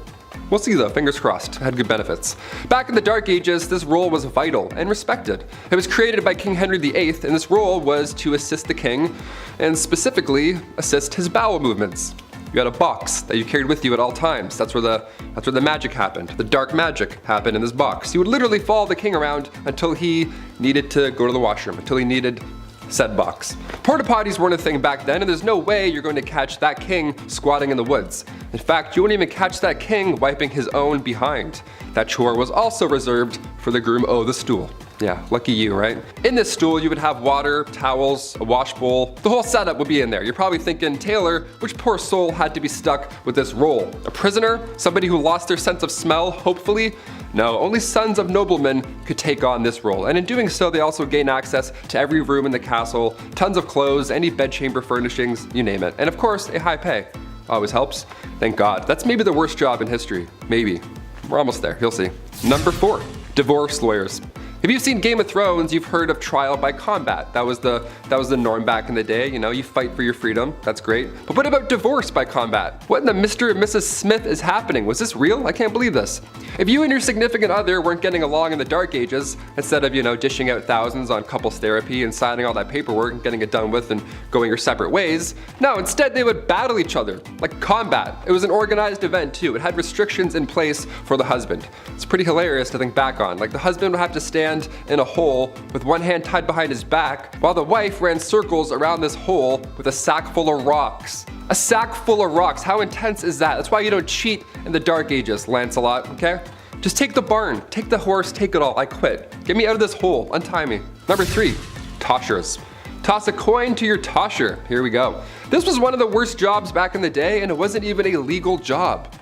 We'll see though, fingers crossed. It had good benefits. Back in the Dark Ages, this role was vital and respected. It was created by King Henry VIII, and this role was to assist the king, and specifically assist his bowel movements. You had a box that you carried with you at all times. That's where the magic happened. The dark magic happened in this box. You would literally follow the king around until he needed to go to the washroom, until he needed said box. Porta potties weren't a thing back then, and there's no way you're going to catch that king squatting in the woods. In fact, you wouldn't even catch that king wiping his own behind. That chore was also reserved for the groom o' the stool. Yeah, lucky you, right? In this stool, you would have water, towels, a wash bowl. The whole setup would be in there. You're probably thinking, Taylor, which poor soul had to be stuck with this role? A prisoner? Somebody who lost their sense of smell, hopefully? No, only sons of noblemen could take on this role. And in doing so, they also gain access to every room in the castle, tons of clothes, any bedchamber furnishings, you name it. And of course, a high pay. Always helps. Thank God. That's maybe the worst job in history. Maybe. We're almost there, you'll see. Number 4, divorce lawyers. If you've seen Game of Thrones, you've heard of trial by combat. That was the norm back in the day, you know, you fight for your freedom, that's great. But what about divorce by combat? What in the Mr. and Mrs. Smith is happening? Was this real? I can't believe this. If you and your significant other weren't getting along in the dark ages, instead of, you know, dishing out thousands on couples therapy and signing all that paperwork and getting it done with and going your separate ways, no, instead they would battle each other, like combat. It was an organized event too. It had restrictions in place for the husband. It's pretty hilarious to think back on. Like the husband would have to stand in a hole with one hand tied behind his back, while the wife ran circles around this hole with a sack full of rocks. A sack full of rocks, how intense is that? That's why you don't cheat in the dark ages, Lancelot, okay? Just take the barn, take the horse, take it all, I quit. Get me out of this hole, untie me. Number 3, toshers. Toss a coin to your tosher, here we go. This was one of the worst jobs back in the day, and it wasn't even a legal job.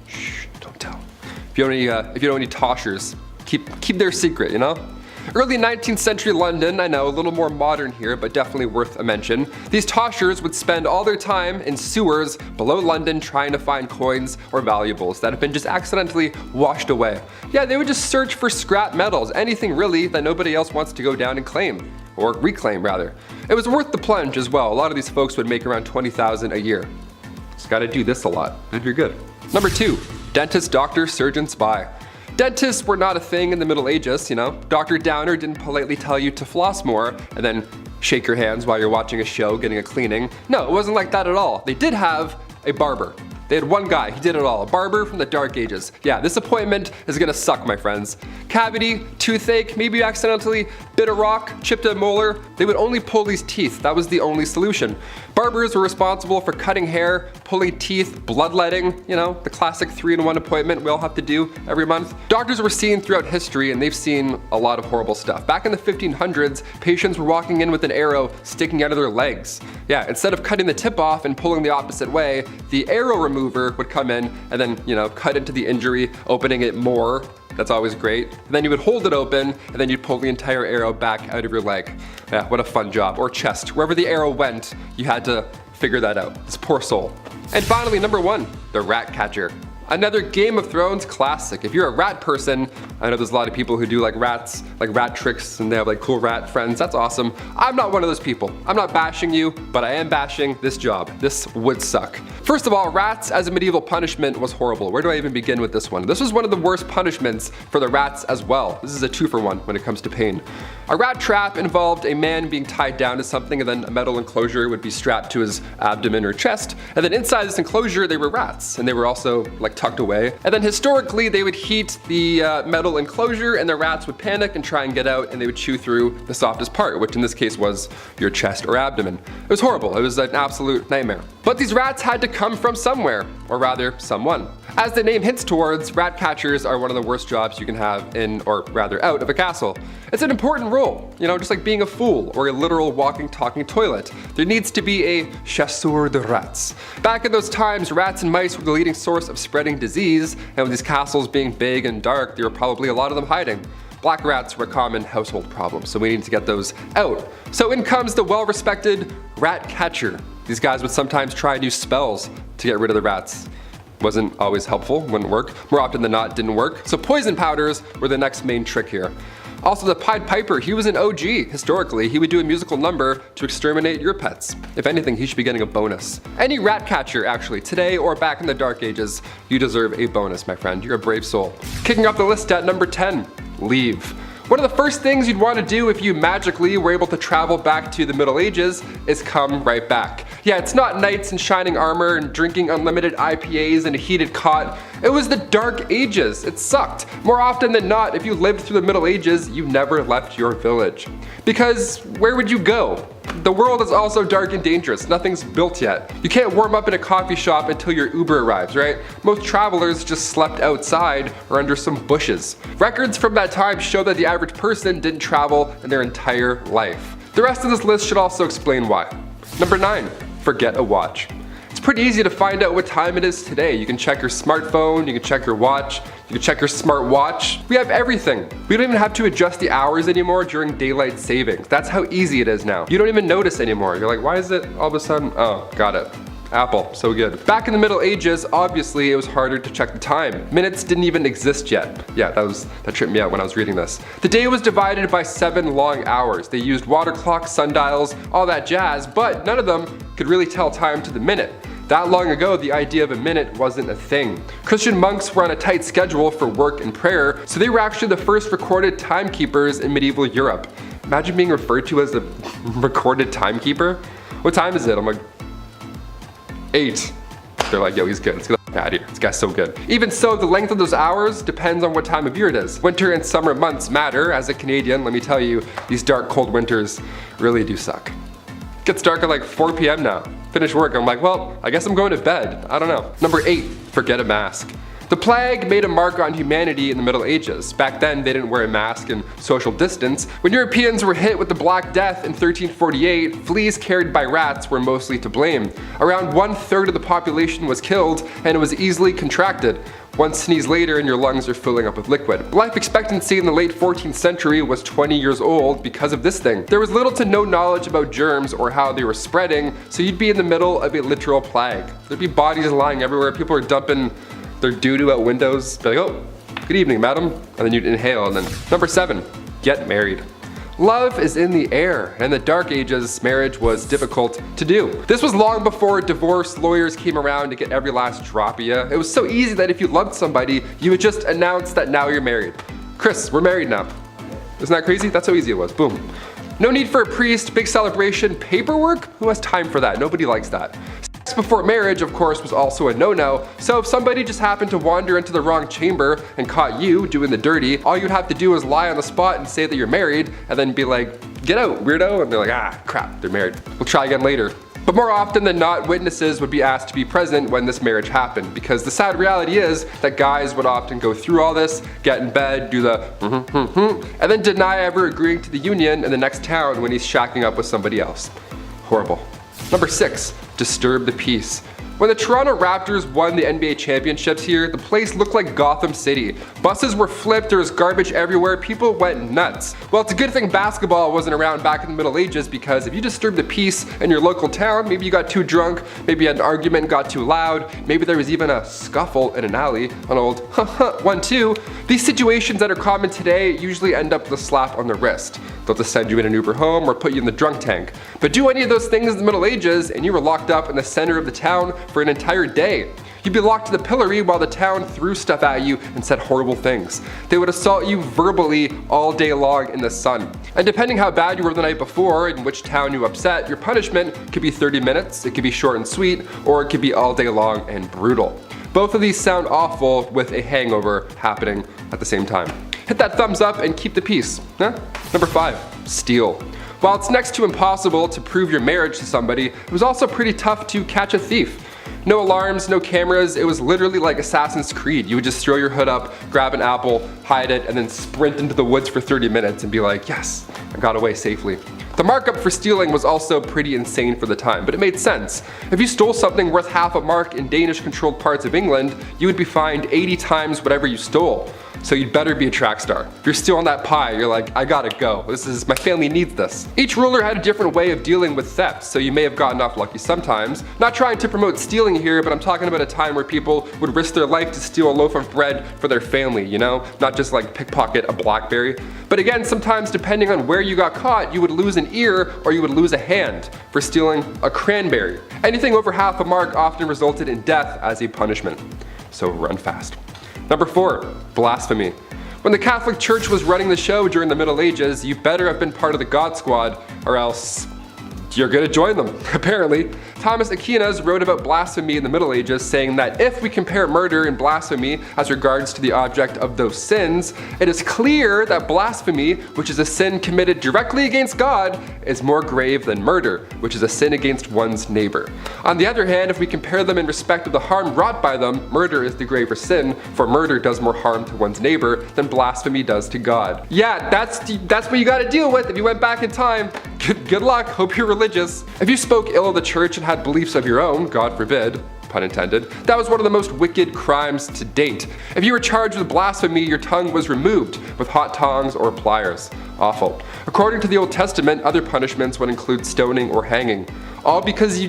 Shh, don't tell. If you don't any toshers, keep their secret, you know? Early 19th century London, I know, a little more modern here, but definitely worth a mention. These toshers would spend all their time in sewers below London trying to find coins or valuables that have been just accidentally washed away. Yeah, they would just search for scrap metals, anything really that nobody else wants to go down and claim, or reclaim rather. It was worth the plunge as well. A lot of these folks would make around $20,000 a year. Just gotta do this a lot, and you're good. Number 2, dentist, doctor, surgeon, spy. Dentists were not a thing in the Middle Ages, you know. Dr. Downer didn't politely tell you to floss more and then shake your hands while you're watching a show, getting a cleaning. No, it wasn't like that at all. They did have a barber. They had one guy, he did it all, a barber from the dark ages. Yeah, this appointment is gonna suck, my friends. Cavity, toothache, maybe you accidentally bit a rock, chipped a molar. They would only pull these teeth, that was the only solution. Barbers were responsible for cutting hair, pulling teeth, bloodletting, you know, the classic 3-in-1 appointment we all have to do every month. Doctors were seen throughout history and they've seen a lot of horrible stuff. Back in the 1500s, patients were walking in with an arrow sticking out of their legs. Yeah, instead of cutting the tip off and pulling the opposite way, the arrow remover would come in and then, you know, cut into the injury, opening it more. That's always great. And then you would hold it open and then you'd pull the entire arrow back out of your leg. Yeah, what a fun job. Or chest. Wherever the arrow went, you had to figure that out. This poor soul. And finally, number 1, the rat catcher. Another Game of Thrones classic. If you're a rat person, I know there's a lot of people who do like rats, like rat tricks, and they have like cool rat friends. That's awesome. I'm not one of those people. I'm not bashing you, but I am bashing this job. This would suck. First of all, rats as a medieval punishment was horrible. Where do I even begin with this one? This was one of the worst punishments for the rats as well. This is a 2-for-1 when it comes to pain. A rat trap involved a man being tied down to something and then a metal enclosure would be strapped to his abdomen or chest. And then inside this enclosure, they were rats. And they were also like tucked away. And then historically, they would heat the metal enclosure and the rats would panic and try and get out and they would chew through the softest part, which in this case was your chest or abdomen. It was horrible. It was an absolute nightmare. But these rats had to come from somewhere, or rather, someone. As the name hints towards, rat catchers are one of the worst jobs you can have in, or rather out of a castle. It's an important role, you know, just like being a fool or a literal walking, talking toilet. There needs to be a chasseur de rats. Back in those times, rats and mice were the leading source of spreading disease, and with these castles being big and dark, there were probably a lot of them hiding. Black rats were a common household problem, so we need to get those out. So in comes the well-respected rat catcher. These guys would sometimes try new spells to get rid of the rats. Wasn't always helpful, wouldn't work. More often than not, it didn't work. So poison powders were the next main trick here. Also, the Pied Piper, he was an OG. Historically, he would do a musical number to exterminate your pets. If anything, he should be getting a bonus. Any rat catcher, actually, today or back in the Dark Ages, you deserve a bonus, my friend. You're a brave soul. Kicking off the list at number 10, leave. One of the first things you'd want to do if you magically were able to travel back to the Middle Ages is come right back. Yeah, it's not knights in shining armor and drinking unlimited IPAs in a heated cot. It was the Dark Ages. It sucked. More often than not, if you lived through the Middle Ages, you never left your village. Because where would you go? The world is also dark and dangerous. Nothing's built yet. You can't warm up in a coffee shop until your Uber arrives, right? Most travelers just slept outside or under some bushes. Records from that time show that the average person didn't travel in their entire life. The rest of this list should also explain why. Number 9, forget a watch. It's pretty easy to find out what time it is today. You can check your smartphone, you can check your watch, you can check your smart watch. We have everything. We don't even have to adjust the hours anymore during daylight savings. That's how easy it is now. You don't even notice anymore. You're like, why is it all of a sudden? Oh, got it. Apple, so good. Back in the Middle Ages, obviously it was harder to check the time. Minutes didn't even exist yet. Yeah, that tripped me out when I was reading this. The day was divided by 7 long hours. They used water clocks, sundials, all that jazz, but none of them could really tell time to the minute. That long ago, the idea of a minute wasn't a thing. Christian monks were on a tight schedule for work and prayer, so they were actually the first recorded timekeepers in medieval Europe. Imagine being referred to as a recorded timekeeper. What time is it? I'm like, 8. They're like, yo, he's good. Let's get the f out of here. This guy's so good. Even so, the length of those hours depends on what time of year it is. Winter and summer months matter. As a Canadian, let me tell you, these dark, cold winters really do suck. It gets dark at like 4 p.m. now. Finish work, I'm like, well, I guess I'm going to bed. I don't know. Number 8, forget a mask. The plague made a mark on humanity in the Middle Ages. Back then, they didn't wear a mask and social distance. When Europeans were hit with the Black Death in 1348, fleas carried by rats were mostly to blame. Around 1/3 of the population was killed, and it was easily contracted. One sneeze later and your lungs are filling up with liquid. Life expectancy in the late 14th century was 20 years old because of this thing. There was little to no knowledge about germs or how they were spreading, so you'd be in the middle of a literal plague. There'd be bodies lying everywhere, people are dumping their doo-doo out windows. Be like, oh, good evening, madam. And then you'd inhale, and then. Number 7, get married. Love is in the air, and in the Dark Ages, marriage was difficult to do. This was long before divorce lawyers came around to get every last drop of you. It was so easy that if you loved somebody, you would just announce that now you're married. Chris, we're married now. Isn't that crazy? That's how easy it was. Boom. No need for a priest, big celebration, paperwork? Who has time for that? Nobody likes that. Sex before marriage, of course, was also a no-no, so if somebody just happened to wander into the wrong chamber and caught you doing the dirty, all you'd have to do is lie on the spot and say that you're married, and then be like, get out, weirdo, and they're like, ah, crap, they're married. We'll try again later. But more often than not, witnesses would be asked to be present when this marriage happened, because the sad reality is that guys would often go through all this, get in bed, do the and then deny ever agreeing to the union in the next town when he's shacking up with somebody else. Horrible. Number 6, disturb the peace. When the Toronto Raptors won the NBA championships here, the place looked like Gotham City. Buses were flipped, there was garbage everywhere, people went nuts. Well, it's a good thing basketball wasn't around back in the Middle Ages, because if you disturbed the peace in your local town, maybe you got too drunk, maybe you had an argument, got too loud, maybe there was even a scuffle in an alley, an old 1-2. These situations that are common today usually end up with a slap on the wrist. They'll just send you in an Uber home or put you in the drunk tank. But do any of those things in the Middle Ages and you were locked up in the center of the town for an entire day. You'd be locked to the pillory while the town threw stuff at you and said horrible things. They would assault you verbally all day long in the sun. And depending how bad you were the night before and which town you upset, your punishment could be 30 minutes, it could be short and sweet, or it could be all day long and brutal. Both of these sound awful with a hangover happening at the same time. Hit that thumbs up and keep the peace. Huh? Number 5, steal. While it's next to impossible to prove your marriage to somebody, it was also pretty tough to catch a thief. No alarms, no cameras, it was literally like Assassin's Creed. You would just throw your hood up, grab an apple, hide it, and then sprint into the woods for 30 minutes and be like, yes, I got away safely. The markup for stealing was also pretty insane for the time, but it made sense. If you stole something worth half a mark in Danish-controlled parts of England, you would be fined 80 times whatever you stole. So you'd better be a track star. If you're stealing that pie, you're like, I gotta go. My family needs this. Each ruler had a different way of dealing with theft, so you may have gotten off lucky sometimes. Not trying to promote stealing here, but I'm talking about a time where people would risk their life to steal a loaf of bread for their family, you know? Not just like pickpocket a blackberry. But again, sometimes depending on where you got caught, you would lose an ear or you would lose a hand for stealing a cranberry. Anything over half a mark often resulted in death as a punishment. So run fast. Number 4, blasphemy. When the Catholic Church was running the show during the Middle Ages, you better have been part of the God Squad, or else you're gonna join them, apparently. Thomas Aquinas wrote about blasphemy in the Middle Ages, saying that if we compare murder and blasphemy as regards to the object of those sins, it is clear that blasphemy, which is a sin committed directly against God, is more grave than murder, which is a sin against one's neighbor. On the other hand, if we compare them in respect of the harm wrought by them, murder is the graver sin, for murder does more harm to one's neighbor than blasphemy does to God. Yeah, that's what you gotta deal with if you went back in time. Good luck, hope you're religious. If you spoke ill of the church and had beliefs of your own, God forbid, pun intended, that was one of the most wicked crimes to date. If you were charged with blasphemy, your tongue was removed with hot tongs or pliers. Awful. According to the Old Testament, other punishments would include stoning or hanging. All because you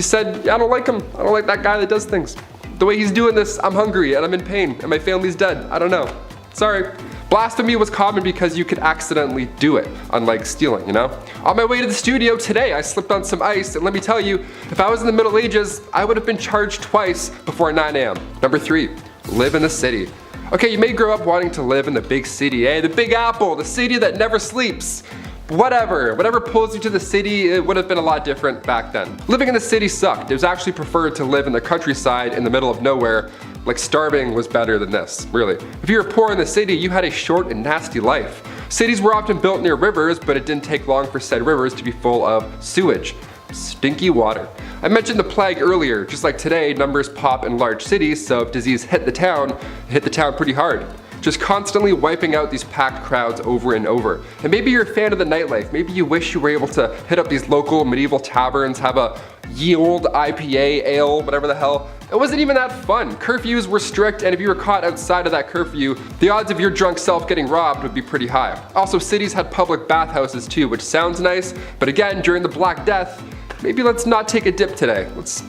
said, I don't like him, I don't like that guy that does things. The way he's doing this, I'm hungry and I'm in pain and my family's dead. I don't know. Sorry. Blasphemy was common because you could accidentally do it, unlike stealing, you know? On my way to the studio today, I slipped on some ice, and let me tell you, if I was in the Middle Ages, I would have been charged twice before 9 a.m. Number 3, live in the city. Okay, you may grow up wanting to live in the big city, the Big Apple, the city that never sleeps. Whatever pulls you to the city, it would have been a lot different back then. Living in the city sucked. It was actually preferred to live in the countryside in the middle of nowhere. Like starving was better than this, really. If you were poor in the city, you had a short and nasty life. Cities were often built near rivers, but it didn't take long for said rivers to be full of sewage. Stinky water. I mentioned the plague earlier. Just like today, numbers pop in large cities, so if disease hit the town, it hit the town pretty hard. Just constantly wiping out these packed crowds over and over. And maybe you're a fan of the nightlife. Maybe you wish you were able to hit up these local medieval taverns, have a ye old IPA, ale, whatever the hell. It wasn't even that fun. Curfews were strict, and if you were caught outside of that curfew, the odds of your drunk self getting robbed would be pretty high. Also, cities had public bathhouses too, which sounds nice, but again, during the Black Death, maybe let's not take a dip today. Let's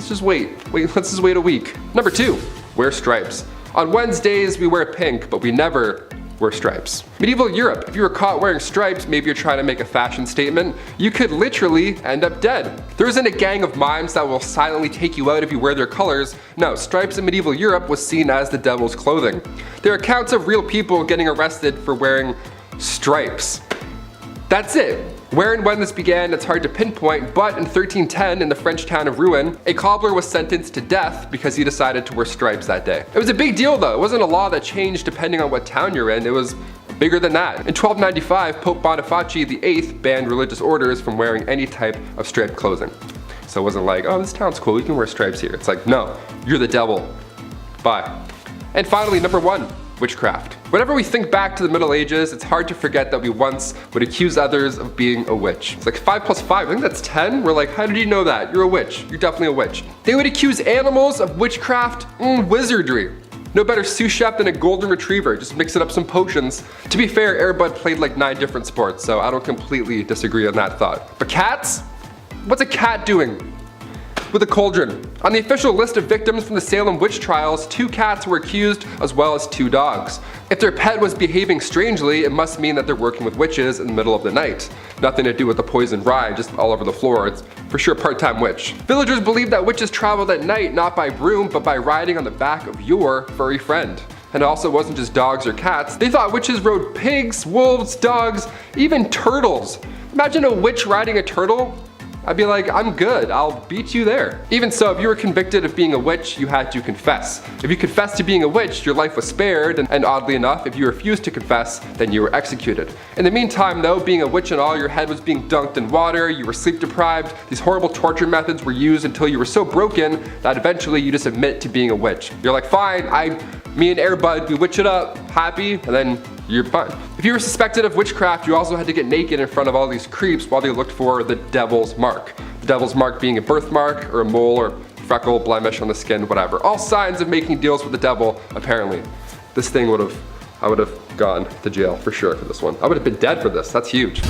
just wait. Let's just wait a week. Number 2, wear stripes. On Wednesdays, we wear pink, but we never wear stripes. Medieval Europe, if you were caught wearing stripes, maybe you're trying to make a fashion statement, you could literally end up dead. There isn't a gang of mimes that will silently take you out if you wear their colors. No, stripes in medieval Europe was seen as the devil's clothing. There are accounts of real people getting arrested for wearing stripes. That's it. Where and when this began, it's hard to pinpoint, but in 1310, in the French town of Rouen, a cobbler was sentenced to death because he decided to wear stripes that day. It was a big deal though. It wasn't a law that changed depending on what town you're in. It was bigger than that. In 1295, Pope Boniface VIII banned religious orders from wearing any type of striped clothing. So it wasn't like, oh, this town's cool, you can wear stripes here. It's like, no, you're the devil. Bye. And finally, number 1. Witchcraft. Whenever we think back to the Middle Ages, it's hard to forget that we once would accuse others of being a witch. It's like 5 plus 5, I think that's 10. We're like, how did you know that? You're a witch. You're definitely a witch. They would accuse animals of witchcraft and wizardry. No better sous chef than a golden retriever, just mixing up some potions. To be fair, Air Bud played like 9 different sports, so I don't completely disagree on that thought. But cats? What's a cat doing with a cauldron? On the official list of victims from the Salem witch trials, 2 cats were accused as well as 2 dogs. If their pet was behaving strangely, it must mean that they're working with witches in the middle of the night. Nothing to do with the poison rye just all over the floor. It's for sure part-time witch. Villagers believe that witches traveled at night not by broom but by riding on the back of your furry friend. And it also wasn't just dogs or cats. They thought witches rode pigs, wolves, dogs, even turtles. Imagine a witch riding a turtle. I'd be like, I'm good, I'll beat you there. Even so, if you were convicted of being a witch, you had to confess. If you confessed to being a witch, your life was spared, and oddly enough, if you refused to confess, then you were executed. In the meantime though, being a witch and all, your head was being dunked in water, you were sleep deprived, these horrible torture methods were used until you were so broken that eventually you just admit to being a witch. You're like, fine, me and Air Bud, we witch it up, happy, and then you're fine. If you were suspected of witchcraft, you also had to get naked in front of all these creeps while they looked for the devil's mark. The devil's mark being a birthmark or a mole or freckle, blemish on the skin, whatever. All signs of making deals with the devil, apparently. This thing I would have gone to jail for sure for this one. I would have been dead for this, that's huge.